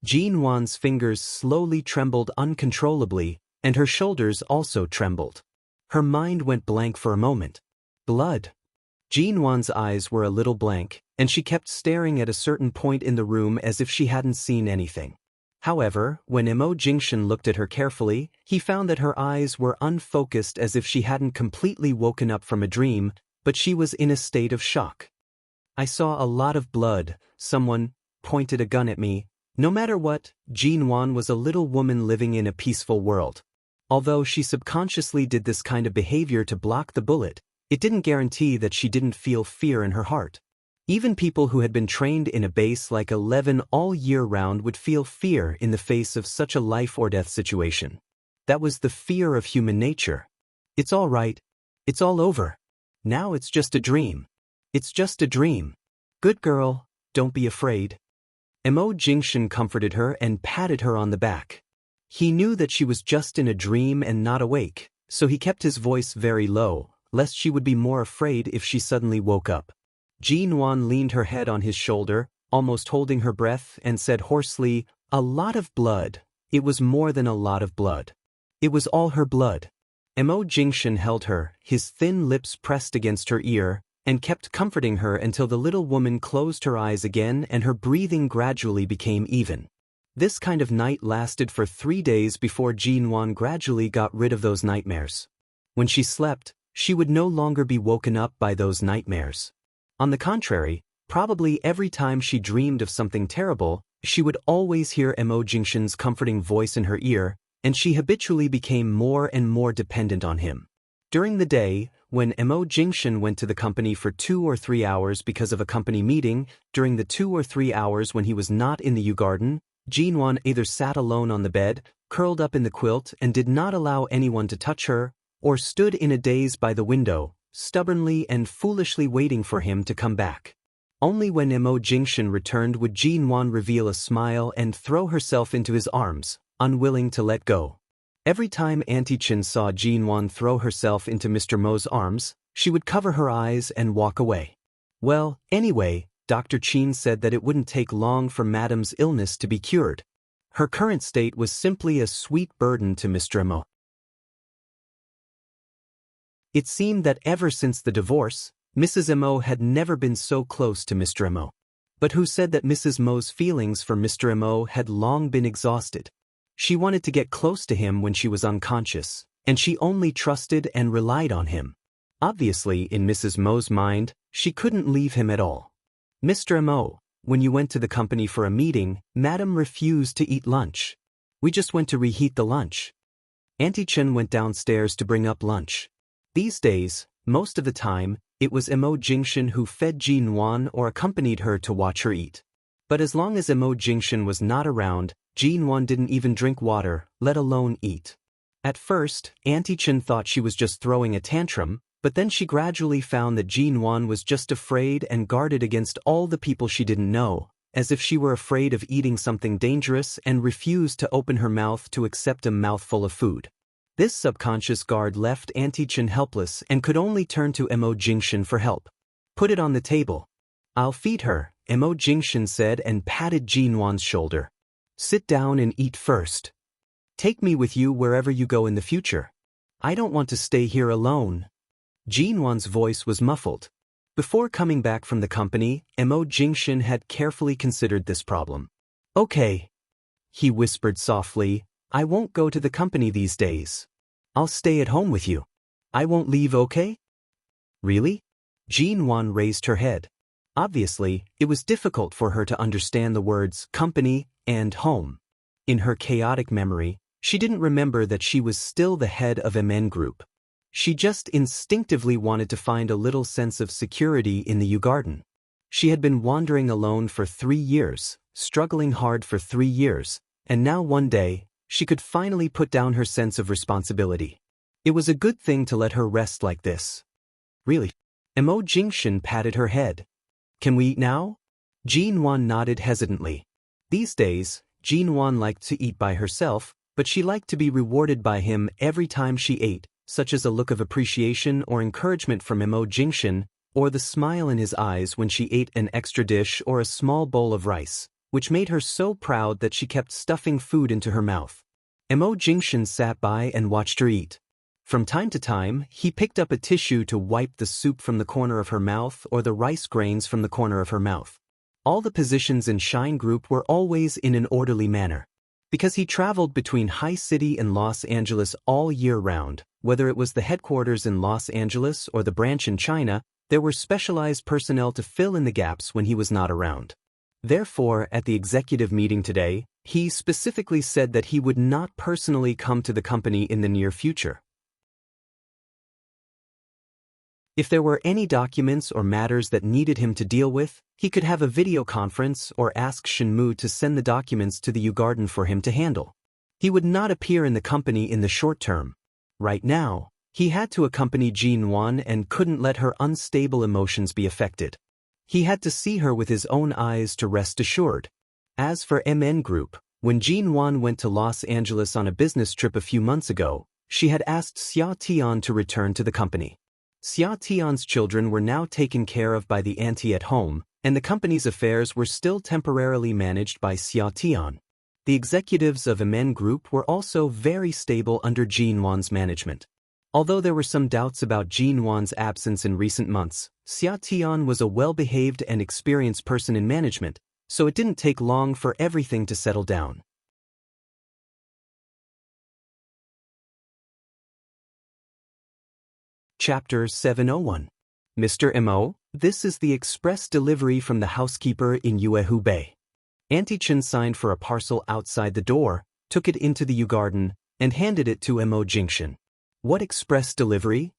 Jean Wan's fingers slowly trembled uncontrollably, and her shoulders also trembled. Her mind went blank for a moment. Blood. Jean Wan's eyes were a little blank, and she kept staring at a certain point in the room as if she hadn't seen anything. However, when Mo Jingshin looked at her carefully, he found that her eyes were unfocused as if she hadn't completely woken up from a dream, but she was in a state of shock. "I saw a lot of blood. Someone pointed a gun at me." No matter what, Jean Wan was a little woman living in a peaceful world. Although she subconsciously did this kind of behavior to block the bullet, it didn't guarantee that she didn't feel fear in her heart. Even people who had been trained in a base like 11 all year round would feel fear in the face of such a life-or-death situation. That was the fear of human nature. "It's all right. It's all over. Now it's just a dream. It's just a dream. Good girl, don't be afraid." Mo Jingshin comforted her and patted her on the back. He knew that she was just in a dream and not awake, so he kept his voice very low, lest she would be more afraid if she suddenly woke up. Jean Wan leaned her head on his shoulder, almost holding her breath, and said hoarsely, "A lot of blood. It was more than a lot of blood. It was all her blood." Mo Jingshan held her, his thin lips pressed against her ear, and kept comforting her until the little woman closed her eyes again and her breathing gradually became even. This kind of night lasted for 3 days before Jinwan gradually got rid of those nightmares. When she slept, she would no longer be woken up by those nightmares. On the contrary, probably every time she dreamed of something terrible, she would always hear Mo Jingshan's comforting voice in her ear, and she habitually became more and more dependent on him. During the day, when Mo Jingshan went to the company for 2 or 3 hours because of a company meeting, during the 2 or 3 hours when he was not in the Yu Garden, Jinwan either sat alone on the bed, curled up in the quilt and did not allow anyone to touch her, or stood in a daze by the window, stubbornly and foolishly waiting for him to come back. Only when Mo Jingshan returned would Jinwan reveal a smile and throw herself into his arms, unwilling to let go. Every time Auntie Chen saw Jinwan throw herself into Mr. Mo's arms, she would cover her eyes and walk away. Well, anyway, Dr. Qin said that it wouldn't take long for Madame's illness to be cured. Her current state was simply a sweet burden to Mr. Mo. It seemed that ever since the divorce, Mrs. Mo had never been so close to Mr. Mo. But who said that Mrs. Mo's feelings for Mr. Mo had long been exhausted? She wanted to get close to him when she was unconscious, and she only trusted and relied on him. Obviously, in Mrs. Mo's mind, she couldn't leave him at all. Mr. Mo, when you went to the company for a meeting, Madame refused to eat lunch. We just went to reheat the lunch. Auntie Chen went downstairs to bring up lunch. These days, most of the time, it was Mo Jingshan who fed Jinwan or accompanied her to watch her eat. But as long as Mo Jingshan was not around, Jinwan didn't even drink water, let alone eat. At first, Auntie Chen thought she was just throwing a tantrum, but then she gradually found that Jinwan was just afraid and guarded against all the people she didn't know, as if she were afraid of eating something dangerous and refused to open her mouth to accept a mouthful of food. This subconscious guard left Auntie Chen helpless and could only turn to Mo Jingshan for help. Put it on the table. I'll feed her, Mo Jingshan said and patted Jinwan's shoulder. Sit down and eat first. Take me with you wherever you go in the future. I don't want to stay here alone. Jinwan's voice was muffled. Before coming back from the company, Mo Jingshan had carefully considered this problem. Okay. He whispered softly, I won't go to the company these days. I'll stay at home with you. I won't leave, okay? Really? Jinwan raised her head. Obviously, it was difficult for her to understand the words company and home. In her chaotic memory, she didn't remember that she was still the head of MN Group. She just instinctively wanted to find a little sense of security in the Yu Garden. She had been wandering alone for 3 years, struggling hard for 3 years, and now one day, she could finally put down her sense of responsibility. It was a good thing to let her rest like this. Really? Mo Jingshan patted her head. Can we eat now? Jinwan nodded hesitantly. These days, Jinwan liked to eat by herself, but she liked to be rewarded by him every time she ate, such as a look of appreciation or encouragement from Mo Jingshan, or the smile in his eyes when she ate an extra dish or a small bowl of rice, which made her so proud that she kept stuffing food into her mouth. Mo Jingshan sat by and watched her eat. From time to time, he picked up a tissue to wipe the soup from the corner of her mouth or the rice grains from the corner of her mouth. All the positions in Shine Group were always in an orderly manner. Because he traveled between High City and Los Angeles all year round, whether it was the headquarters in Los Angeles or the branch in China, there were specialized personnel to fill in the gaps when he was not around. Therefore, at the executive meeting today, he specifically said that he would not personally come to the company in the near future. If there were any documents or matters that needed him to deal with, he could have a video conference or ask Shinmu to send the documents to the Yu Garden for him to handle. He would not appear in the company in the short term. Right now, he had to accompany Jinwan and couldn't let her unstable emotions be affected. He had to see her with his own eyes to rest assured. As for MN Group, when Jinwan went to Los Angeles on a business trip a few months ago, she had asked Xia Tian to return to the company. Xia Tian's children were now taken care of by the auntie at home, and the company's affairs were still temporarily managed by Xia Tian. The executives of MN Group were also very stable under Jinwan's management. Although there were some doubts about Jin Wan's absence in recent months, Xia Tian was a well-behaved and experienced person in management, so it didn't take long for everything to settle down. Chapter 701. Mr. Mo, this is the express delivery from the housekeeper in Yuehu Bay. Auntie Chen signed for a parcel outside the door, took it into the Yu Garden, and handed it to Mo Jingshan. What express delivery?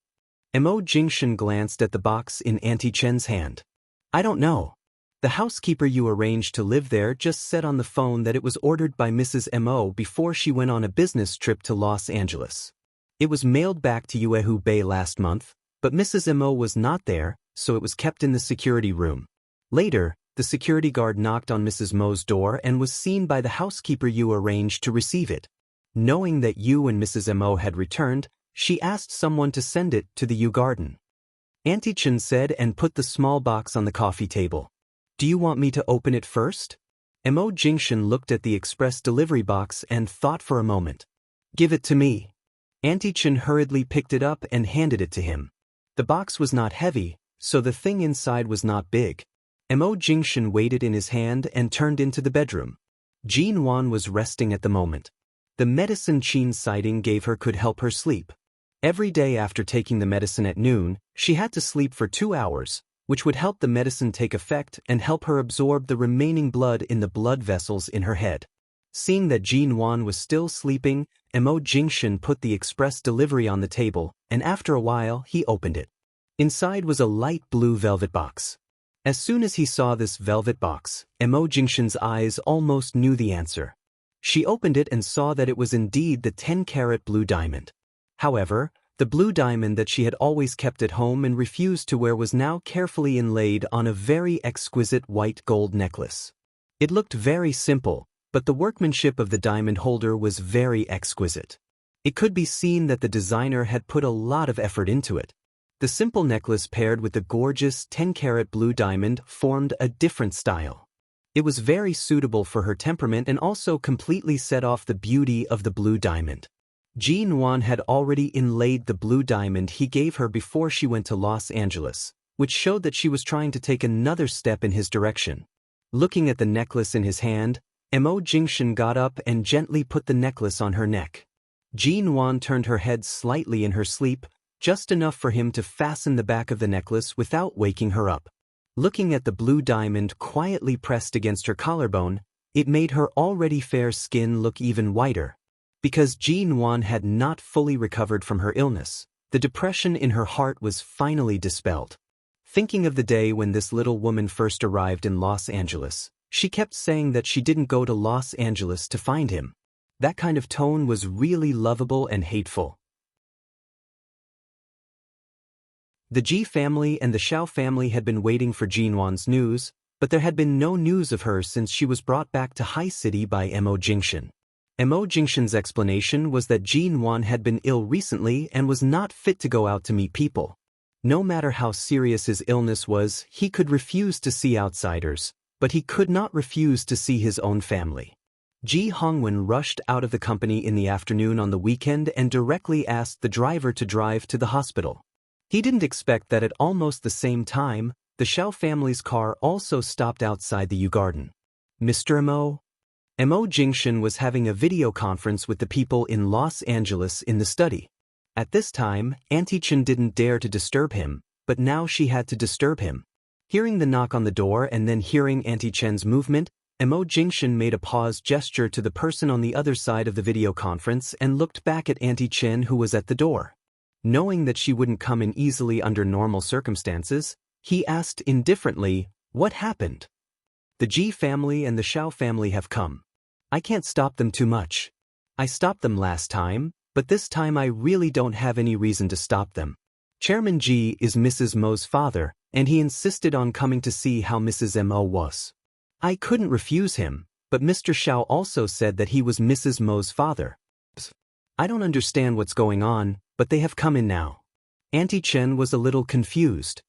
Mo Jingshan glanced at the box in Auntie Chen's hand. I don't know. The housekeeper you arranged to live there just said on the phone that it was ordered by Mrs. Mo before she went on a business trip to Los Angeles. It was mailed back to Yuehu Bay last month, but Mrs. Mo was not there, so it was kept in the security room. Later, the security guard knocked on Mrs. Mo's door and was seen by the housekeeper you arranged to receive it. Knowing that you and Mrs. Mo had returned, she asked someone to send it to the Yu Garden. Auntie Chen said and put the small box on the coffee table. Do you want me to open it first? Mo Jingshan looked at the express delivery box and thought for a moment. Give it to me. Auntie Chen hurriedly picked it up and handed it to him. The box was not heavy, so the thing inside was not big. Mo Jingshan weighed it in his hand and turned into the bedroom. Jin Wan was resting at the moment. The medicine Qin citing gave her could help her sleep. Every day after taking the medicine at noon, she had to sleep for 2 hours, which would help the medicine take effect and help her absorb the remaining blood in the blood vessels in her head. Seeing that Jin Wan was still sleeping, Mo Jingshan put the express delivery on the table, and after a while he opened it. Inside was a light blue velvet box. As soon as he saw this velvet box, Mo Jingshan's eyes almost knew the answer. She opened it and saw that it was indeed the 10-carat blue diamond. However, the blue diamond that she had always kept at home and refused to wear was now carefully inlaid on a very exquisite white gold necklace. It looked very simple, but the workmanship of the diamond holder was very exquisite. It could be seen that the designer had put a lot of effort into it. The simple necklace paired with the gorgeous 10-carat blue diamond formed a different style. It was very suitable for her temperament and also completely set off the beauty of the blue diamond. Jin Wan had already inlaid the blue diamond he gave her before she went to Los Angeles, which showed that she was trying to take another step in his direction. Looking at the necklace in his hand, Mo Jingshan got up and gently put the necklace on her neck. Jin Wan turned her head slightly in her sleep, just enough for him to fasten the back of the necklace without waking her up. Looking at the blue diamond quietly pressed against her collarbone, it made her already fair skin look even whiter. Because Jin Wan had not fully recovered from her illness, the depression in her heart was finally dispelled. Thinking of the day when this little woman first arrived in Los Angeles, she kept saying that she didn't go to Los Angeles to find him. That kind of tone was really lovable and hateful. The Ji family and the Xiao family had been waiting for Jin Wan's news, but there had been no news of her since she was brought back to High City by Mo Jingshan. Mo Jingshan's explanation was that Jin Wan had been ill recently and was not fit to go out to meet people. No matter how serious his illness was, he could refuse to see outsiders, but he could not refuse to see his own family. Ji Hongwen rushed out of the company in the afternoon on the weekend and directly asked the driver to drive to the hospital. He didn't expect that at almost the same time, the Xiao family's car also stopped outside the Yu Garden. Mr. Mo Jingshan was having a video conference with the people in Los Angeles in the study. At this time, Auntie Chen didn't dare to disturb him, but now she had to disturb him. Hearing the knock on the door and then hearing Auntie Chen's movement, Mo Jingshan made a pause gesture to the person on the other side of the video conference and looked back at Auntie Chen who was at the door. Knowing that she wouldn't come in easily under normal circumstances, he asked indifferently, "What happened?" "The Ji family and the Xiao family have come. I can't stop them too much. I stopped them last time, but this time I really don't have any reason to stop them. Chairman Ji is Mrs. Mo's father, and he insisted on coming to see how Mrs. Mo was. I couldn't refuse him, but Mr. Xiao also said that he was Mrs. Mo's father. I don't understand what's going on, but they have come in now." Auntie Chen was a little confused.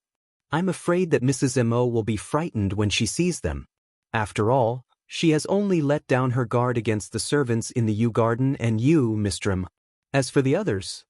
"I'm afraid that Mrs. Mo will be frightened when she sees them. After all, she has only let down her guard against the servants in the Yu Garden and you, Mr. M. As for the others,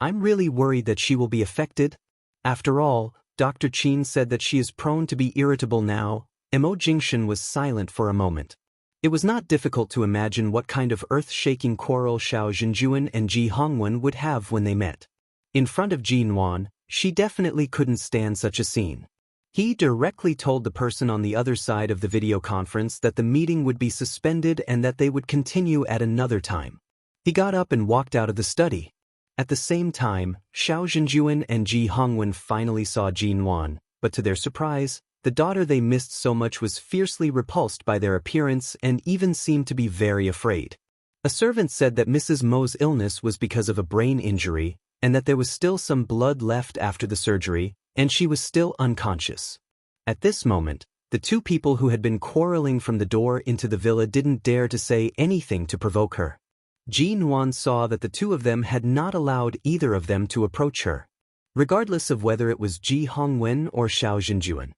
I'm really worried that she will be affected. After all, Dr. Qin said that she is prone to be irritable now. Mo Jingshan was silent for a moment. It was not difficult to imagine what kind of earth-shaking quarrel Xiao Zhenjuan and Ji Hongwen would have when they met. In front of Jin Wan, she definitely couldn't stand such a scene. He directly told the person on the other side of the video conference that the meeting would be suspended and that they would continue at another time. He got up and walked out of the study. At the same time, Xiao Zhenjuan and Ji Hongwen finally saw Jin Wan, but to their surprise, the daughter they missed so much was fiercely repulsed by their appearance and even seemed to be very afraid. A servant said that Mrs. Mo's illness was because of a brain injury, and that there was still some blood left after the surgery, and she was still unconscious. At this moment, the two people who had been quarreling from the door into the villa didn't dare to say anything to provoke her. Jin Wan saw that the two of them had not allowed either of them to approach her, regardless of whether it was Ji Hongwen or Xiao Zhenjuan.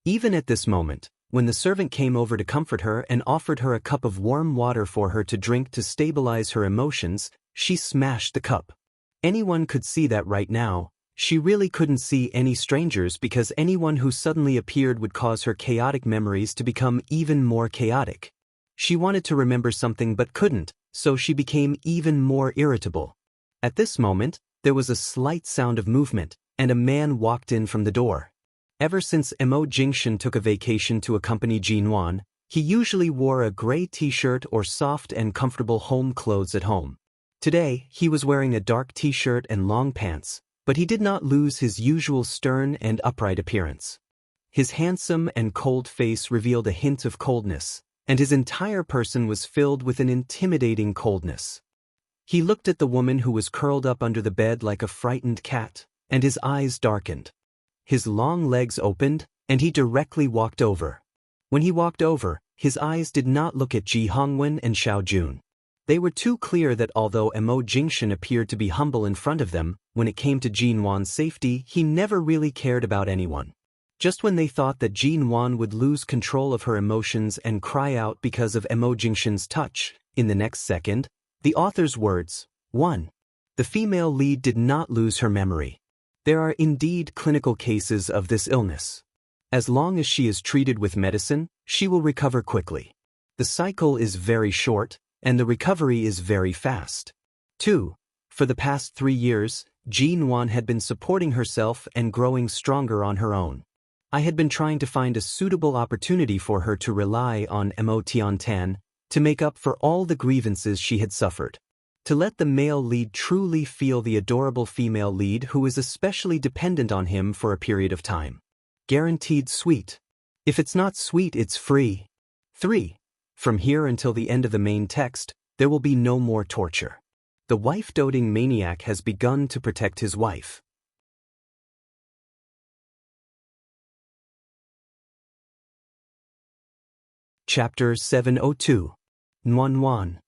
Even at this moment, when the servant came over to comfort her and offered her a cup of warm water for her to drink to stabilize her emotions, she smashed the cup. Anyone could see that right now. She really couldn't see any strangers because anyone who suddenly appeared would cause her chaotic memories to become even more chaotic. She wanted to remember something but couldn't, so she became even more irritable. At this moment, there was a slight sound of movement, and a man walked in from the door. Ever since Mo Jingshan took a vacation to accompany Jin Wan, he usually wore a gray t-shirt or soft and comfortable home clothes at home. Today, he was wearing a dark t-shirt and long pants, but he did not lose his usual stern and upright appearance. His handsome and cold face revealed a hint of coldness, and his entire person was filled with an intimidating coldness. He looked at the woman who was curled up under the bed like a frightened cat, and his eyes darkened. His long legs opened, and he directly walked over. When he walked over, his eyes did not look at Ji Hongwen and Xiao Jun. They were too clear that although Mo Jingshan appeared to be humble in front of them, when it came to Jin Wan's safety, he never really cared about anyone. Just when they thought that Jin Wan would lose control of her emotions and cry out because of Mo Jingshan's touch, in the next second, the author's words, 1. The female lead did not lose her memory. There are indeed clinical cases of this illness. As long as she is treated with medicine, she will recover quickly. The cycle is very short, and the recovery is very fast. 2. For the past 3 years, Jin Wan had been supporting herself and growing stronger on her own. I had been trying to find a suitable opportunity for her to rely on Mo Tiantan to make up for all the grievances she had suffered. To let the male lead truly feel the adorable female lead who is especially dependent on him for a period of time. Guaranteed sweet. If it's not sweet, it's free. 3. From here until the end of the main text, there will be no more torture. The wife-doting maniac has begun to protect his wife. Chapter 702. Nuan Wan.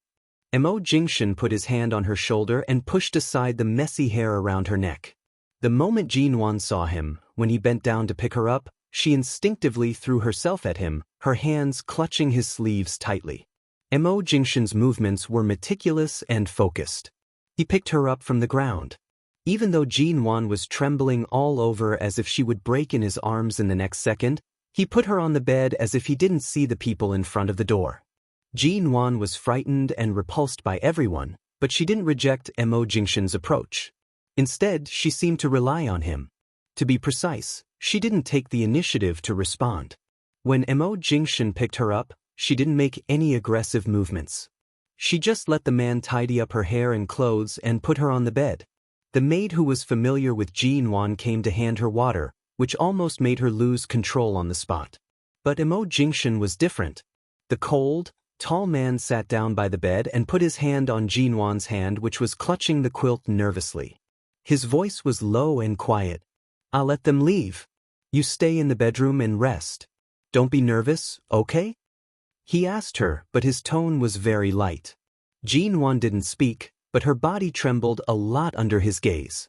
Mo Jingshan put his hand on her shoulder and pushed aside the messy hair around her neck. The moment Jin Wan saw him, when he bent down to pick her up, she instinctively threw herself at him, her hands clutching his sleeves tightly. Mo Jingshan's movements were meticulous and focused. He picked her up from the ground. Even though Jin Wan was trembling all over as if she would break in his arms in the next second, he put her on the bed as if he didn't see the people in front of the door. Jin Wan was frightened and repulsed by everyone, but she didn't reject Mo Jingshan's approach. Instead, she seemed to rely on him. To be precise, she didn't take the initiative to respond. When Mo Jingshan picked her up, she didn't make any aggressive movements. She just let the man tidy up her hair and clothes and put her on the bed. The maid who was familiar with Jin Wan came to hand her water, which almost made her lose control on the spot. But Mo Jingshan was different. The cold, tall man sat down by the bed and put his hand on Jin Wan's hand, which was clutching the quilt nervously. His voice was low and quiet. I'll let them leave. You stay in the bedroom and rest. Don't be nervous, okay? He asked her, but his tone was very light. Jin Wan didn't speak, but her body trembled a lot under his gaze.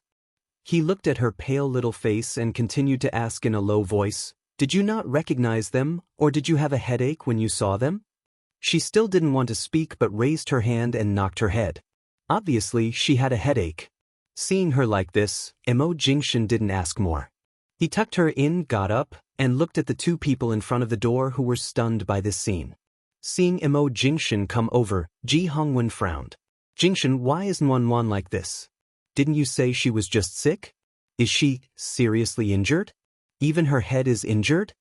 He looked at her pale little face and continued to ask in a low voice, Did you not recognize them, or did you have a headache when you saw them? She still didn't want to speak but raised her hand and knocked her head. Obviously, she had a headache. Seeing her like this, Emo Jingshin didn't ask more. He tucked her in, got up, and looked at the two people in front of the door who were stunned by this scene. Seeing Emo Jingshin come over, Ji Hongwen frowned. Jingshin, why is Nwanwan like this? Didn't you say she was just sick? Is she seriously injured? Even her head is injured?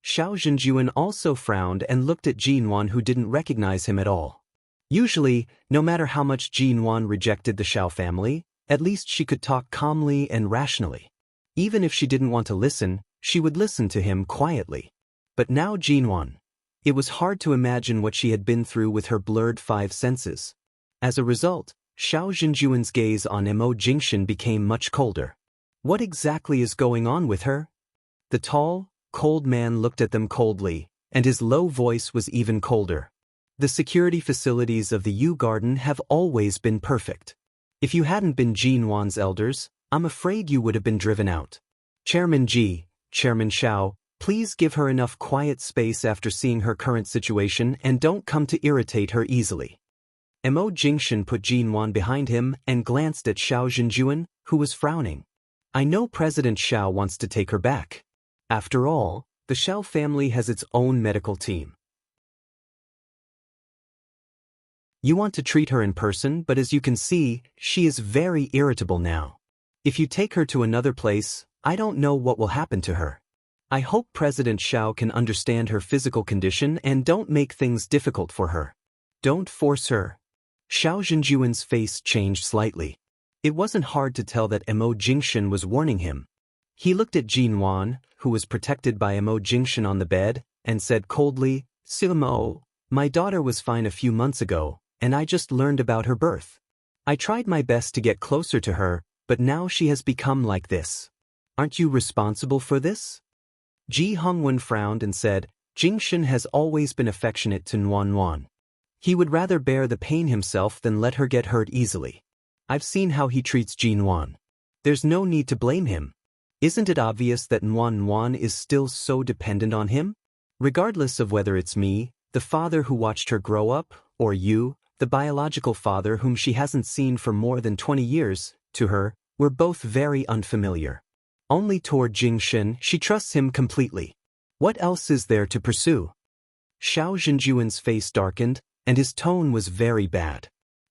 Xiao Zhenjuan also frowned and looked at Jinwan, who didn't recognize him at all. Usually, no matter how much Jinwan rejected the Xiao family, at least she could talk calmly and rationally. Even if she didn't want to listen, she would listen to him quietly. But now Jinwan. It was hard to imagine what she had been through with her blurred five senses. As a result, Xiao Zhenjuan's gaze on Emo Jingshin became much colder. What exactly is going on with her? The tall, cold man looked at them coldly, and his low voice was even colder. The security facilities of the Yu Garden have always been perfect. If you hadn't been Jinwan's elders, I'm afraid you would have been driven out. Chairman Ji, Chairman Xiao, please give her enough quiet space after seeing her current situation and don't come to irritate her easily. Emo Jingshin put Jinwan behind him and glanced at Xiao Zhenjuan, who was frowning. I know President Xiao wants to take her back. After all, the Xiao family has its own medical team. You want to treat her in person, but as you can see, she is very irritable now. If you take her to another place, I don't know what will happen to her. I hope President Xiao can understand her physical condition and don't make things difficult for her. Don't force her. Xiao Zhenjuan's face changed slightly. It wasn't hard to tell that Emo Jingshin was warning him. He looked at Jinwan, who was protected by Emo Jingshin on the bed, and said coldly, Simo, my daughter was fine a few months ago, and I just learned about her birth. I tried my best to get closer to her, but now she has become like this. Aren't you responsible for this? Ji Hongwen frowned and said, Jingshin has always been affectionate to Nwanwan. He would rather bear the pain himself than let her get hurt easily. I've seen how he treats Jinwan. There's no need to blame him. Isn't it obvious that Nwanwan is still so dependent on him? Regardless of whether it's me, the father who watched her grow up, or you, the biological father whom she hasn't seen for more than 20 years, to her, we're both very unfamiliar. Only toward Jingshin, she trusts him completely. What else is there to pursue? Xiao Zhenjuan's face darkened, and his tone was very bad.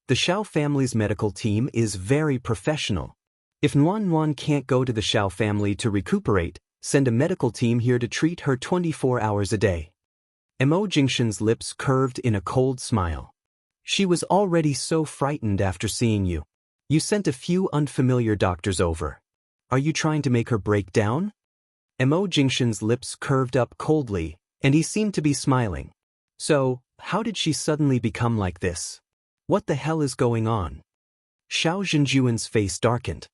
The Xiao family's medical team is very professional. If Nwanwan can't go to the Xiao family to recuperate, send a medical team here to treat her 24 hours a day. Emo Jingshin's lips curved in a cold smile. She was already so frightened after seeing you. You sent a few unfamiliar doctors over. Are you trying to make her break down? Emo Jingshin's lips curved up coldly, and he seemed to be smiling. So, how did she suddenly become like this? What the hell is going on? Xiao Zhenjuan's face darkened.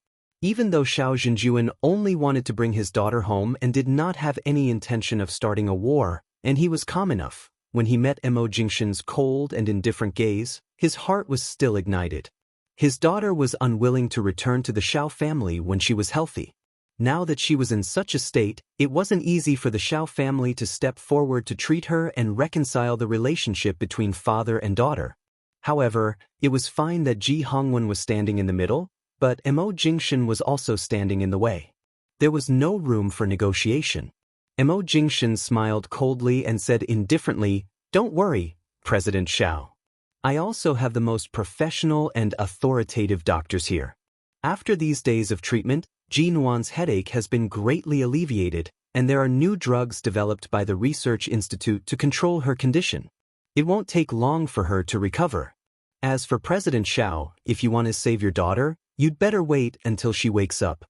Even though Xiao Zhenjuan only wanted to bring his daughter home and did not have any intention of starting a war, and he was calm enough, when he met Emo Jingshin's cold and indifferent gaze, his heart was still ignited. His daughter was unwilling to return to the Xiao family when she was healthy. Now that she was in such a state, it wasn't easy for the Xiao family to step forward to treat her and reconcile the relationship between father and daughter. However, it was fine that Ji Hongwen was standing in the middle, but Emo Jingshin was also standing in the way. There was no room for negotiation. Emo Jingshin smiled coldly and said indifferently, Don't worry, President Xiao. I also have the most professional and authoritative doctors here. After these days of treatment, Jinwan's headache has been greatly alleviated, and there are new drugs developed by the Research Institute to control her condition. It won't take long for her to recover. As for President Xiao, if you want to save your daughter, you'd better wait until she wakes up.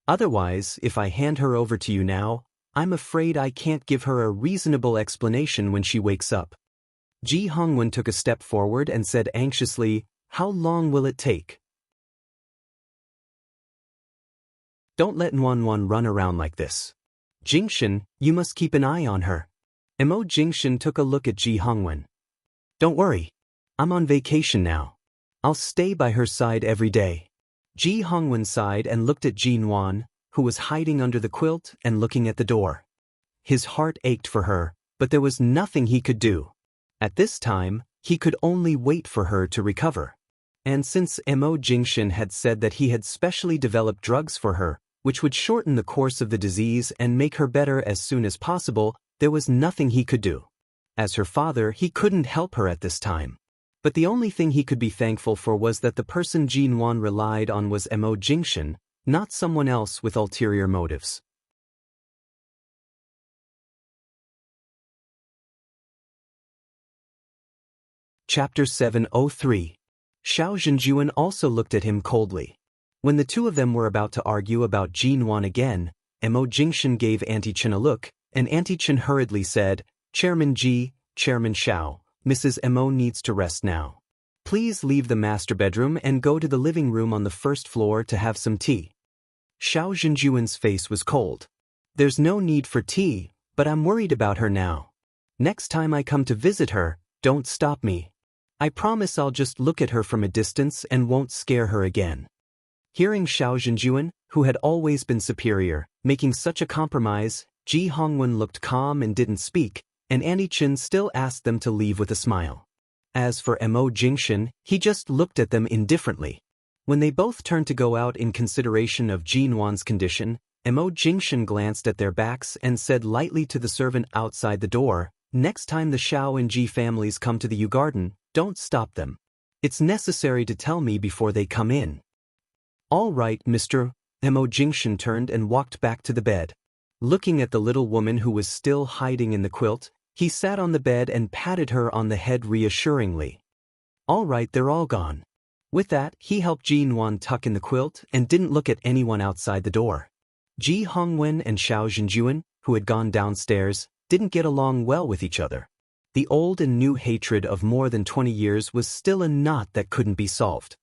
Otherwise, if I hand her over to you now, I'm afraid I can't give her a reasonable explanation when she wakes up. Ji Hongwen took a step forward and said anxiously, How long will it take? Don't let Nwanwan run around like this. Jingshin, you must keep an eye on her. Emo Jingshin took a look at Ji Hongwen. Don't worry. I'm on vacation now. I'll stay by her side every day. Ji Hongwen sighed and looked at Jinwan, who was hiding under the quilt and looking at the door. His heart ached for her, but there was nothing he could do. At this time, he could only wait for her to recover. And since Mo Jingshin had said that he had specially developed drugs for her, which would shorten the course of the disease and make her better as soon as possible, there was nothing he could do. As her father, he couldn't help her at this time. But the only thing he could be thankful for was that the person Jinwan relied on was Mo Jingshin, not someone else with ulterior motives. Chapter 703. Xiao Zhenjuan also looked at him coldly. When the two of them were about to argue about Jinwan again, Mo Jingshin gave Auntie Chen a look, and Auntie Chen hurriedly said, "Chairman Ji, Chairman Xiao, Mrs. Mo needs to rest now. Please leave the master bedroom and go to the living room on the first floor to have some tea." Xiao Zhenjuan's face was cold. "There's no need for tea, but I'm worried about her now. Next time I come to visit her, don't stop me. I promise I'll just look at her from a distance and won't scare her again." Hearing Xiao Zhenjuan, who had always been superior, making such a compromise, Ji Hongwen looked calm and didn't speak, and Auntie Chen still asked them to leave with a smile. As for Mo Jingshin, he just looked at them indifferently. When they both turned to go out in consideration of Jinwan's condition, Mo Jingshin glanced at their backs and said lightly to the servant outside the door, "Next time the Xiao and Ji families come to the Yu Garden, don't stop them. It's necessary to tell me before they come in." "All right, Mr." Mo Jingshin turned and walked back to the bed. Looking at the little woman who was still hiding in the quilt, he sat on the bed and patted her on the head reassuringly. "All right, they're all gone." With that, he helped Jinwan tuck in the quilt and didn't look at anyone outside the door. Ji Hongwen and Xiao Zhenjuan, who had gone downstairs, didn't get along well with each other. The old and new hatred of more than 20 years was still a knot that couldn't be solved.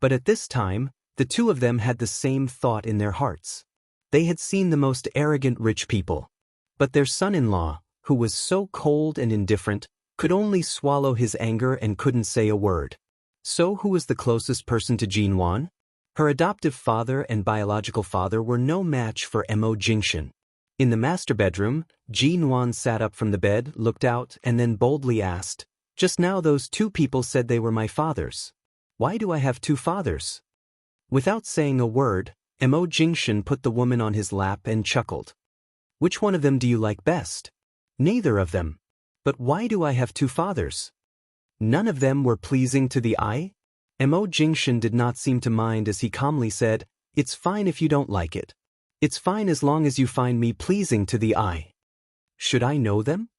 But at this time, the two of them had the same thought in their hearts. They had seen the most arrogant rich people. But their son-in-law, who was so cold and indifferent, could only swallow his anger and couldn't say a word. So who was the closest person to Jinwan? Her adoptive father and biological father were no match for Mo Jingshin. In the master bedroom, Jinwan sat up from the bed, looked out, and then boldly asked, "Just now those two people said they were my fathers. Why do I have two fathers?" Without saying a word, Mo Jingshin put the woman on his lap and chuckled. "Which one of them do you like best?" "Neither of them." "But why do I have two fathers?" "None of them were pleasing to the eye?" Mo Jingshin did not seem to mind as he calmly said, "It's fine if you don't like it. It's fine as long as you find me pleasing to the eye." "Should I know them?"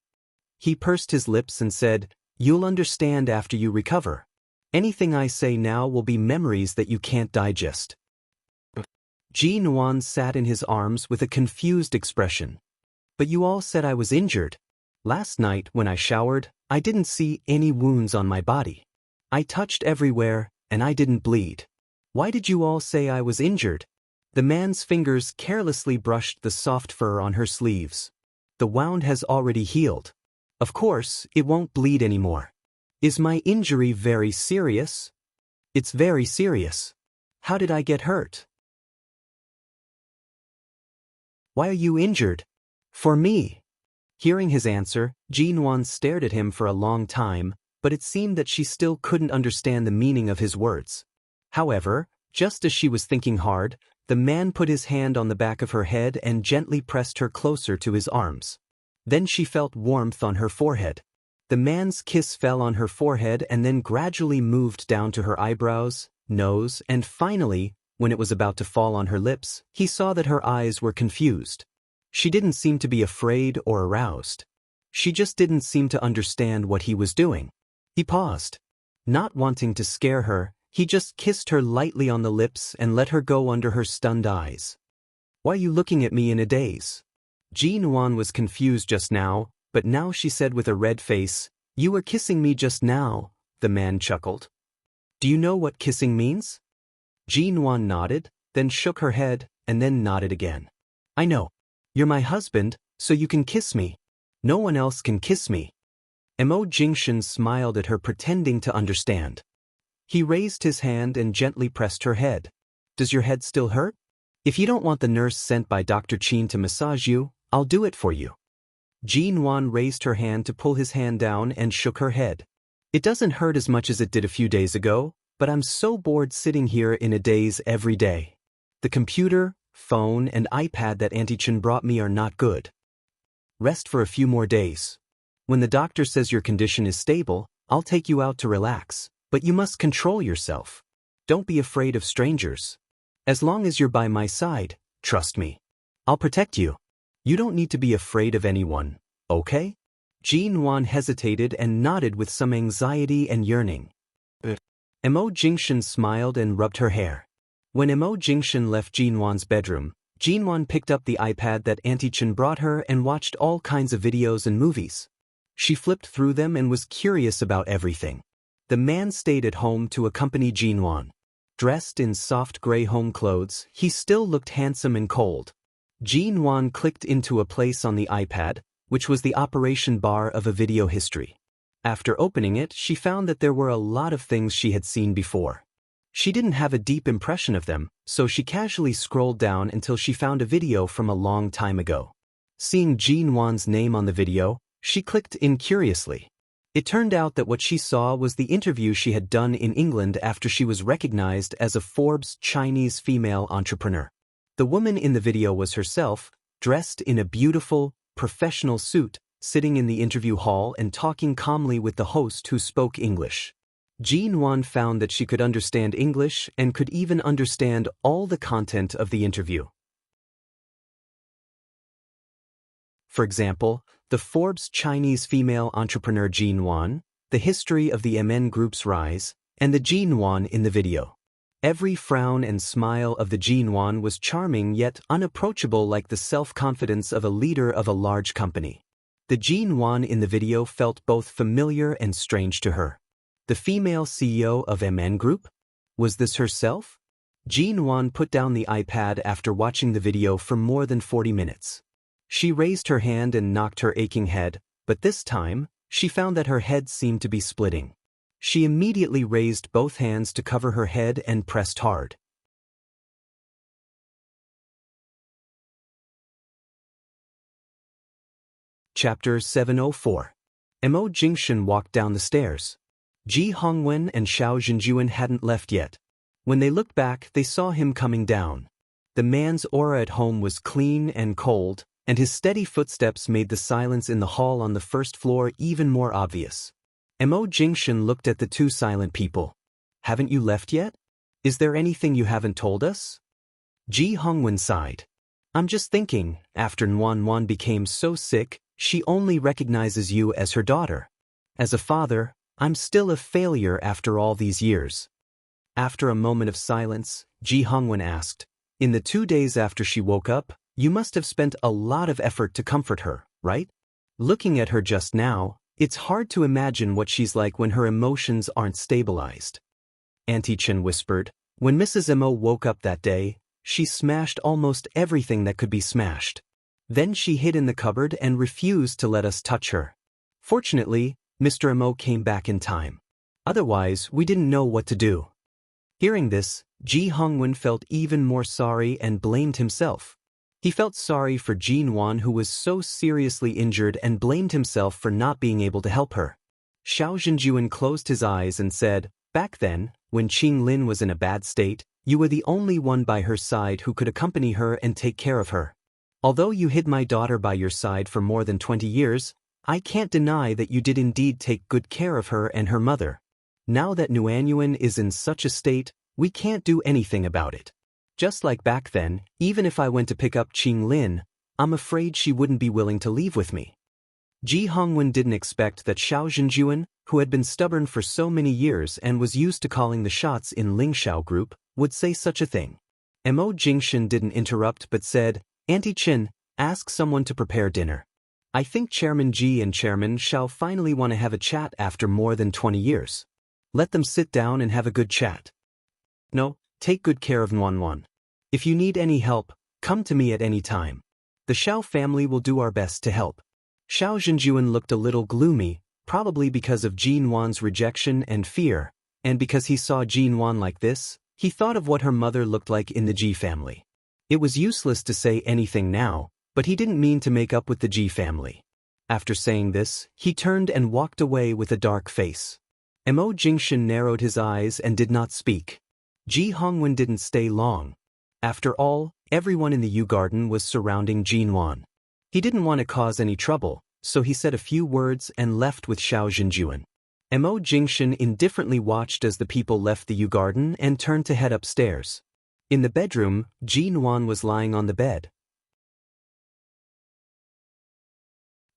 He pursed his lips and said, "You'll understand after you recover. Anything I say now will be memories that you can't digest." Jinwan sat in his arms with a confused expression. "But you all said I was injured. Last night, when I showered, I didn't see any wounds on my body. I touched everywhere, and I didn't bleed. Why did you all say I was injured?" The man's fingers carelessly brushed the soft fur on her sleeves. "The wound has already healed. Of course, it won't bleed anymore." "Is my injury very serious?" "It's very serious." "How did I get hurt?" "Why are you injured?" "For me." Hearing his answer, Jinwan stared at him for a long time, but it seemed that she still couldn't understand the meaning of his words. However, just as she was thinking hard, the man put his hand on the back of her head and gently pressed her closer to his arms. Then she felt warmth on her forehead. The man's kiss fell on her forehead and then gradually moved down to her eyebrows, nose, and finally, when it was about to fall on her lips, he saw that her eyes were confused. She didn't seem to be afraid or aroused. She just didn't seem to understand what he was doing. He paused. Not wanting to scare her, he just kissed her lightly on the lips and let her go under her stunned eyes. "Why are you looking at me in a daze?" Jinwan was confused just now, but now she said with a red face, "You were kissing me just now." The man chuckled. "Do you know what kissing means?" Jinwan nodded, then shook her head, and then nodded again. "I know. You're my husband, so you can kiss me. No one else can kiss me." Mo Jingshin smiled at her, pretending to understand. He raised his hand and gently pressed her head. "Does your head still hurt? If you don't want the nurse sent by Dr. Qin to massage you, I'll do it for you." Jinwan raised her hand to pull his hand down and shook her head. "It doesn't hurt as much as it did a few days ago, but I'm so bored sitting here in a daze every day. The computer, phone, and iPad that Auntie Chen brought me are not good. Rest for a few more days. When the doctor says your condition is stable, I'll take you out to relax, but you must control yourself. Don't be afraid of strangers. As long as you're by my side, trust me. I'll protect you. You don't need to be afraid of anyone, okay? Jean Wan hesitated and nodded with some anxiety and yearning. Emo Jingshan smiled and rubbed her hair. When Emo Jingshan left Jean Wan's bedroom, Jean Wan picked up the iPad that Auntie Chen brought her and watched all kinds of videos and movies. She flipped through them and was curious about everything. The man stayed at home to accompany Jean Wan. Dressed in soft gray home clothes, he still looked handsome and cold. Jean Wan clicked into a place on the iPad, which was the operation bar of a video history. After opening it, she found that there were a lot of things she had seen before. She didn't have a deep impression of them, so she casually scrolled down until she found a video from a long time ago. Seeing Jean Wan's name on the video, she clicked in curiously. It turned out that what she saw was the interview she had done in England after she was recognized as a Forbes Chinese female entrepreneur. The woman in the video was herself, dressed in a beautiful, professional suit, sitting in the interview hall and talking calmly with the host who spoke English. Jean Wan found that she could understand English and could even understand all the content of the interview. For example, the Forbes Chinese female entrepreneur Jean Wan, the history of the MN Group's rise, and the Jean Wan in the video. Every frown and smile of the Jean Wan was charming yet unapproachable, like the self-confidence of a leader of a large company. The Jean Wan in the video felt both familiar and strange to her. The female CEO of MN Group? Was this herself? Jean Wan put down the iPad after watching the video for more than 40 minutes. She raised her hand and knocked her aching head, but this time, she found that her head seemed to be splitting. She immediately raised both hands to cover her head and pressed hard. Chapter 704. Emo Jingshan walked down the stairs. Ji Hongwen and Xiao Zhenjuan hadn't left yet. When they looked back, they saw him coming down. The man's aura at home was clean and cold, and his steady footsteps made the silence in the hall on the first floor even more obvious. Emo Jingshan looked at the two silent people. Haven't you left yet? Is there anything you haven't told us? Ji Hongwen sighed. I'm just thinking, after Nuan Wan became so sick, she only recognizes you as her daughter. As a father, I'm still a failure after all these years. After a moment of silence, Ji Hongwen asked, in the 2 days after she woke up, you must have spent a lot of effort to comfort her, right? Looking at her just now, it's hard to imagine what she's like when her emotions aren't stabilized. Auntie Chen whispered, when Mrs. Emo woke up that day, she smashed almost everything that could be smashed. Then she hid in the cupboard and refused to let us touch her. Fortunately, Mr. Emo came back in time. Otherwise, we didn't know what to do. Hearing this, Ji Hongwen felt even more sorry and blamed himself. He felt sorry for Jean Wan, who was so seriously injured, and blamed himself for not being able to help her. Xiao Zhenjuan closed his eyes and said, back then, when Qing Lin was in a bad state, you were the only one by her side who could accompany her and take care of her. Although you hid my daughter by your side for more than 20 years, I can't deny that you did indeed take good care of her and her mother. Now that Nuanyuan is in such a state, we can't do anything about it. Just like back then, even if I went to pick up Qing Lin, I'm afraid she wouldn't be willing to leave with me. Ji Hongwen didn't expect that Xiao Zhenjuan, who had been stubborn for so many years and was used to calling the shots in Lingxiao Group, would say such a thing. Emo Jingshan didn't interrupt but said, Auntie Chen, ask someone to prepare dinner. I think Chairman Ji and Chairman Xiao finally want to have a chat after more than 20 years. Let them sit down and have a good chat. No, take good care of Nuan. If you need any help, come to me at any time. The Xiao family will do our best to help. Xiao Zhenjuan looked a little gloomy, probably because of Jean Wan's rejection and fear, and because he saw Jean Wan like this, he thought of what her mother looked like in the Ji family. It was useless to say anything now, but he didn't mean to make up with the Ji family. After saying this, he turned and walked away with a dark face. Mo Jingshin narrowed his eyes and did not speak. Ji Hongwen didn't stay long. After all, everyone in the Yu Garden was surrounding Jinwan. He didn't want to cause any trouble, so he said a few words and left with Xiao Zhenjuan. Mo Jingshin indifferently watched as the people left the Yu Garden and turned to head upstairs. In the bedroom, Jinwan was lying on the bed.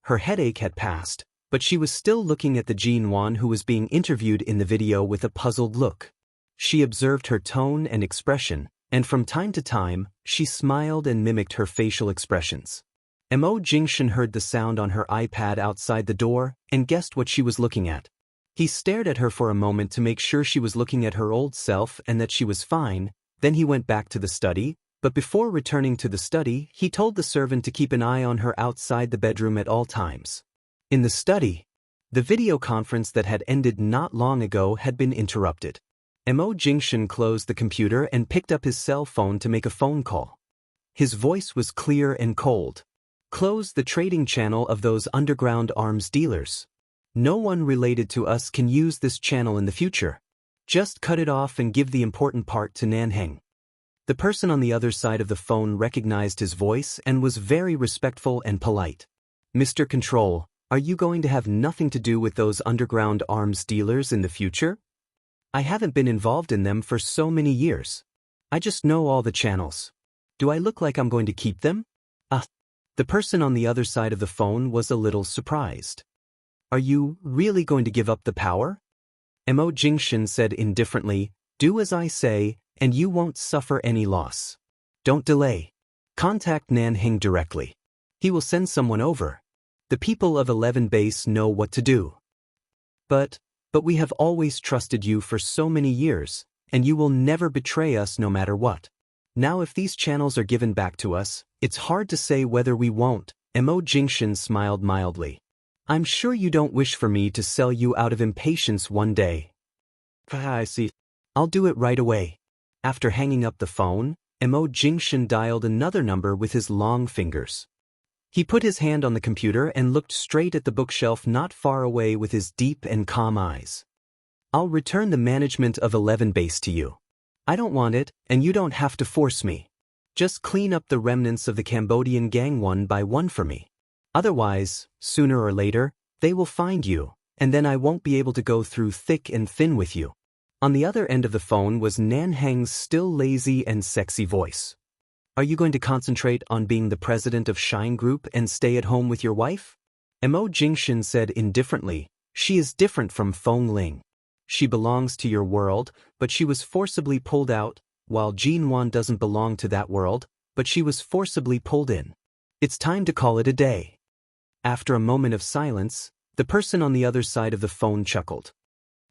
Her headache had passed, but she was still looking at the Jinwan who was being interviewed in the video with a puzzled look. She observed her tone and expression, and from time to time, she smiled and mimicked her facial expressions. Mo Jingshin heard the sound on her iPad outside the door and guessed what she was looking at. He stared at her for a moment to make sure she was looking at her old self and that she was fine, then he went back to the study, but before returning to the study, he told the servant to keep an eye on her outside the bedroom at all times. In the study, the video conference that had ended not long ago had been interrupted. Mo Jingshin closed the computer and picked up his cell phone to make a phone call. His voice was clear and cold. Close the trading channel of those underground arms dealers. No one related to us can use this channel in the future. Just cut it off and give the important part to Nanheng. The person on the other side of the phone recognized his voice and was very respectful and polite. Mr. Control, are you going to have nothing to do with those underground arms dealers in the future? I haven't been involved in them for so many years. I just know all the channels. Do I look like I'm going to keep them? The person on the other side of the phone was a little surprised. Are you really going to give up the power? Mo Jingshin said indifferently, do as I say, and you won't suffer any loss. Don't delay. Contact Nanheng directly. He will send someone over. The people of 11 Base know what to do. But we have always trusted you for so many years, and you will never betray us no matter what. Now if these channels are given back to us, it's hard to say whether we won't. Mo Jingshin smiled mildly. I'm sure you don't wish for me to sell you out of impatience one day. I see. I'll do it right away. After hanging up the phone, Mo Jingshin dialed another number with his long fingers. He put his hand on the computer and looked straight at the bookshelf not far away with his deep and calm eyes. I'll return the management of 11 Base to you. I don't want it, and you don't have to force me. Just clean up the remnants of the Cambodian gang one by one for me. Otherwise, sooner or later, they will find you, and then I won't be able to go through thick and thin with you. On the other end of the phone was Nanheng's still lazy and sexy voice. Are you going to concentrate on being the president of Shine Group and stay at home with your wife? Mo Jingshin said indifferently, she is different from Feng Ling. She belongs to your world, but she was forcibly pulled out, while Jinwan doesn't belong to that world, but she was forcibly pulled in. It's time to call it a day. After a moment of silence, the person on the other side of the phone chuckled.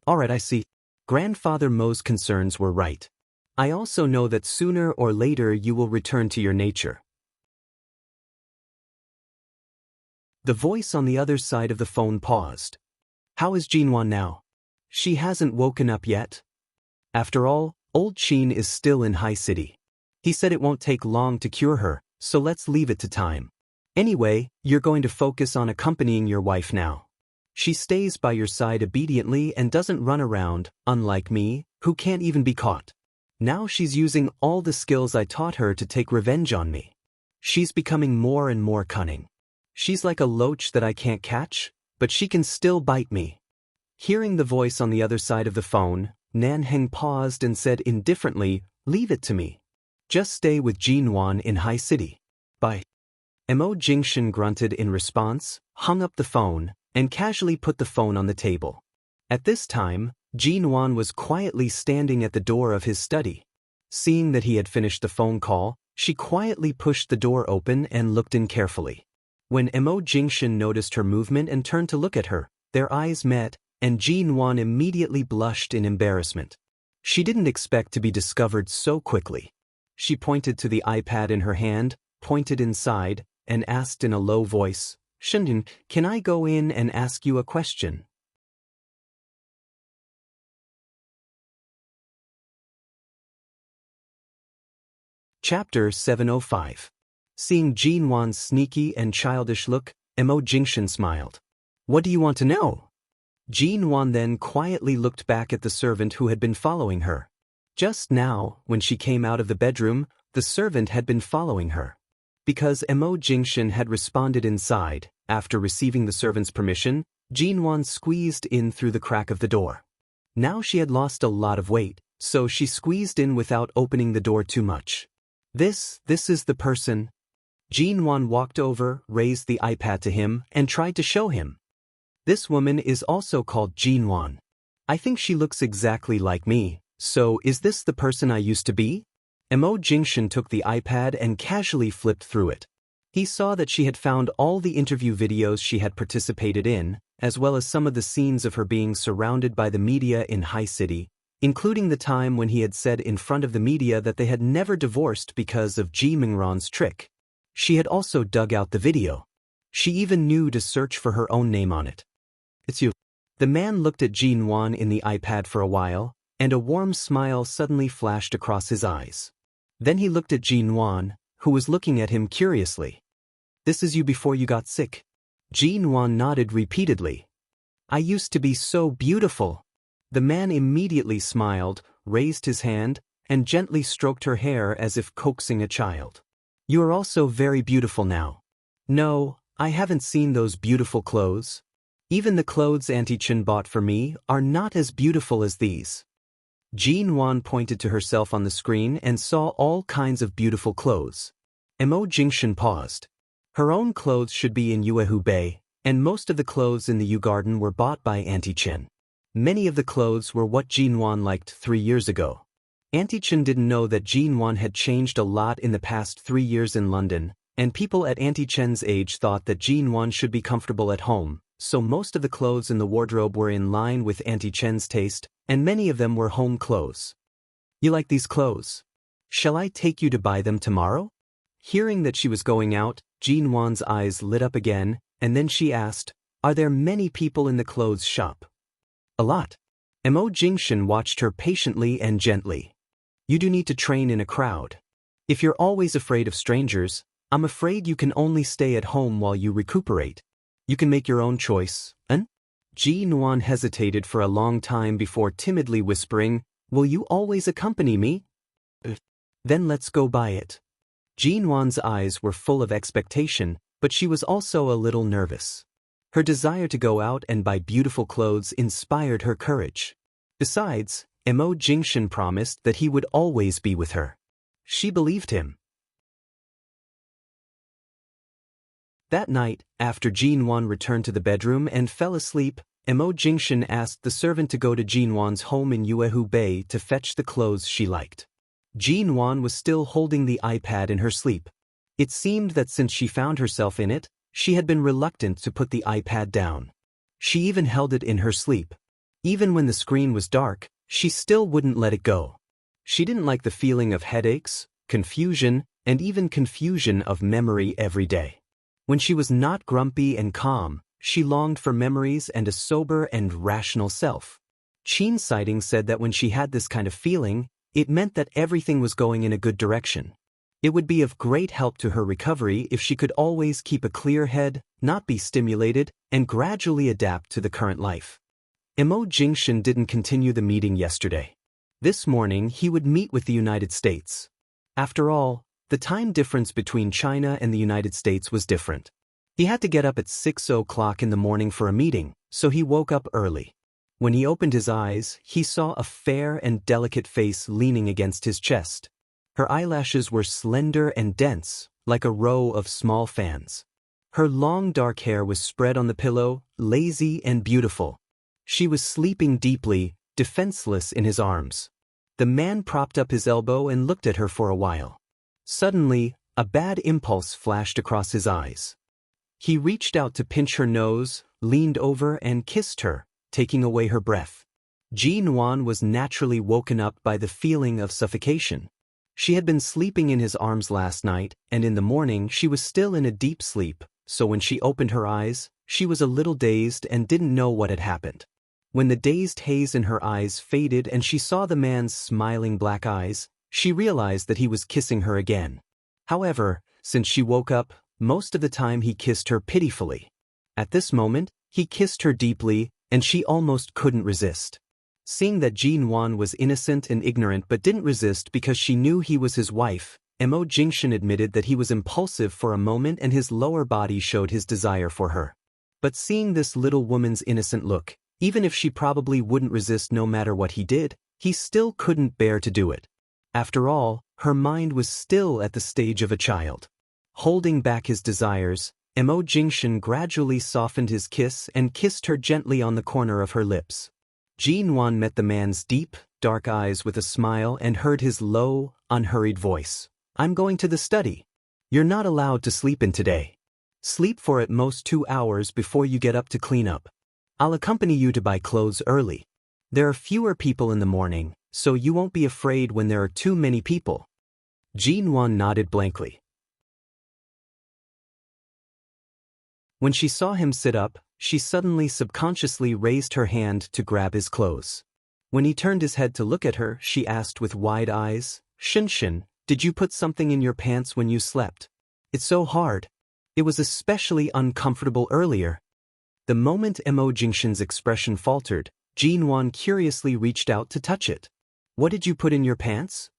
All right, I see. Grandfather Mo's concerns were right. I also know that sooner or later you will return to your nature. The voice on the other side of the phone paused. How is Jinwan now? She hasn't woken up yet? After all, old Qin is still in High City. He said it won't take long to cure her, so let's leave it to time. Anyway, you're going to focus on accompanying your wife now. She stays by your side obediently and doesn't run around, unlike me, who can't even be caught. Now she's using all the skills I taught her to take revenge on me. She's becoming more and more cunning. She's like a loach that I can't catch, but she can still bite me. Hearing the voice on the other side of the phone, Nanheng paused and said indifferently, leave it to me. Just stay with Jinwan in High City. Bye. Mo Jingshin grunted in response, hung up the phone, and casually put the phone on the table. At this time, Jinwan was quietly standing at the door of his study. Seeing that he had finished the phone call, she quietly pushed the door open and looked in carefully. When Mo Jingshin noticed her movement and turned to look at her, their eyes met, and Jinwan immediately blushed in embarrassment. She didn't expect to be discovered so quickly. She pointed to the iPad in her hand, pointed inside, and asked in a low voice, Shunjin, can I go in and ask you a question? Chapter 705. Seeing Jinwan's sneaky and childish look, Mo Jingshin smiled. What do you want to know? Jean Wan then quietly looked back at the servant who had been following her. Just now, when she came out of the bedroom, the servant had been following her. Because Mo Jingshan had responded inside, after receiving the servant's permission, Jean Wan squeezed in through the crack of the door. Now she had lost a lot of weight, so she squeezed in without opening the door too much. This is the person. Jean Wan walked over, raised the iPad to him, and tried to show him. This woman is also called Jean Wan. I think she looks exactly like me, so is this the person I used to be? Mo Jingshan took the iPad and casually flipped through it. He saw that she had found all the interview videos she had participated in, as well as some of the scenes of her being surrounded by the media in High City, including the time when he had said in front of the media that they had never divorced because of Ji Mingran's trick. She had also dug out the video. She even knew to search for her own name on it. It's you. The man looked at Jean Wan in the iPad for a while, and a warm smile suddenly flashed across his eyes. Then he looked at Jean Wan, who was looking at him curiously. This is you before you got sick. Jean Wan nodded repeatedly. I used to be so beautiful. The man immediately smiled, raised his hand, and gently stroked her hair as if coaxing a child. You are also very beautiful now. No, I haven't seen those beautiful clothes. Even the clothes Auntie Chen bought for me are not as beautiful as these. Jean Wan pointed to herself on the screen and saw all kinds of beautiful clothes. Mo Jingshan paused. Her own clothes should be in Yuehu Bay, and most of the clothes in the Yu Garden were bought by Auntie Chen. Many of the clothes were what Jean Wan liked 3 years ago. Auntie Chen didn't know that Jean Wan had changed a lot in the past 3 years in London, and people at Auntie Chen's age thought that Jean Wan should be comfortable at home, so most of the clothes in the wardrobe were in line with Auntie Chen's taste, and many of them were home clothes. You like these clothes? Shall I take you to buy them tomorrow? Hearing that she was going out, Jean Wan's eyes lit up again, and then she asked, Are there many people in the clothes shop? A lot. Mo Jingshan watched her patiently and gently. You do need to train in a crowd. If you're always afraid of strangers, I'm afraid you can only stay at home while you recuperate. You can make your own choice, and? Jean Wan hesitated for a long time before timidly whispering, Will you always accompany me? Then let's go buy it. Jean Wan's eyes were full of expectation, but she was also a little nervous. Her desire to go out and buy beautiful clothes inspired her courage. Besides, Mo Jingshan promised that he would always be with her. She believed him. That night, after Jean Wan returned to the bedroom and fell asleep, Mo Jingshan asked the servant to go to Jean Wan's home in Yuehu Bay to fetch the clothes she liked. Jean Wan was still holding the iPad in her sleep. It seemed that since she found herself in it, she had been reluctant to put the iPad down. She even held it in her sleep. Even when the screen was dark, she still wouldn't let it go. She didn't like the feeling of headaches, confusion, and even confusion of memory every day. When she was not grumpy and calm, she longed for memories and a sober and rational self. Qin Sighting said that when she had this kind of feeling, it meant that everything was going in a good direction. It would be of great help to her recovery if she could always keep a clear head, not be stimulated, and gradually adapt to the current life. Mo Jingshan didn't continue the meeting yesterday. This morning he would meet with the United States. After all, the time difference between China and the United States was different. He had to get up at 6 o'clock in the morning for a meeting, so he woke up early. When he opened his eyes, he saw a fair and delicate face leaning against his chest. Her eyelashes were slender and dense, like a row of small fans. Her long dark hair was spread on the pillow, lazy and beautiful. She was sleeping deeply, defenseless in his arms. The man propped up his elbow and looked at her for a while. Suddenly, a bad impulse flashed across his eyes. He reached out to pinch her nose, leaned over and kissed her, taking away her breath. Jean Wan was naturally woken up by the feeling of suffocation. She had been sleeping in his arms last night, and in the morning she was still in a deep sleep, so when she opened her eyes, she was a little dazed and didn't know what had happened. When the dazed haze in her eyes faded and she saw the man's smiling black eyes, she realized that he was kissing her again. However, since she woke up, most of the time he kissed her pitifully. At this moment, he kissed her deeply, and she almost couldn't resist. Seeing that Jin-won was innocent and ignorant but didn't resist because she knew he was his wife, Mo Jingshan admitted that he was impulsive for a moment and his lower body showed his desire for her. But seeing this little woman's innocent look, even if she probably wouldn't resist no matter what he did, he still couldn't bear to do it. After all, her mind was still at the stage of a child. Holding back his desires, Mo Jingshan gradually softened his kiss and kissed her gently on the corner of her lips. Jin-won met the man's deep, dark eyes with a smile and heard his low, unhurried voice. "I'm going to the study. You're not allowed to sleep in today. Sleep for at most 2 hours before you get up to clean up. I'll accompany you to buy clothes early. There are fewer people in the morning, so you won't be afraid when there are too many people." Jin-won nodded blankly. When she saw him sit up, she suddenly subconsciously raised her hand to grab his clothes. When he turned his head to look at her, she asked with wide eyes, "Shinshin, did you put something in your pants when you slept? It's so hard. It was especially uncomfortable earlier." The moment Mo Jingshan's expression faltered, Jin-won curiously reached out to touch it. "What did you put in your pants?"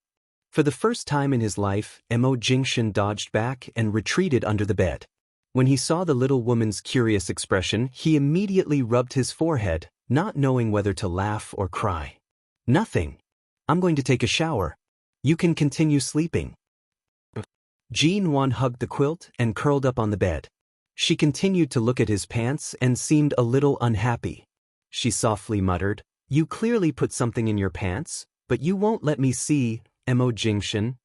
For the first time in his life, Mo Jingshan dodged back and retreated under the bed. When he saw the little woman's curious expression, he immediately rubbed his forehead, not knowing whether to laugh or cry. "Nothing. I'm going to take a shower. You can continue sleeping." Jin-won hugged the quilt and curled up on the bed. She continued to look at his pants and seemed a little unhappy. She softly muttered, "You clearly put something in your pants, but you won't let me see, Mo Jingshan."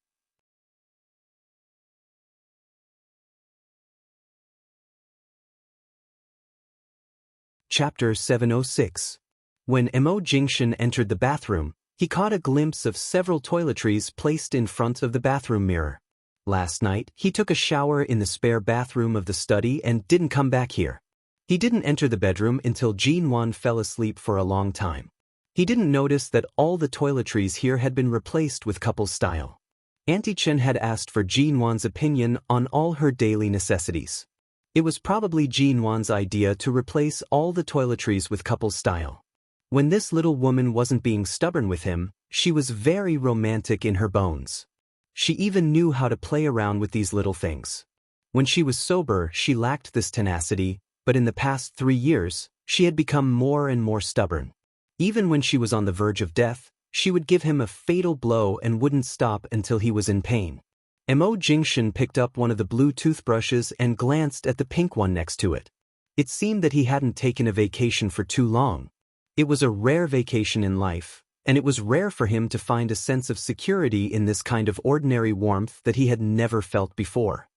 Chapter 706. When Mo Jingshan entered the bathroom, he caught a glimpse of several toiletries placed in front of the bathroom mirror. Last night, he took a shower in the spare bathroom of the study and didn't come back here. He didn't enter the bedroom until Jin-won fell asleep for a long time. He didn't notice that all the toiletries here had been replaced with couple style. Auntie Chen had asked for Jin-won's opinion on all her daily necessities. It was probably Jin-won's idea to replace all the toiletries with couple style. When this little woman wasn't being stubborn with him, she was very romantic in her bones. She even knew how to play around with these little things. When she was sober, she lacked this tenacity, but in the past 3 years, she had become more and more stubborn. Even when she was on the verge of death, she would give him a fatal blow and wouldn't stop until he was in pain. Mo Jingshan picked up one of the blue toothbrushes and glanced at the pink one next to it. It seemed that he hadn't taken a vacation for too long. It was a rare vacation in life, and it was rare for him to find a sense of security in this kind of ordinary warmth that he had never felt before.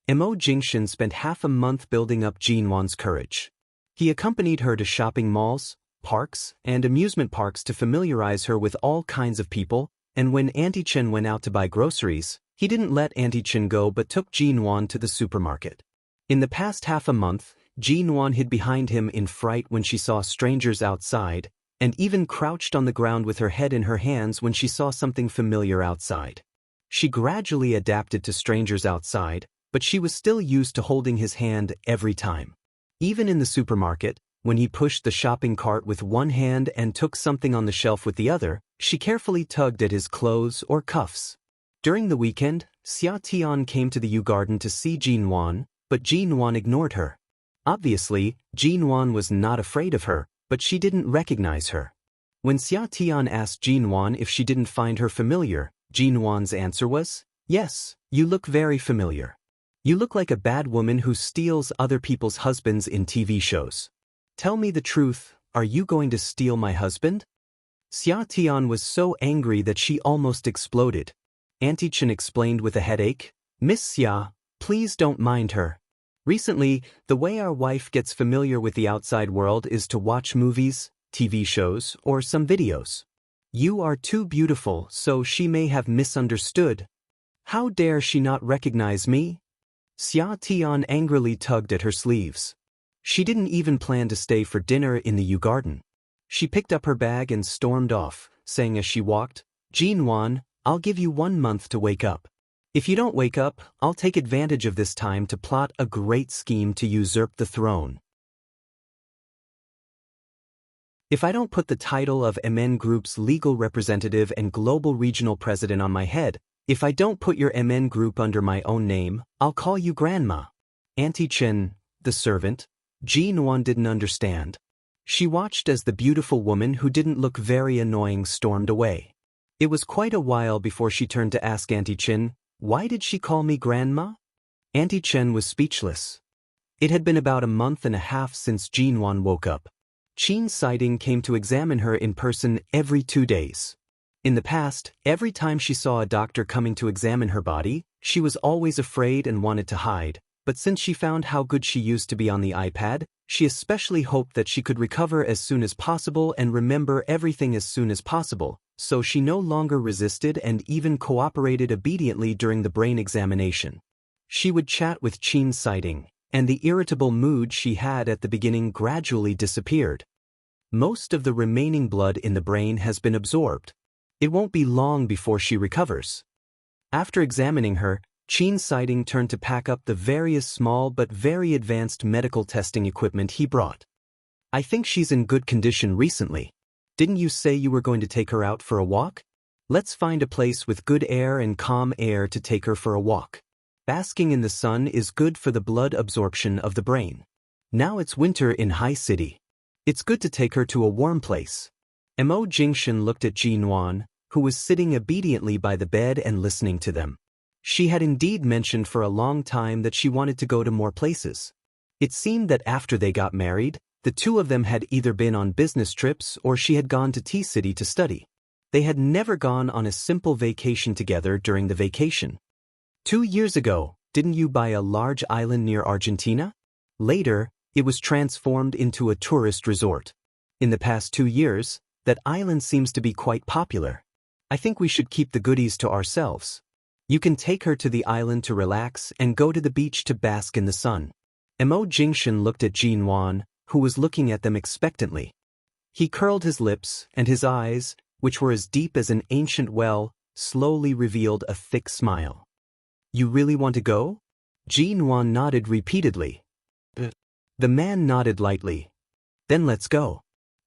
Mo Jingshan spent half a month building up Jin-won's courage. He accompanied her to shopping malls, parks, and amusement parks to familiarize her with all kinds of people, and when Auntie Chen went out to buy groceries, he didn't let Auntie Chen go but took Jin-won to the supermarket. In the past half a month, Jin-won hid behind him in fright when she saw strangers outside, and even crouched on the ground with her head in her hands when she saw something familiar outside. She gradually adapted to strangers outside, but she was still used to holding his hand every time. Even in the supermarket, when he pushed the shopping cart with one hand and took something on the shelf with the other, she carefully tugged at his clothes or cuffs. During the weekend, Xia Tian came to the Yu Garden to see Jin-won, but Jin-won ignored her. Obviously, Jin-won was not afraid of her, but she didn't recognize her. When Xia Tian asked Jin-won if she didn't find her familiar, Jin-won's answer was, "Yes, you look very familiar. You look like a bad woman who steals other people's husbands in TV shows. Tell me the truth, are you going to steal my husband?" Xia Tian was so angry that she almost exploded. Auntie Chen explained with a headache, "Miss Xia, please don't mind her. Recently, the way our wife gets familiar with the outside world is to watch movies, TV shows, or some videos. You are too beautiful, so she may have misunderstood. How dare she not recognize me?" Xia Tian angrily tugged at her sleeves. She didn't even plan to stay for dinner in the Yu Garden. She picked up her bag and stormed off, saying as she walked, "Jin-won, I'll give you 1 month to wake up. If you don't wake up, I'll take advantage of this time to plot a great scheme to usurp the throne." If I don't put the title of MN Group's legal representative and global regional president on my head, if I don't put your MN Group under my own name, I'll call you Grandma. Auntie Chen, the servant, Ji-Nuan didn't understand. She watched as the beautiful woman who didn't look very annoying stormed away. It was quite a while before she turned to ask Auntie Chen, "Why did she call me Grandma?" Auntie Chen was speechless. It had been about a month and a half since Ji-Nuan woke up. Qin Siding came to examine her in person every 2 days. In the past, every time she saw a doctor coming to examine her body, she was always afraid and wanted to hide, but since she found how good she used to be on the iPad, she especially hoped that she could recover as soon as possible and remember everything as soon as possible, so she no longer resisted and even cooperated obediently during the brain examination. She would chat with Qin Siding, and the irritable mood she had at the beginning gradually disappeared. Most of the remaining blood in the brain has been absorbed. It won't be long before she recovers. After examining her, Qin Siding turned to pack up the various small but very advanced medical testing equipment he brought. "I think she's in good condition recently. Didn't you say you were going to take her out for a walk? Let's find a place with good air and calm air to take her for a walk. Basking in the sun is good for the blood absorption of the brain. Now it's winter in High City. It's good to take her to a warm place." Mo Jingshan looked at Ji-Nuan, who was sitting obediently by the bed and listening to them. She had indeed mentioned for a long time that she wanted to go to more places. It seemed that after they got married, the two of them had either been on business trips or she had gone to T-City to study. They had never gone on a simple vacation together during the vacation. 2 years ago, didn't you buy a large island near Argentina? Later, it was transformed into a tourist resort. In the past 2 years, that island seems to be quite popular. I think we should keep the goodies to ourselves. You can take her to the island to relax and go to the beach to bask in the sun. Mo Jingshan looked at Ji-Nuan, who was looking at them expectantly. He curled his lips, and his eyes, which were as deep as an ancient well, slowly revealed a thick smile. "You really want to go?" Ji-Nuan nodded repeatedly. The man nodded lightly. "Then let's go."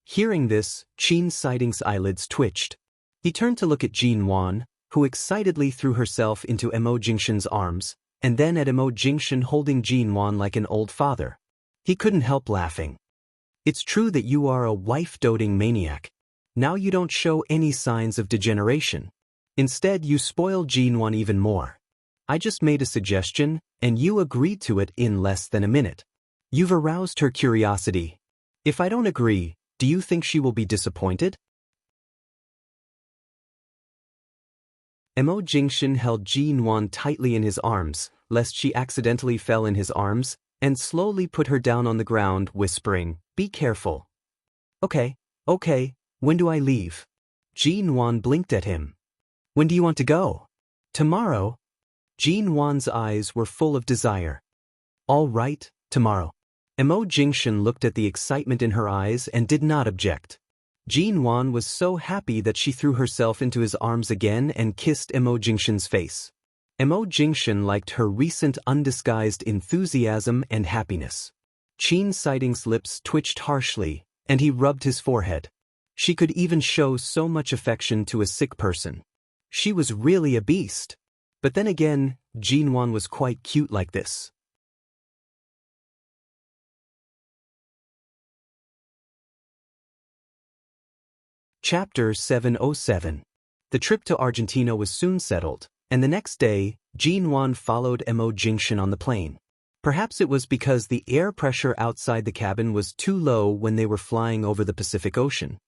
Hearing this, Qin Siding's eyelids twitched. He turned to look at Ji-Nuan, who excitedly threw herself into Mo Jingshan's arms, and then at Mo Jingshan holding Ji-Nuan like an old father. He couldn't help laughing. "It's true that you are a wife-doting maniac. Now you don't show any signs of degeneration. Instead, you spoil Ji-Nuan even more. I just made a suggestion, and you agreed to it in less than a minute. You've aroused her curiosity. If I don't agree, do you think she will be disappointed?" Mo Jingshan held Ji-Nuan tightly in his arms, lest she accidentally fell in his arms, and slowly put her down on the ground, whispering, "Be careful." Okay, when do I leave?" Ji-Nuan blinked at him. "When do you want to go?" "Tomorrow." Ji-Nuan's eyes were full of desire. "All right, tomorrow." Mo Jingshan looked at the excitement in her eyes and did not object. Ji-Nuan was so happy that she threw herself into his arms again and kissed Mo Jingshan's face. Mo Jingshan liked her recent undisguised enthusiasm and happiness. Qin Siding's lips twitched harshly, and he rubbed his forehead. She could even show so much affection to a sick person. She was really a beast. But then again, Ji-Nuan was quite cute like this. Chapter 707. The trip to Argentina was soon settled, and the next day, Ji-Nuan followed Mo Jingshan on the plane. Perhaps it was because the air pressure outside the cabin was too low when they were flying over the Pacific Ocean.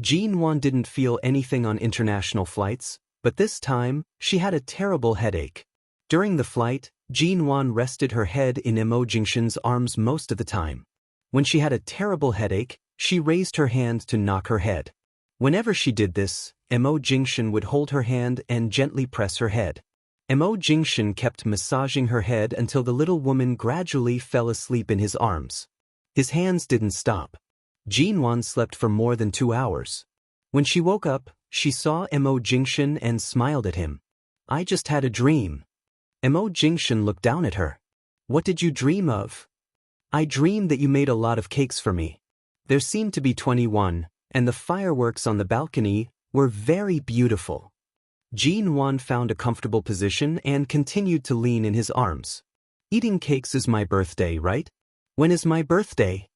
Ji-Nuan didn't feel anything on international flights, but this time, she had a terrible headache. During the flight, Ji-Nuan rested her head in Mo Jingshan's arms most of the time. When she had a terrible headache, she raised her hand to knock her head. Whenever she did this, Mo Jingshan would hold her hand and gently press her head. Mo Jingshan kept massaging her head until the little woman gradually fell asleep in his arms. His hands didn't stop. Ji-Nuan slept for more than 2 hours. When she woke up, she saw Mo Jingshan and smiled at him. "I just had a dream." Mo Jingshan looked down at her. "What did you dream of?" "I dreamed that you made a lot of cakes for me. There seemed to be 21, and the fireworks on the balcony were very beautiful. Jin-won found a comfortable position and continued to lean in his arms. Eating cakes is my birthday, right? When is my birthday?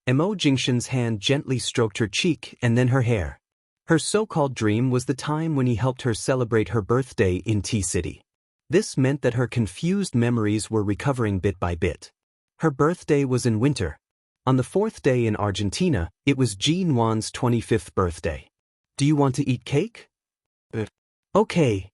Mo Jingshan's hand gently stroked her cheek and then her hair. Her so-called dream was the time when he helped her celebrate her birthday in T-City. This meant that her confused memories were recovering bit by bit. Her birthday was in winter. On the 4th day in Argentina, it was Jin-won's 25th birthday. Do you want to eat cake? Okay.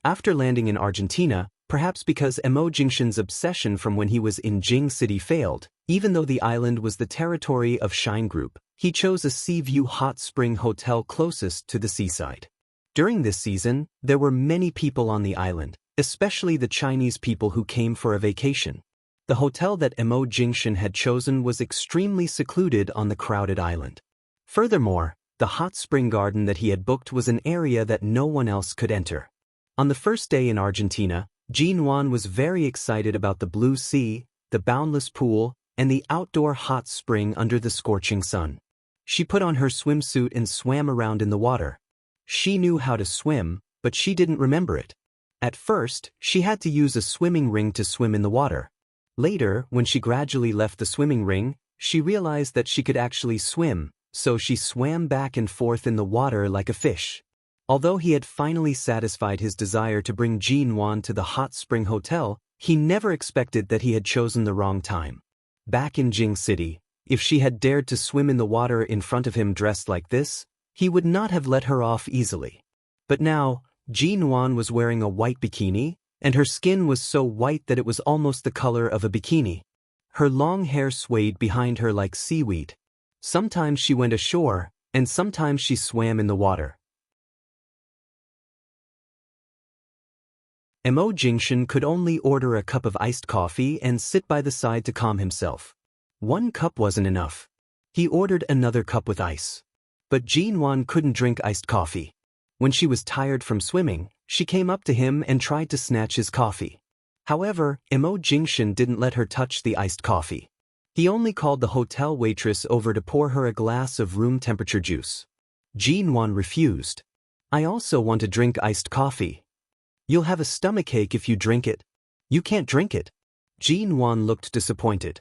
After landing in Argentina, perhaps because Mo Jingshan's obsession from when he was in Jing City failed, even though the island was the territory of Shine Group, he chose a sea view hot spring hotel closest to the seaside. During this season, there were many people on the island, especially the Chinese people who came for a vacation. The hotel that Mo Jingshan had chosen was extremely secluded on the crowded island. Furthermore, the hot spring garden that he had booked was an area that no one else could enter. On the first day in Argentina, Jin-won was very excited about the blue sea, the boundless pool, and the outdoor hot spring under the scorching sun. She put on her swimsuit and swam around in the water. She knew how to swim, but she didn't remember it. At first, she had to use a swimming ring to swim in the water. Later, when she gradually left the swimming ring, she realized that she could actually swim, so she swam back and forth in the water like a fish. Although he had finally satisfied his desire to bring Jin-won to the hot spring hotel, he never expected that he had chosen the wrong time. Back in Jing City, if she had dared to swim in the water in front of him dressed like this, he would not have let her off easily. But now, Jin-won was wearing a white bikini, and her skin was so white that it was almost the color of a bikini. Her long hair swayed behind her like seaweed. Sometimes she went ashore, and sometimes she swam in the water. Mo Jingshan could only order a cup of iced coffee and sit by the side to calm himself. One cup wasn't enough. He ordered another cup with ice. But Jin-won couldn't drink iced coffee. When she was tired from swimming, she came up to him and tried to snatch his coffee. However, Mo Jingshan didn't let her touch the iced coffee. He only called the hotel waitress over to pour her a glass of room-temperature juice. Jin-won refused. I also want to drink iced coffee. You'll have a stomachache if you drink it. You can't drink it. Jin-won looked disappointed.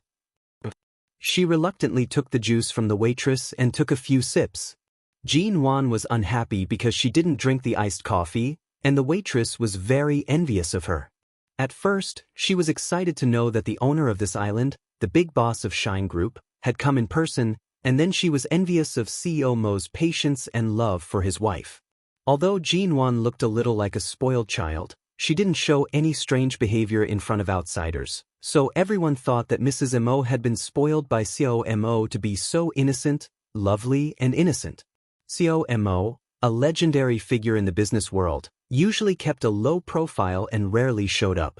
She reluctantly took the juice from the waitress and took a few sips. Jin-won was unhappy because she didn't drink the iced coffee, and the waitress was very envious of her. At first, she was excited to know that the owner of this island, the big boss of Shine Group, had come in person, and then she was envious of CEO Mo's patience and love for his wife. Although Jin-won looked a little like a spoiled child, she didn't show any strange behavior in front of outsiders, so everyone thought that Mrs. Mo had been spoiled by CEO Mo to be so innocent, lovely, and innocent. CEO Mo, a legendary figure in the business world, usually kept a low profile and rarely showed up.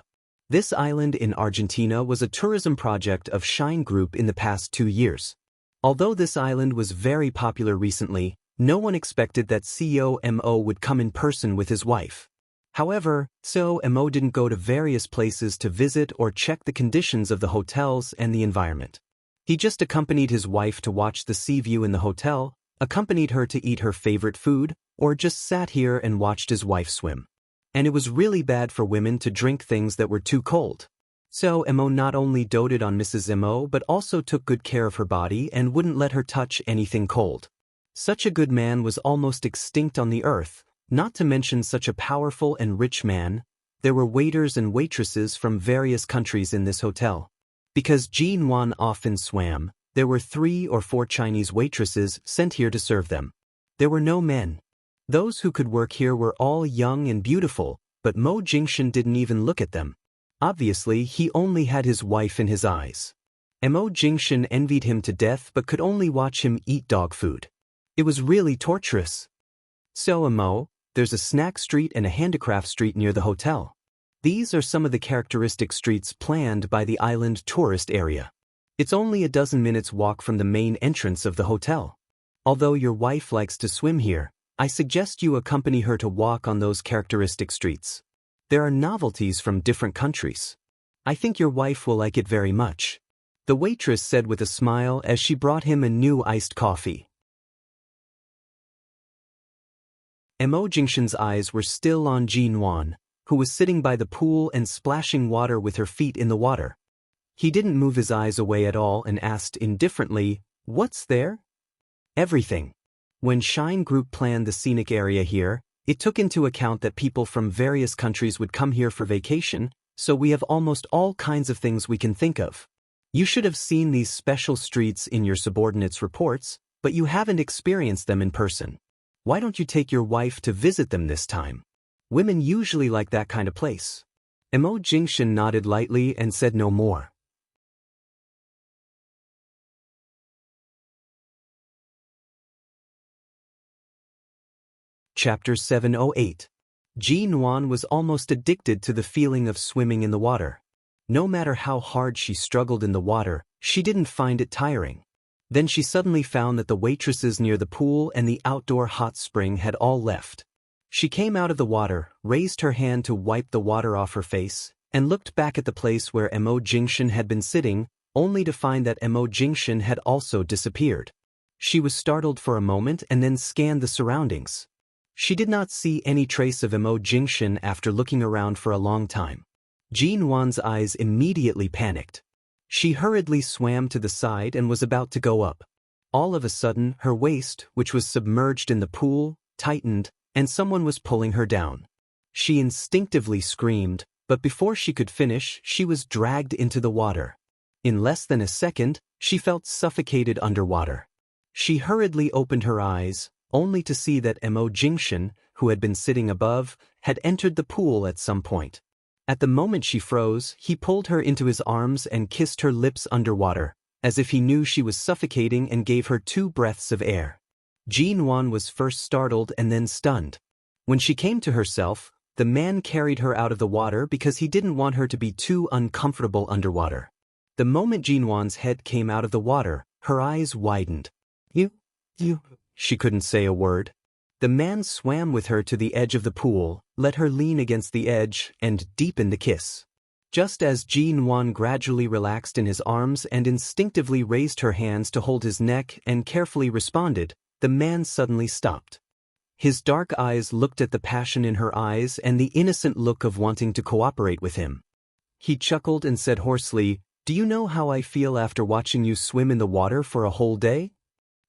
This island in Argentina was a tourism project of Shine Group in the past 2 years. Although this island was very popular recently, no one expected that CEO Mo would come in person with his wife. However, CEO Mo didn't go to various places to visit or check the conditions of the hotels and the environment. He just accompanied his wife to watch the sea view in the hotel, accompanied her to eat her favorite food, or just sat here and watched his wife swim. And it was really bad for women to drink things that were too cold. So Mo not only doted on Mrs. Mo but also took good care of her body and wouldn't let her touch anything cold. Such a good man was almost extinct on the earth, not to mention such a powerful and rich man. There were waiters and waitresses from various countries in this hotel. Because Jin-won often swam, there were 3 or 4 Chinese waitresses sent here to serve them. There were no men. Those who could work here were all young and beautiful, but Mo Jingshan didn't even look at them. Obviously, he only had his wife in his eyes. Mo Jingshan envied him to death but could only watch him eat dog food. It was really torturous. So Mo, there's a snack street and a handicraft street near the hotel. These are some of the characteristic streets planned by the island tourist area. It's only a dozen minutes walk from the main entrance of the hotel. Although your wife likes to swim here, I suggest you accompany her to walk on those characteristic streets. There are novelties from different countries. I think your wife will like it very much. The waitress said with a smile as she brought him a new iced coffee. Mo Jingshan's eyes were still on Jinwan, who was sitting by the pool and splashing water with her feet in the water. He didn't move his eyes away at all and asked indifferently, "What's there?" "Everything." When Shine Group planned the scenic area here, it took into account that people from various countries would come here for vacation, so we have almost all kinds of things we can think of. You should have seen these special streets in your subordinates' reports, but you haven't experienced them in person. Why don't you take your wife to visit them this time? Women usually like that kind of place. Mo Jingshan nodded lightly and said no more. Chapter 708. Jinwan was almost addicted to the feeling of swimming in the water. No matter how hard she struggled in the water, she didn't find it tiring. Then she suddenly found that the waitresses near the pool and the outdoor hot spring had all left. She came out of the water, raised her hand to wipe the water off her face, and looked back at the place where Mo Jingshan had been sitting, only to find that Mo Jingshan had also disappeared. She was startled for a moment and then scanned the surroundings. She did not see any trace of Mo Jingshan after looking around for a long time. Jinwan's eyes immediately panicked. She hurriedly swam to the side and was about to go up. All of a sudden, her waist, which was submerged in the pool, tightened, and someone was pulling her down. She instinctively screamed, but before she could finish, she was dragged into the water. In less than a second, she felt suffocated underwater. She hurriedly opened her eyes, only to see that Mo Jingshan, who had been sitting above, had entered the pool at some point. At the moment she froze, he pulled her into his arms and kissed her lips underwater, as if he knew she was suffocating and gave her 2 breaths of air. Jinwan was first startled and then stunned. When she came to herself, the man carried her out of the water because he didn't want her to be too uncomfortable underwater. The moment Jinwan's head came out of the water, her eyes widened. You. She couldn't say a word. The man swam with her to the edge of the pool, let her lean against the edge, and deepened the kiss. Just as Jinwan gradually relaxed in his arms and instinctively raised her hands to hold his neck and carefully responded, the man suddenly stopped. His dark eyes looked at the passion in her eyes and the innocent look of wanting to cooperate with him. He chuckled and said hoarsely, "Do you know how I feel after watching you swim in the water for a whole day?"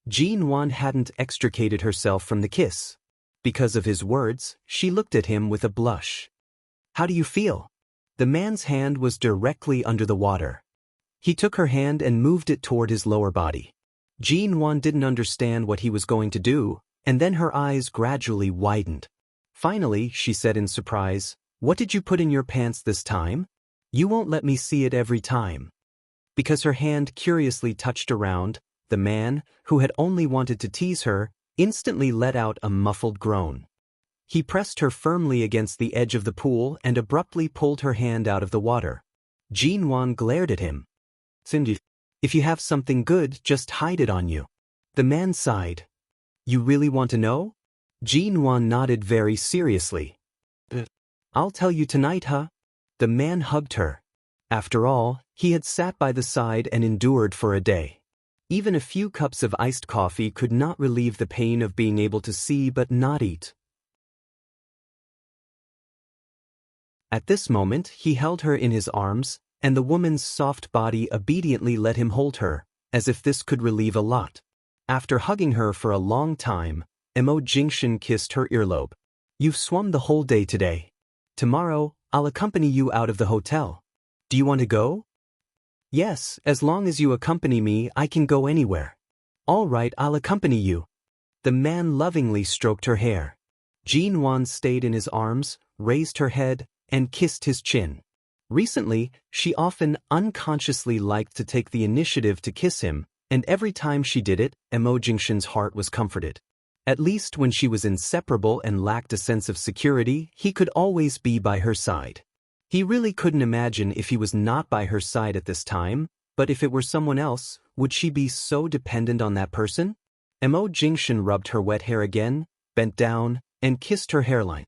Jinwan hadn't extricated herself from the kiss. Because of his words, she looked at him with a blush. "How do you feel?" The man's hand was directly under the water. He took her hand and moved it toward his lower body. Jinwan didn't understand what he was going to do, and then her eyes gradually widened. Finally, she said in surprise, "What did you put in your pants this time? You won't let me see it every time." Because her hand curiously touched around, the man, who had only wanted to tease her, instantly let out a muffled groan. He pressed her firmly against the edge of the pool and abruptly pulled her hand out of the water. Jinwan glared at him. "Cindy, if you have something good, just hide it on you." The man sighed. "You really want to know?" Jinwan nodded very seriously. "I'll tell you tonight, huh?" The man hugged her. After all, he had sat by the side and endured for a day. Even a few cups of iced coffee could not relieve the pain of being able to see but not eat. At this moment, he held her in his arms, and the woman's soft body obediently let him hold her, as if this could relieve a lot. After hugging her for a long time, Mo Jingshan kissed her earlobe. "You've swum the whole day today. Tomorrow, I'll accompany you out of the hotel. Do you want to go?" "Yes, as long as you accompany me, I can go anywhere." "All right, I'll accompany you." The man lovingly stroked her hair. Jinwan stayed in his arms, raised her head, and kissed his chin. Recently, she often unconsciously liked to take the initiative to kiss him, and every time she did it, Mo Jingshan's heart was comforted. At least when she was inseparable and lacked a sense of security, he could always be by her side. He really couldn't imagine if he was not by her side at this time, but if it were someone else, would she be so dependent on that person? Mo Jingshan rubbed her wet hair again, bent down, and kissed her hairline.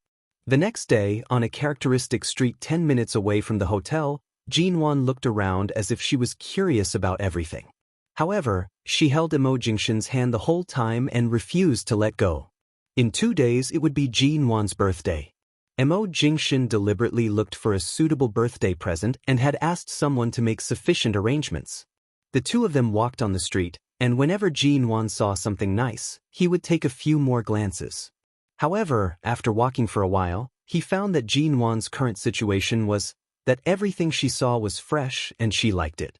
The next day, on a characteristic street 10 minutes away from the hotel, Jinwan looked around as if she was curious about everything. However, she held Mo Jingshan's hand the whole time and refused to let go. In 2 days it would be Jin Wan's birthday. Mo Jingshin deliberately looked for a suitable birthday present and had asked someone to make sufficient arrangements. The two of them walked on the street, and whenever Jin Wan saw something nice, he would take a few more glances. However, after walking for a while, he found that Jin Wan's current situation was that everything she saw was fresh and she liked it.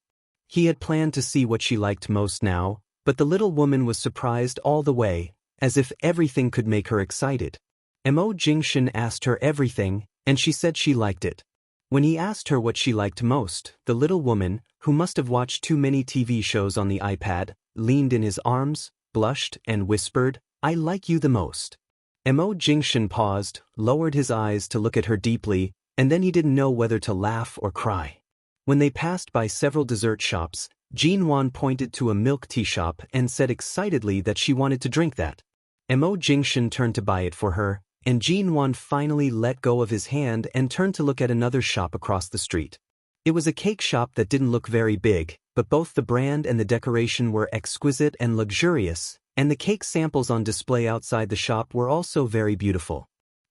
He had planned to see what she liked most now, but the little woman was surprised all the way, as if everything could make her excited. Mo Jingshin asked her everything, and she said she liked it. When he asked her what she liked most, the little woman, who must have watched too many TV shows on the iPad, leaned in his arms, blushed, and whispered, "I like you the most." Mo Jingshin paused, lowered his eyes to look at her deeply, and then he didn't know whether to laugh or cry. When they passed by several dessert shops, Jin Wan pointed to a milk tea shop and said excitedly that she wanted to drink that. Mo Jingshin turned to buy it for her, and Jin Wan finally let go of his hand and turned to look at another shop across the street. It was a cake shop that didn't look very big, but both the brand and the decoration were exquisite and luxurious, and the cake samples on display outside the shop were also very beautiful.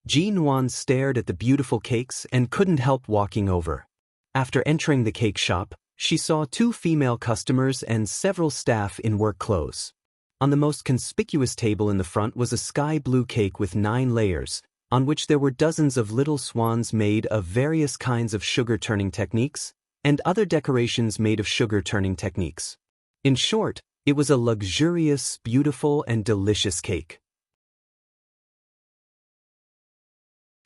Jin Wan stared at the beautiful cakes and couldn't help walking over. After entering the cake shop, she saw 2 female customers and several staff in work clothes. On the most conspicuous table in the front was a sky blue cake with 9 layers, on which there were dozens of little swans made of various kinds of sugar-turning techniques, and other decorations made of sugar-turning techniques. In short, it was a luxurious, beautiful, and delicious cake.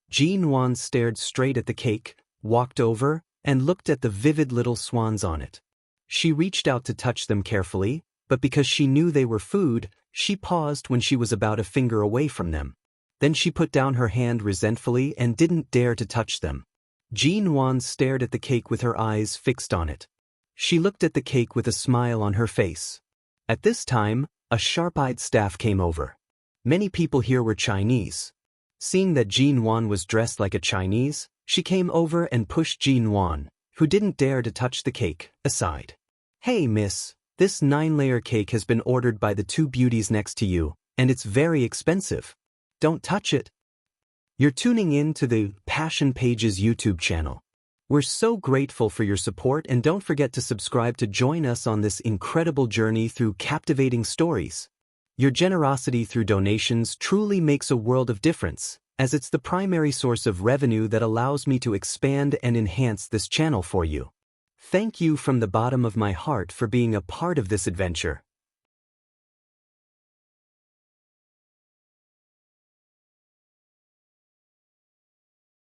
Jin Wan stared straight at the cake, walked over, and looked at the vivid little swans on it. She reached out to touch them carefully, but because she knew they were food, she paused when she was about a finger away from them. Then she put down her hand resentfully and didn't dare to touch them. Jin Wan stared at the cake with her eyes fixed on it. She looked at the cake with a smile on her face. At this time, a sharp-eyed staff came over. Many people here were Chinese. Seeing that Jin Wan was dressed like a Chinese, she came over and pushed Jin Wan, who didn't dare to touch the cake, aside. "Hey, miss, this 9-layer cake has been ordered by the 2 beauties next to you, and it's very expensive. Don't touch it." You're tuning in to the Passion Pages YouTube channel. We're so grateful for your support, and don't forget to subscribe to join us on this incredible journey through captivating stories. Your generosity through donations truly makes a world of difference, as it's the primary source of revenue that allows me to expand and enhance this channel for you. Thank you from the bottom of my heart for being a part of this adventure.